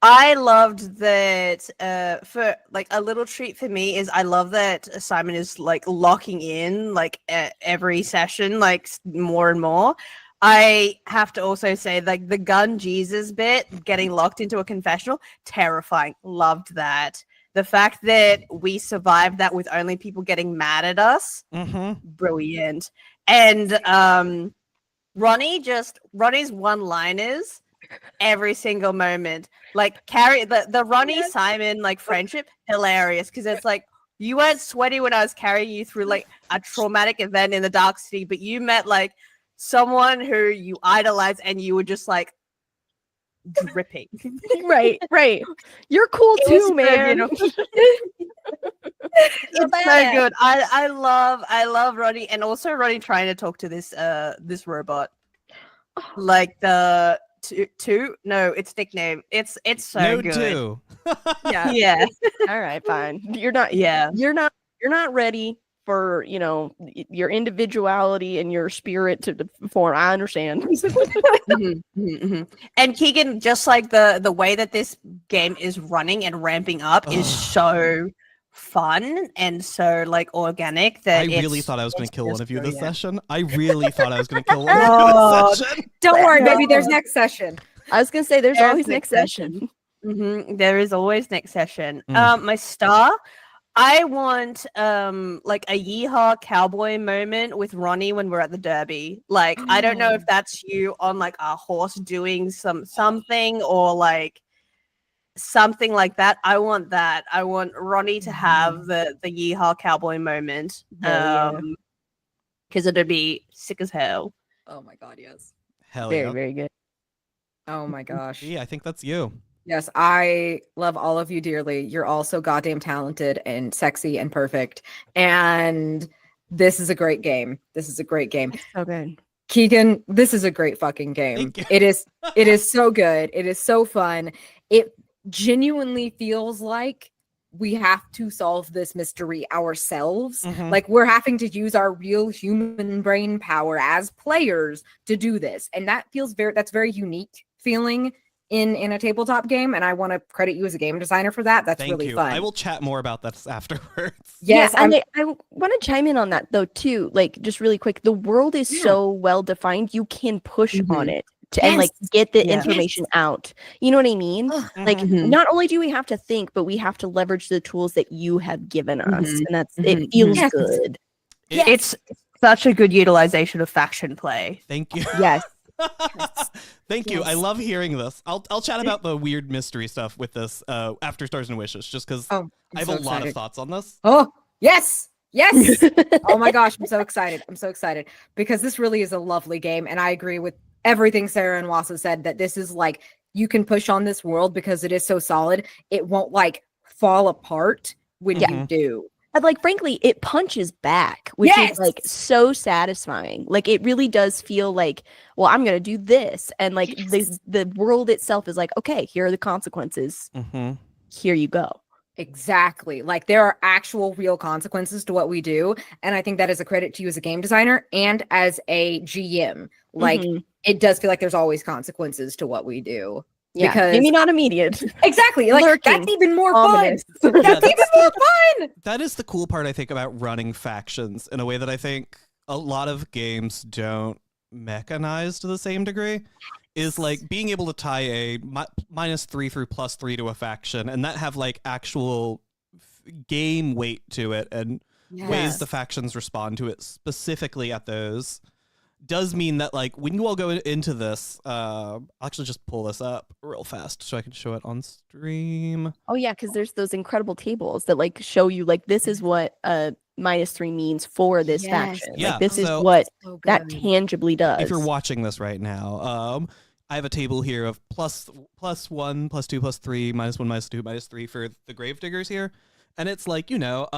I loved that. For like a little treat for me is I love that Simon is like locking in like every session, like more and more. I have to also say, like, the gun Jesus bit, getting locked into a confessional, terrifying. Loved that. The fact that we survived that with only people getting mad at us, brilliant. And Ronnie's one-liners every single moment. Like, carry the Ronnie Simon like friendship, hilarious, because it's like, you weren't sweaty when I was carrying you through like a traumatic event in the Dark City, but you met like someone who you idolize and you were just like dripping. Right. You're cool too, man. Good, you know? It's so good. I love Ronnie, and also Ronnie trying to talk to this robot. Like the two? No, it's nickname. It's so no good. Two. Yeah. All right, fine. You're not ready for, you know, your individuality and your spirit to form. I understand. And Keegan, just like the way that this game is running and ramping up is so fun and so like organic that I really it's- thought I was going it's to kill one just of you this brilliant. session. I really thought I was going to kill one of you Oh, this session. Don't worry, baby. No. There's next session. I was gonna say there's There's always next next session. There is always next session. Mm. My star, I want like a yeehaw cowboy moment with Ronnie when we're at the Derby. Like I don't know if that's you on like a horse doing something or like something like that. I want that. I want Ronnie to have the yeehaw cowboy moment. Hell yeah. Because it'd be sick as hell. Oh my god, yes. Hell Very, yeah. very good. Oh my gosh. Yeah, I think that's you. Yes, I love all of you dearly. You're all so goddamn talented and sexy and perfect. And this is a great game. This is a great game. It's so good. Keegan, this is a great fucking game. Thank you. It is so good. It is so fun. It genuinely feels like we have to solve this mystery ourselves. Mhm. Like we're having to use our real human brain power as players to do this. And that feels that's very unique feeling in a tabletop game. And I want to credit you as a game designer for that. That's Thank really you. fun. I will chat more about this afterwards. Yes, yeah, and I want to chime in on that though too. Like just really quick, the world is Yeah. so well defined. You can push on it and like Yes. get the Yeah. information out. You know what I mean? Ugh. Like Mhm. not only do we have to think, but we have to leverage the tools that you have given us, Mhm. and that's Mhm. it feels Yes. good. It's such a good utilization of faction play. Thank you. Yes. Thank you. I Yes. love hearing this. I'll chat about the weird mystery stuff with this after Stars and Wishes, just because Oh, I have a lot of thoughts on this. Oh, yes. Yes. Oh my gosh, I'm so excited. I'm so excited because this really is a lovely game. And I agree with everything Sarah and Wasa said that this is like, you can push on this world because it is so solid. It won't like fall apart when you Mhm. do. And like frankly, it punches back, which Yes! is like so satisfying. Like it really does feel like, well, I'm gonna do this, and like Yes. the world itself is like, okay, here are the consequences. Mm-hmm. Here you go. Exactly. Like there are actual real consequences to what we do. And I think that is a credit to you as a game designer and as a GM. Like Mhm. it does feel like there's always consequences to what we do. Yeah, because- maybe not immediate. Exactly. Like Lurking. that's even more Ominous. fun. Yeah, That's even more fun. That is the cool part, I think, about running factions in a way that I think a lot of games don't mechanize to the same degree. Is like being able to tie a -3 through +3 to a faction and that have like actual game weight to it and ways the factions respond to it specifically at those does mean that like when you all go into this, I'll actually just pull this up real fast so I can show it on stream. Oh yeah, because there's those incredible tables that like show you like this is what -3 means for this Yes. faction. Yeah, Like this is so- what So that good. tangibly does. If you're watching this right now, I have a table here of +1, +2, +3, -1, -2, -3 for the Gravediggers here. And it's like, you know,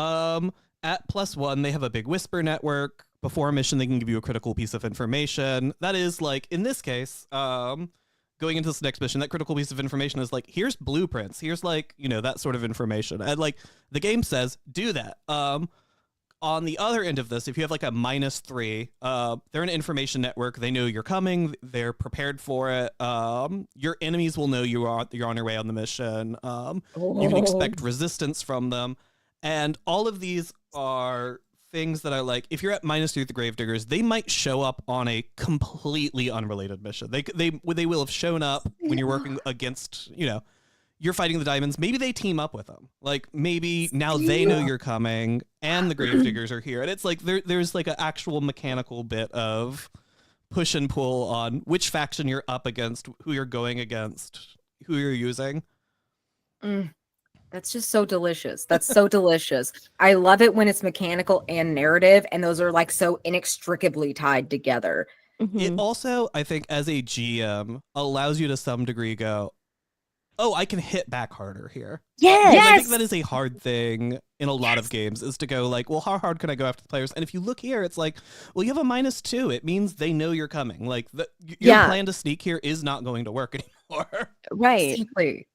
at +1, they have a big whisper network. Before a mission, they can give you a critical piece of information. That is like, in this case, going into this next mission, that critical piece of information is like, here's blueprints. Here's like, you know, that sort of information. And like, the game says, do that. On the other end of this, if you have like a -3, they're an information network. They know you're coming. They're prepared for it. Your enemies will know you're on your way on the mission. You can expect resistance from them. And all of these are things that are like, if you're at -3 with the Gravediggers, they might show up on a completely unrelated mission. They will have shown up when you're working against, you know, you're fighting the diamonds. Maybe they team up with them. Like maybe now they know you're coming and the Gravediggers are here. And it's like there's like an actual mechanical bit of push and pull on which faction you're up against, who you're going against, who you're using. That's just so delicious. That's so delicious. I love it when it's mechanical and narrative, and those are like so inextricably tied together. Mhm. It also, I think, as a GM, allows you to some degree go, oh, I can hit back harder here. Yes. Because I think that is a hard thing in a lot of games, is to go like, well, how hard can I go after the players? And if you look here, it's like, well, you have a -2. It means they know you're coming. Like your Yeah. plan to sneak here is not going to work anymore. Right. Exactly.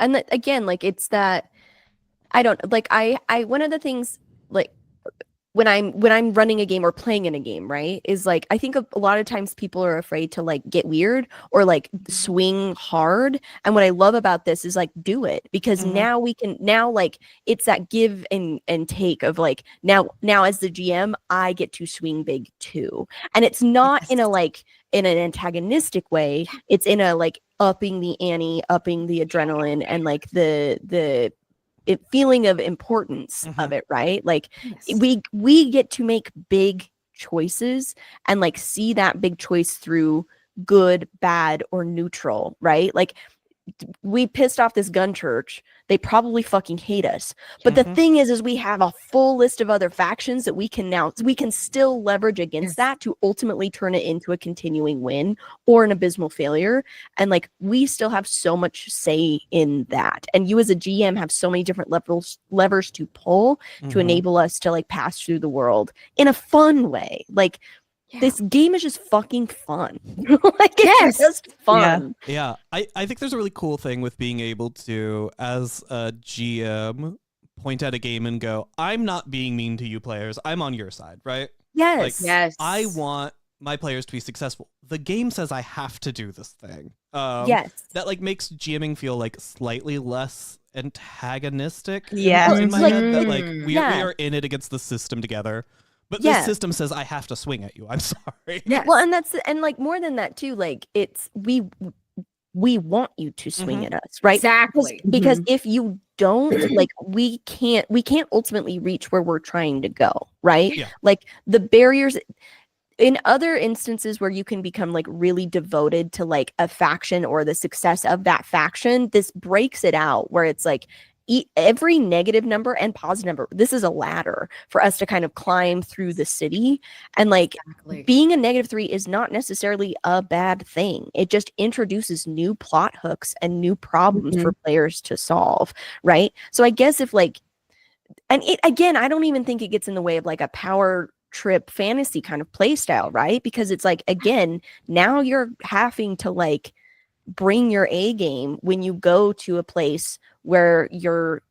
And again, like it's that I don't like I one of the things like when I'm running a game or playing in a game, right, is like I think a lot of times people are afraid to like get weird or like swing hard. And what I love about this is like do it, because now we can like it's that give and take of like now as the GM I get to swing big too. And it's not in a like in an antagonistic way. It's in a like upping the ante, upping the adrenaline, and like the feeling of importance of it, right? Like we get to make big choices and like see that big choice through good, bad, or neutral, right? Like we pissed off this gun church. They probably fucking hate us. But the thing is we have a full list of other factions that we can still leverage against that to ultimately turn it into a continuing win or an abysmal failure. And like we still have so much say in that. And you as a GM have so many different levers to pull to enable us to like pass through the world in a fun way. Like this game is just fucking fun. Like it's just fun. Yeah. I think there's a really cool thing with being able to, as a GM, point at a game and go, I'm not being mean to you players. I'm on your side, right? Yes. Like, I want my players to be successful. The game says I have to do this thing. That like makes GMing feel like slightly less antagonistic. In my head, that like we are in it against the system together. But this system says I have to swing at you. I'm sorry. Yeah. Well, and like more than that too, like it's we want you to swing at us, right? Exactly. Because if you don't, like we can't ultimately reach where we're trying to go, right? Yeah. Like the barriers in other instances where you can become like really devoted to like a faction or the success of that faction, this breaks it out where it's like every negative number and positive number, this is a ladder for us to kind of climb through the city. And like being a -3 is not necessarily a bad thing. It just introduces new plot hooks and new problems for players to solve, right? So I guess if like, and it again, I don't even think it gets in the way of like a power trip fantasy kind of play style, right? Because it's like, again, now you're having to like bring your A game when you go to a place where you're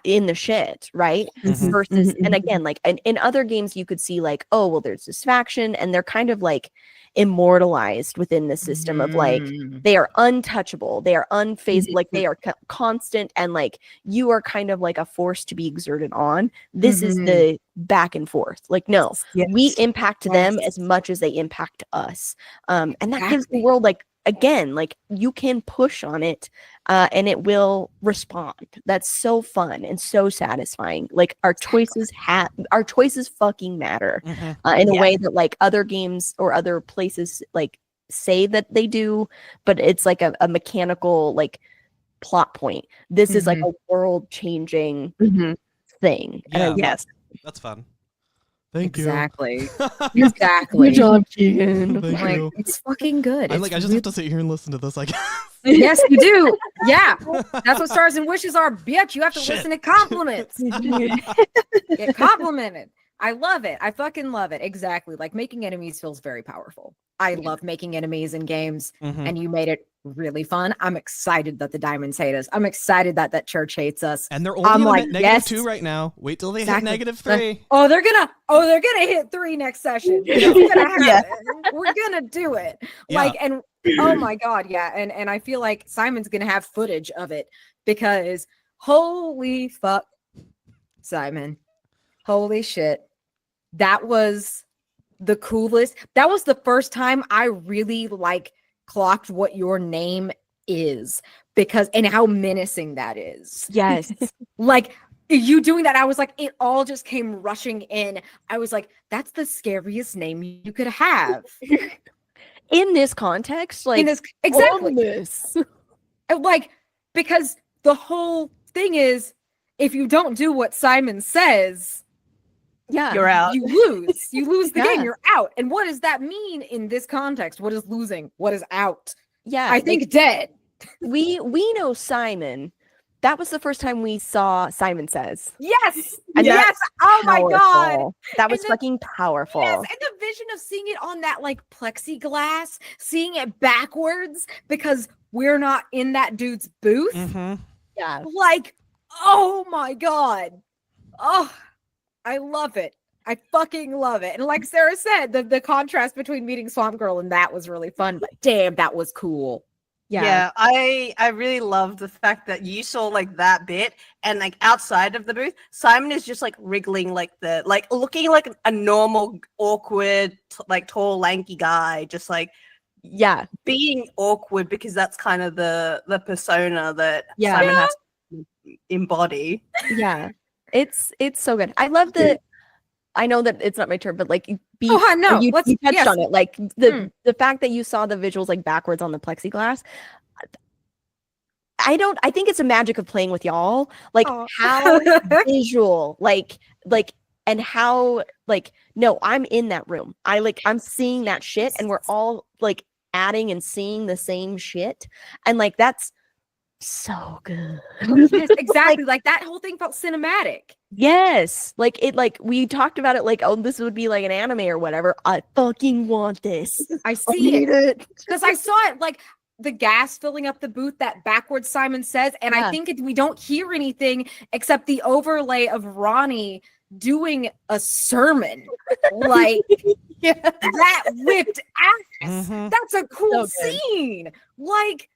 in the shit, right? Versus, and again, like in other games, you could see like, oh, well, there's this faction, and they're kind of like immortalized within the system of like they are untouchable, they are unfazed, like they are constant, and like you are kind of like a force to be exerted on. This is the back and forth. Like, no, we impact them as much as they impact us, and that gives the world like, again, like you can push on it and it will respond. That's so fun and so satisfying. Like our choices fucking matter in a way that like other games or other places like say that they do, but it's like a mechanical like plot point. This is like a world changing thing. Yeah. And That's fun. Thank Exactly. you. Exactly. Good job, Keegan. Thank Like, you. it's fucking good. I'm like, I just have to sit here and listen to this, I guess. Yes, you do. Yeah. That's what stars and wishes are, bitch. You have to Shit. listen to compliments. Get complimented. I love it. I fucking love it. Exactly. Like making enemies feels very powerful. I love making enemies in games, and you made it really fun. I'm excited that the diamonds hate us. I'm excited that that church hates us. And they're only at -2 right now. Wait till they hit -3. Oh, they're gonna hit 3 next session. It's gonna happen. We're gonna do it. Yeah. Like, and oh my god, yeah. And I feel like Simon's gonna have footage of it, because holy fuck, Simon. Holy shit. That was the coolest. That was the first time I really like clocked what your name is, because and how menacing that is. Yes. Like you doing that, I was like, it all just came rushing in. I was like, that's the scariest name you could have. In this context, like exactly this. like, because the whole thing is, if you don't do what Simon says, you're out. You lose the game. You're out. And what does that mean in this context? What is losing? What is out? Yeah, I think dead. We know Simon. That was the first time we saw Simon Says. Yes. And yes. Oh my god. That was fucking powerful. Yes, and the vision of seeing it on that like plexiglass, seeing it backwards because we're not in that dude's booth. Yeah. Like, oh my god. Oh, I love it. I fucking love it. And like Sarah said, the contrast between meeting Swamp Girl and that was really fun, but damn, that was cool. Yeah. I really love the fact that you saw like that bit, and like outside of the booth, Simon is just like wriggling like looking like a normal awkward like tall lanky guy, just like Yeah. being awkward because that's kind of the persona that Yeah. Simon has to embody. Yeah. It's so good. I love the I know that it's not my turn, but like no, you touched yes. on it. Like the fact that you saw the visuals like backwards on the plexiglass. I think it's a magic of playing with y'all. Like how visual, like and how like no, I'm in that room. I'm seeing that shit and we're all like adding and seeing the same shit. And like that's so good. Yes, exactly. Like that whole thing felt cinematic. Yes. Like it like we talked about it like, oh, this would be like an anime or whatever. I fucking want this. I see need it. because I saw it like the gas filling up the booth that backwards Simon says, and I think we don't hear anything except the overlay of Ronnie doing a sermon. Like that whipped ass. That's a cool scene. Like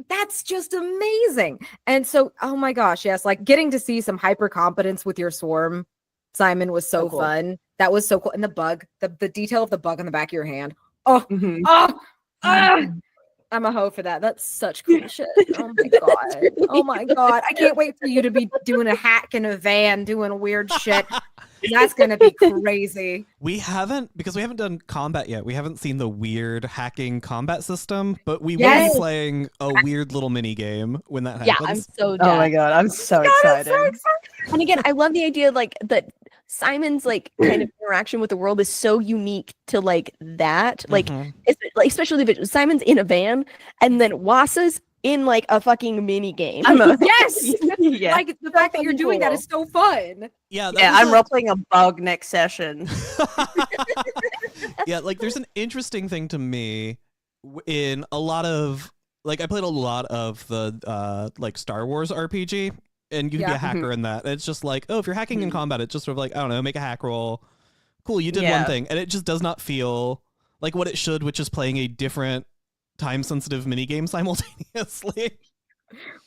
that's just amazing. And so, oh my gosh, yes, like getting to see some hyper competence with your swarm, Simon, was so cool. fun. That was so cool. And the bug, the detail of the bug on the back of your hand. Oh, I'm a hoe for that. That's such cool shit. Oh my god. Oh my god. I can't wait for you to be doing a hack in a van, doing weird shit. That's gonna be crazy. We haven't done combat yet. We haven't seen the weird hacking combat system, but we will be playing a weird little mini game when that happens. Yeah, I'm so Oh my god, I'm so excited. And again, I love the idea like that Simon's like kind of interaction with the world is so unique to like that. Like, especially if Simon's in a van and then Wasa's in like a fucking mini game. Yes. Like the fact that you're doing that is so fun. Yeah, I'm role-playing a bug next session. Yeah, like there's an interesting thing to me in a lot of like I played a lot of the like Star Wars RPG, and you can be a hacker in that. And it's just like, oh, if you're hacking in combat, it's just sort of like, I don't know, make a hack roll. Cool, you did one thing, and it just does not feel like what it should, which is playing a different time-sensitive minigame simultaneously.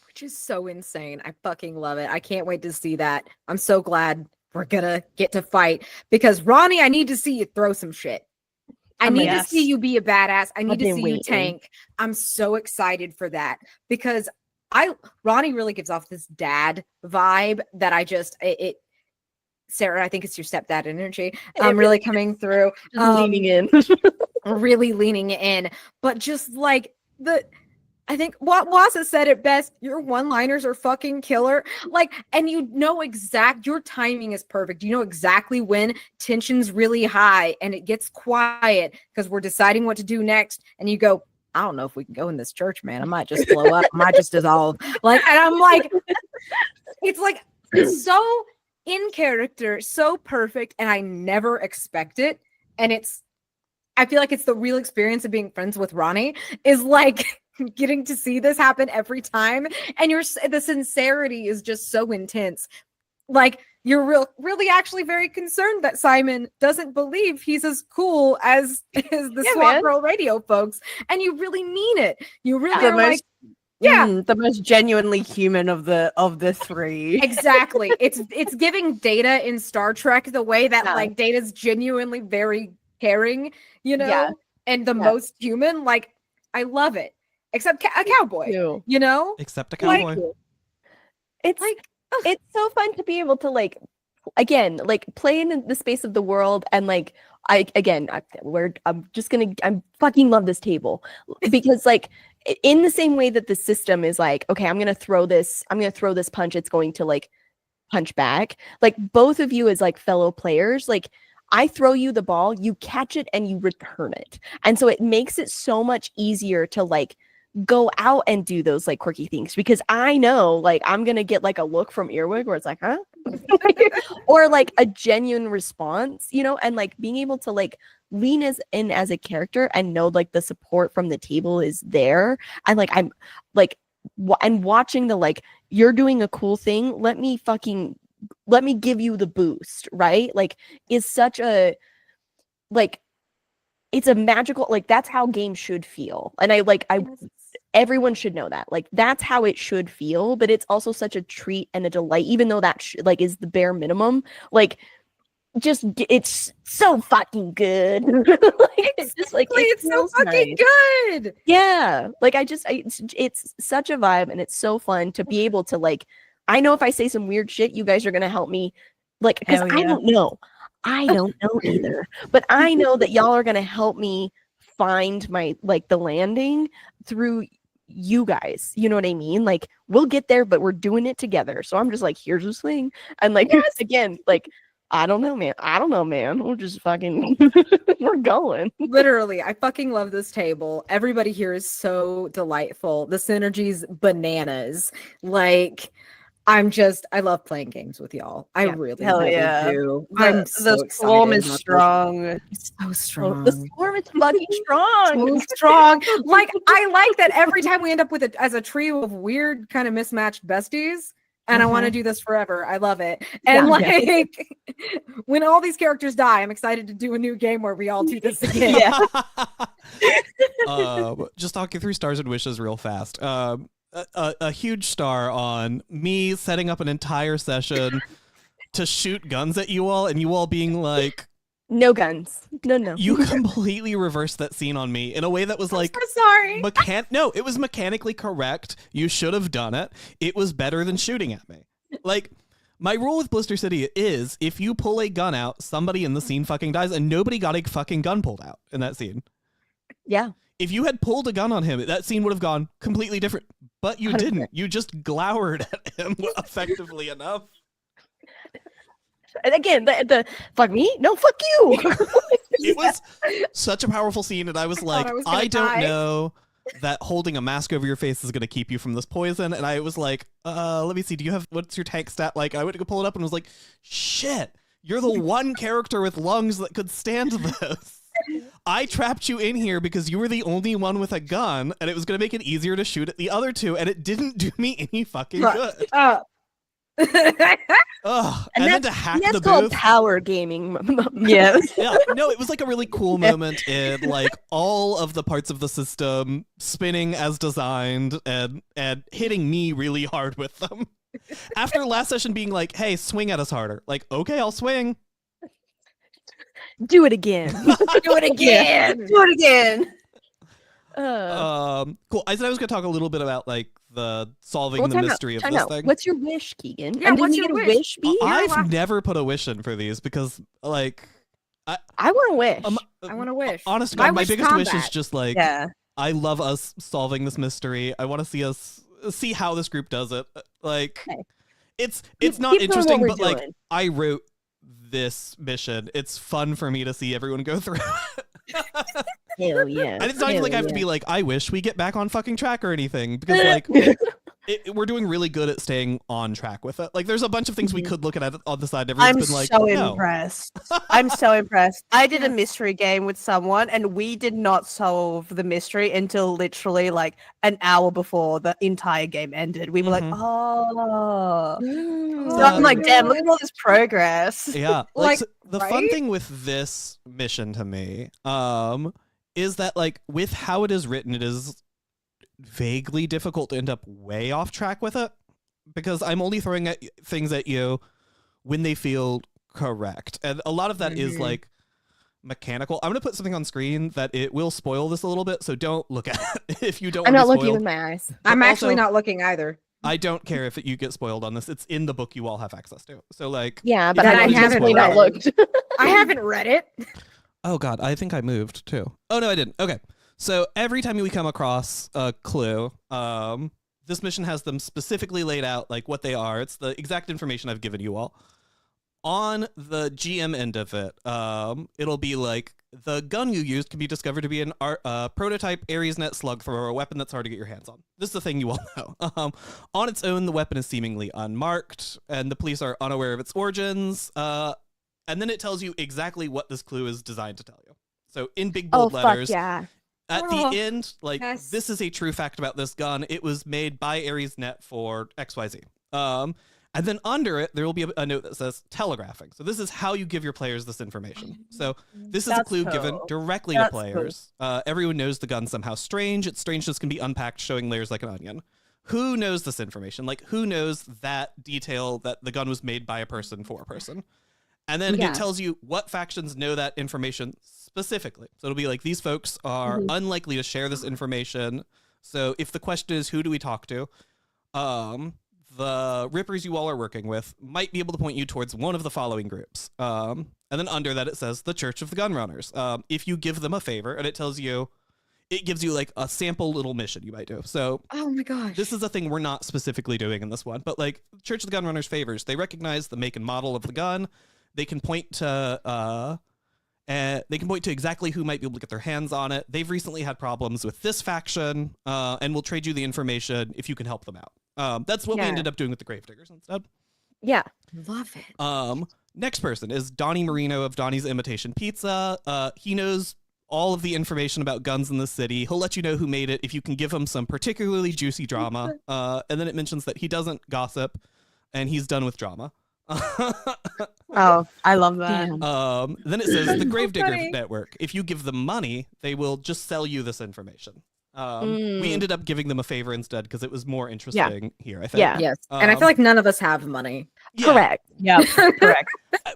Which is so insane. I fucking love it. I can't wait to see that. I'm so glad we're gonna get to fight because Ronnie, I need to see you throw some shit. I need to see you be a badass. I need to see you tank. I'm so excited for that because Ronnie really gives off this dad vibe that Sarah, I think it's your stepdad energy. Really coming through. Leaning in. Really leaning in. But just like I think Wasa said it best. Your one-liners are fucking killer. Like, and you know your timing is perfect. You know exactly when tension's really high and it gets quiet because we're deciding what to do next. And you go, I don't know if we can go in this church, man. I might just blow up. I might just dissolve. Like, and I'm like, it's like so in character, so perfect, and I never expect it. And I feel like it's the real experience of being friends with Ronnie is like getting to see this happen every time. And the sincerity is just so intense. Like you're really actually very concerned that Simon doesn't believe he's as cool as the Swamp Girl radio folks. And you really mean it. You really are like, the most genuinely human of the three. Exactly. It's giving Data in Star Trek the way that like Data's genuinely very caring, you know, and the most human. Like, I love it. Except a cowboy, you know? Except a cowboy. It's like, it's so fun to be able to like, again, like play in the space of the world and like, I fucking love this table because like in the same way that the system is like, okay, I'm gonna throw this punch, it's going to like punch back. Like both of you as like fellow players, like I throw you the ball, you catch it and you return it. And so it makes it so much easier to like go out and do those like quirky things because I know like I'm gonna get like a look from Earwig where it's like, huh? Or like a genuine response, you know, and like being able to like lean in as a character and know like the support from the table is there. And like I'm like and watching the like, you're doing a cool thing, let me fucking let me give you the boost, right? Like, is such a, like, it's a magical, like, that's how games should feel. And everyone should know that. Like, that's how it should feel, but it's also such a treat and a delight, even though that like is the bare minimum. Like, it's so fucking good. Like, it's just like it's so fucking good. Yeah, like it's such a vibe, and it's so fun to be able to, like, I know if I say some weird shit, you guys are gonna help me, like, because Hell I yeah. don't know either, but I know that y'all are gonna help me find my, like, the landing through you guys. You know what I mean? Like, we'll get there, but we're doing it together. So I'm just like, here's this thing, and like, again, like, I don't know, man. We're just fucking, we're going. Literally, I fucking love this table. Everybody here is so delightful. The synergy's bananas. Like, I love playing games with y'all. I Yeah. really, Hell really yeah. do. I'm so The swarm excited is about this. strong. It's so strong. The storm is fucking strong. So strong. Like, I like that every time we end up with it as a trio of weird, kind of mismatched besties. And I want to do this forever. I love it. And when all these characters die, I'm excited to do a new game where we all do this again. Just talking through stars and wishes real fast. A huge star on me setting up an entire session to shoot guns at you all, and you all being like, No guns. No. you completely reversed that scene on me in a way that was like, I'm sorry. no, it was mechanically correct. You should have done it. It was better than shooting at me. Like, my rule with Blister City is if you pull a gun out, somebody in the scene fucking dies, and nobody got a fucking gun pulled out in that scene. Yeah. If you had pulled a gun on him, that scene would have gone completely different. But you 100%. didn't. You just glowered at him effectively enough. And again, the fuck me? No, fuck you. It was such a powerful scene, and I was like, I was gonna I don't die. know that holding a mask over your face is going to keep you from this poison. And I was like, let me see, what's your tank stat like? I went to go pull it up and was like, shit, you're the one character with lungs that could stand this. I trapped you in here because you were the only one with a gun, and it was going to make it easier to shoot at the other two, and it didn't do me any fucking good. Ugh. And then to hack that's the called booth. power gaming. Yeah. Yeah, no, it was like a really cool moment in like all of the parts of the system spinning as designed and hitting me really hard with them. After last session being like, hey, swing at us harder. Like, okay, I'll swing. Do it again. Do it again. Do it again. Cool. I said I was gonna talk a little bit about like the solving Well, the time mystery out, of time this out. thing. What's your wish, Keegan? Yeah, And did what's you your get a wish? wish bee? I've never put a wish in for these because like I want to wish. I want to wish. honest to My God, my wish biggest wish is combat. just like Yeah. I love us solving this mystery. I want to see how this group does it. Like Okay. it's Keep not doing interesting, what but we're like doing. I wrote this mission. It's fun for me to see everyone go through. Hell yeah. And it's not even like I have to be like, I wish we get back on fucking track or anything, because like we're doing really good at staying on track with it. Like there's a bunch of things we could look at on the side. I'm Everyone's been like, so no. impressed. I'm so impressed. I did a mystery game with someone, and we did not solve the mystery until literally like an hour before the entire game ended. We were like, Mhm. oh. Mm. So I'm like, damn, look at all this progress. Yeah, Like, so the fun right? thing with this mission to me, is that like with how it is written, it is vaguely difficult to end up way off track with it, because I'm only throwing things at you when they feel correct, and a lot of that is like mechanical. I'm gonna put something on screen that it will spoil this a little bit, so don't look at it if you don't I'm want not to be looking spoiled. with my eyes. I'm But actually also- not looking either. I don't care if you get spoiled on this. It's in the book you all have access to. So like, Yeah, but Then I I haven't haven't definitely not read looked. I haven't read it. oh god, I think I moved too. Oh no, I didn't. Okay. So every time we come across a clue, this mission has them specifically laid out like what they are. It's the exact information I've given you all. On the GM end of it, it'll be like the gun you used can be discovered to be an prototype Ares net slug thrower, a weapon that's hard to get your hands on. This is the thing you all know. On its own, the weapon is seemingly unmarked, and the police are unaware of its origins. And then it tells you exactly what this clue is designed to tell you. So in big Oh, bold fuck letters, yeah. at Oh, the end, like yes. this is a true fact about this gun. It was made by Ares Net for XYZ. And then under it, there will be a note that says telegraphing. So this is how you give your players this information. So this is a That's clue given cool. directly That's to players. Everyone knows the gun's somehow strange. Its strangeness can be unpacked, showing layers like an onion. Who knows this information? Like, who knows that detail that the gun was made by a person for a person? And then Yeah. it tells you what factions know that information specifically. So it'll be like, these folks are unlikely to share this information. So if the question is, who do we talk to? The Rippers you all are working with might be able to point you towards one of the following groups. And then under that, it says the Church of the Gunrunners. If you give them a favor, and it tells you, it gives you like a sample little mission you might do. So Oh my gosh. this is a thing we're not specifically doing in this one, but like Church of the Gunrunners favors, they recognize the make and model of the gun. They can point to exactly who might be able to get their hands on it. They've recently had problems with this faction, and will trade you the information if you can help them out. That's what we Yeah. ended up doing with the Gravediggers instead. Yeah. Love it. Next person is Donnie Marino of Donnie's Imitation Pizza. He knows all of the information about guns in the city. He'll let you know who made it if you can give him some particularly juicy drama. And then it mentions that he doesn't gossip, and he's done with drama. Oh, I love that. Damn. Then it says the Gravedigger funny. Network. If you give them money, they will just sell you this information. We Mm. ended up giving them a favor instead because it was more interesting here, I think. Yeah. Yes. And I Um, feel like none of us have money. Yeah, Correct. Yeah, correct.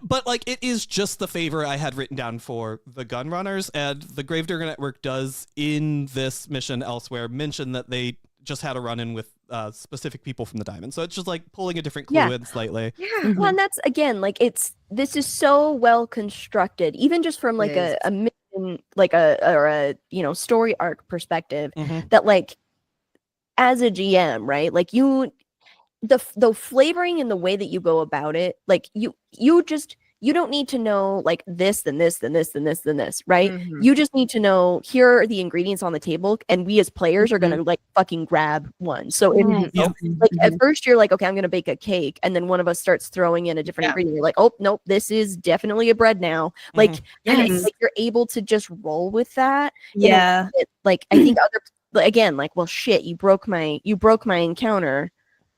but like it is just the favor I had written down for the Gunrunners, and the Gravedigger Network does in this mission elsewhere mention that they just had a run-in with specific people from the Diamond. So it's just like pulling a different clue Yeah. in slightly. Yeah. Well, and that's again like this is so well constructed, even just from like It a mission, like a story arc perspective. Mhm. That like as a GM, right? Like the flavoring and the way that you go about it, like you don't need to know like this, then this, then this, then this, then this, right? Mhm. You just need to know here are the ingredients on the table, and we as players are gonna like fucking grab one. So it, Yeah. like at first you're like, okay, I'm gonna bake a cake, and then one of us starts throwing in a different Yeah. ingredient. You're like, oh nope, this is definitely a bread now. Like, and it's Yes. like you're able to just roll with that. Yeah. Like I think again, like, well, shit, you broke my encounter.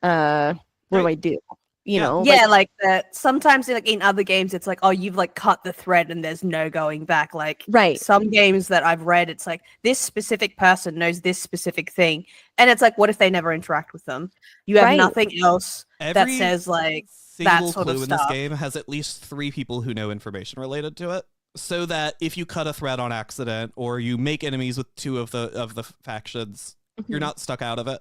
What do I do? You Yeah. know? Yeah, like that. Sometimes, like in other games, it's like, oh, you've like cut the thread and there's no going back. Like Right. some games that I've read, it's like this specific person knows this specific thing, and it's like, what if they never interact with them? You have Right. nothing else that Every says like single sort of clue in this stuff. game has at least 3 people who know information related to it, so that if you cut a thread on accident or you make enemies with 2 of the factions, you're Mhm. not stuck out of it.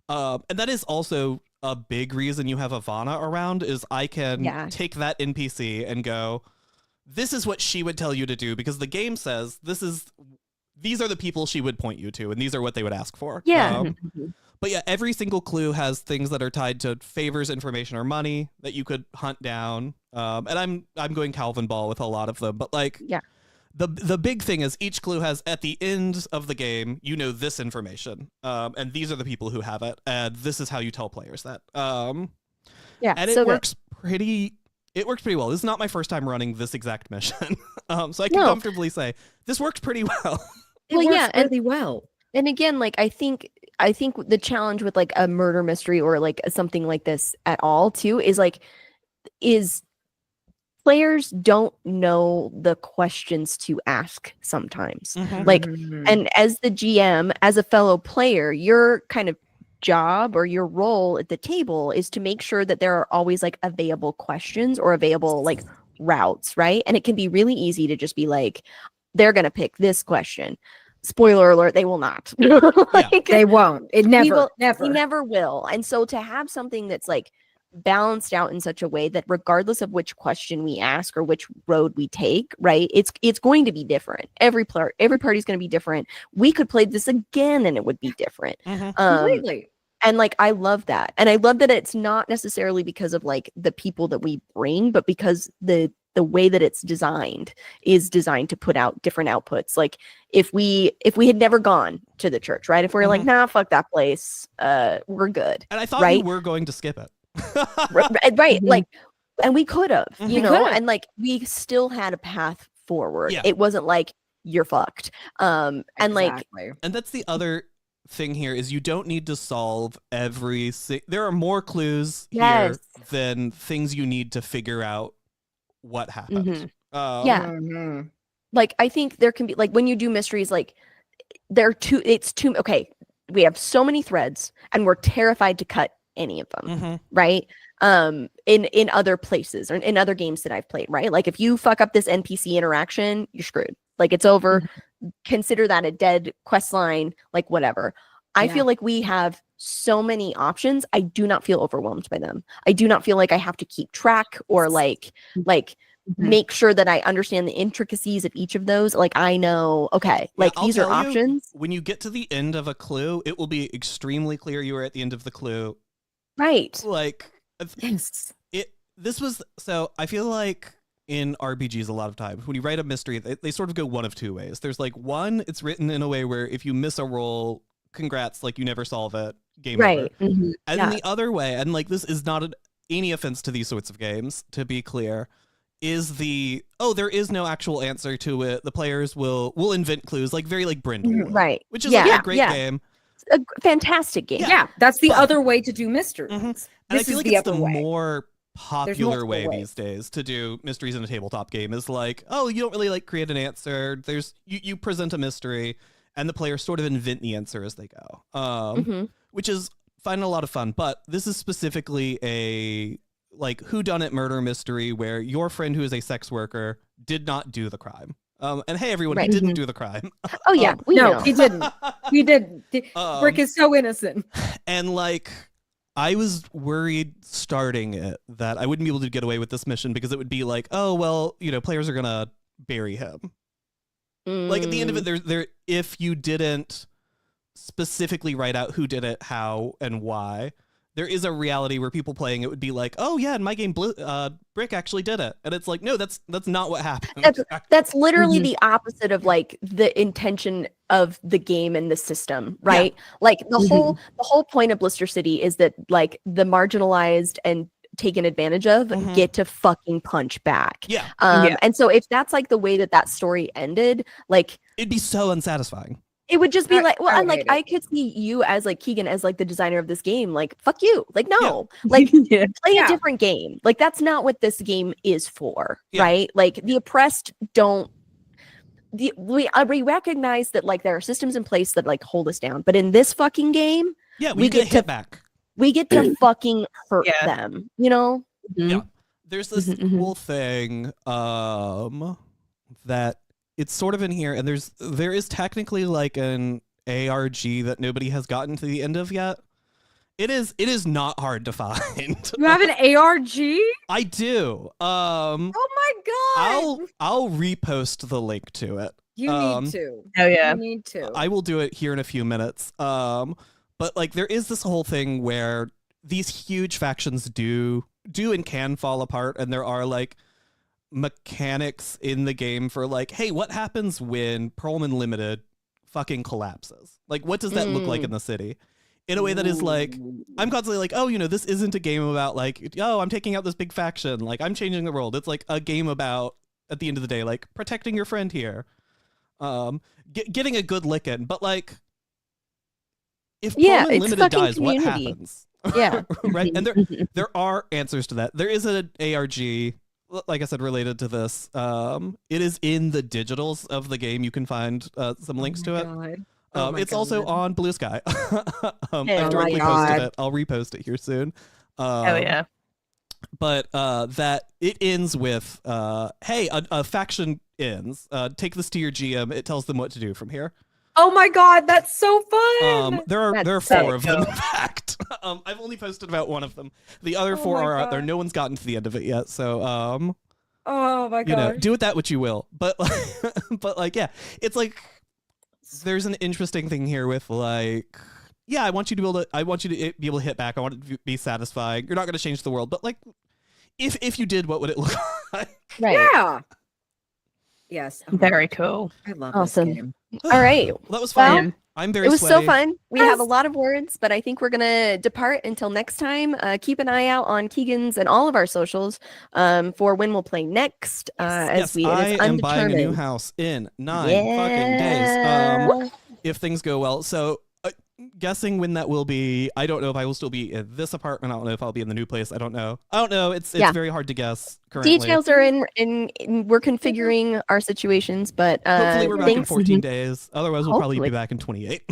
And that is also a big reason you have Ivana around, is I can Yeah. take that NPC and go, this is what she would tell you to do, because the game says these are the people she would point you to, and these are what they would ask for. Yeah. But yeah, every single clue has things that are tied to favors, information, or money that you could hunt down. And I'm going Calvin Ball with a lot of them, but like, Yeah. the big thing is each clue has at the end of the game, you know this information, and these are the people who have it, and this is how you tell players that. Yeah. And so it good. works pretty well. This is not my first time running this exact mission, so I can No. comfortably say this works pretty well. It Well, works yeah, and- really well. And again, like I think the challenge with like a murder mystery or like something like this at all too is players don't know the questions to ask sometimes. Like, Mhm. and as the GM, as a fellow player, your kind of job or your role at the table is to make sure that there are always like available questions or available like routes, right? And it can be really easy to just be like, they're gonna pick this question. Spoiler alert, they will not. Like, They won't. It never, he never will. And so to have something that's like balanced out in such a way that regardless of which question we ask or which road we take, right, it's going to be different. Every party's going to be different. We could play this again and it would be different. Completely. And like I love that. And I love that it's not necessarily because of like the people that we bring, but because the way that it's designed is designed to put out different outputs. Like if we had never gone to the church, right? If we were like, nah, fuck that place, we're good. And I thought Right? you were going to skip it. Right. Mhm. Like, and we could have, Mhm. you We know, could've. and like we still had a path forward. Yeah. It wasn't like you're fucked. And like, Exactly. And that's the other thing here is you don't need to solve every. There are more clues Yes. here than things you need to figure out what happened. Yeah. Mhm. Like, I think there can be, like, when you do mysteries, like, it's too, okay, we have so many threads and we're terrified to cut any of them, Mhm. right? In other places or in other games that I've played, right? Like, if you fuck up this NPC interaction, you're screwed. Like, it's over. Consider that a dead quest line, like, whatever. I Yeah. feel like we have so many options. I do not feel overwhelmed by them. I do not feel like I have to keep track or like Mhm. make sure that I understand the intricacies of each of those. Like, I know, okay, like I'll these are tell you, options. when you get to the end of a clue, it will be extremely clear you are at the end of the clue. Right. Like, Yes. so I feel like in RPGs a lot of times when you write a mystery, they sort of go one of two ways. There's like one, it's written in a way where if you miss a roll, congrats, like you never solve it, game over. Right. Mhm. And Yeah. then the other way, and like this is not any offense to these sorts of games, to be clear, is there is no actual answer to it. The players will invent clues, like very like Brindle, Right. which is Yeah. like a great Yeah. game. A fantastic game. Yeah, that's the But- other way to do mysteries. Mhm. And This I feel is like the it's the other way. more popular multiple way ways. these days to do mysteries in a tabletop game is like, oh, you don't really like create an answer. There's you present a mystery and the players sort of invent the answer as they go. Mhm. Which is finding a lot of fun. But this is specifically a like whodunit murder mystery where your friend who is a sex worker did not do the crime. And hey, everyone, Right. he didn't do the crime. Oh yeah, we No, know. he didn't. He didn't. Brick is so innocent. And like, I was worried starting it that I wouldn't be able to get away with this mission because it would be like, oh well, players are gonna bury him. Like at the end of it, there if you didn't specifically write out who did it, how, and why, there is a reality where people playing it would be like, oh yeah, in my game, Brick actually did it, and it's like, no, that's not what happened. That's literally the opposite of like the intention of the game and the system, right? Like the whole point of Blister City is that like the marginalized and taken advantage of get to fucking punch back. Yeah. And so if that's like the way that story ended, like It'd be so unsatisfying. it would just be like, well, I and like hate it. I could see you as like Keegan as like the designer of this game, like fuck you, like no, like Yeah. play a different game. Like that's not what this game is for, Yeah. right? Like the oppressed don't. We recognize that like there are systems in place that like hold us down, but in this fucking game, Yeah, we we get get hit to- back. we get to fucking hurt Yeah. them, you know? Yeah. There's this Mhm, mhm. cool thing that it's sort of in here, and there is technically like an ARG that nobody has gotten to the end of yet. It is not hard to find. You have an ARG? I do. Oh my god! I'll repost the link to it. You need to. Oh yeah. You need to. I will do it here in a few minutes. But like there is this whole thing where these huge factions do and can fall apart, and there are like mechanics in the game for like, hey, what happens when Pearlman Limited fucking collapses? Like, what does that look like in the city? In a way that is like, I'm constantly like, oh, this isn't a game about like, oh, I'm taking out this big faction, like I'm changing the world. It's like a game about, at the end of the day, like protecting your friend here, getting a good lick in. But like, if Pearlman it's Limited fucking dies, what community. happens? Yeah. Right? And there are answers to that. There is an ARG, like I said, related to this. It is in the digitals of the game. You can find some links to it. It's also on Blue Sky. I've directly posted it. I'll repost it here soon. Oh yeah. But that it ends with, hey, a faction ends. Take this to your GM. It tells them what to do from here. Oh my god, that's so fun! There are That's four so of them, in fact. I've only posted about one of them. The other four my are out there. God. No one's gotten to the end of it yet. So Oh my god. do with that what you will. But like, yeah, it's like there's an interesting thing here with like, yeah, I want you to be able to hit back. I want it to be satisfying. You're not going to change the world, but like, if you did, what would it look like? Right. Yeah. Yes. Oh my Very God. cool. I love Awesome. this game. All right. Well, that was Well, fun. I'm very It was sweaty. so fun. We have a Yes. lot of words, but I think we're gonna depart until next time. Keep an eye out on Keegan's and all of our socials for when we'll play next. Yes, It is I am buying a new undetermined. house in 9 fucking days. Yeah. If things go well. So guessing when that will be. I don't know if I will still be in this apartment. I don't know if I'll be in the new place. I don't know. It's Yeah. very hard to guess currently. Details are in we're configuring our situations, but Hopefully we're back in thanks. 14 days. Otherwise we'll probably Hopefully. be back in 28.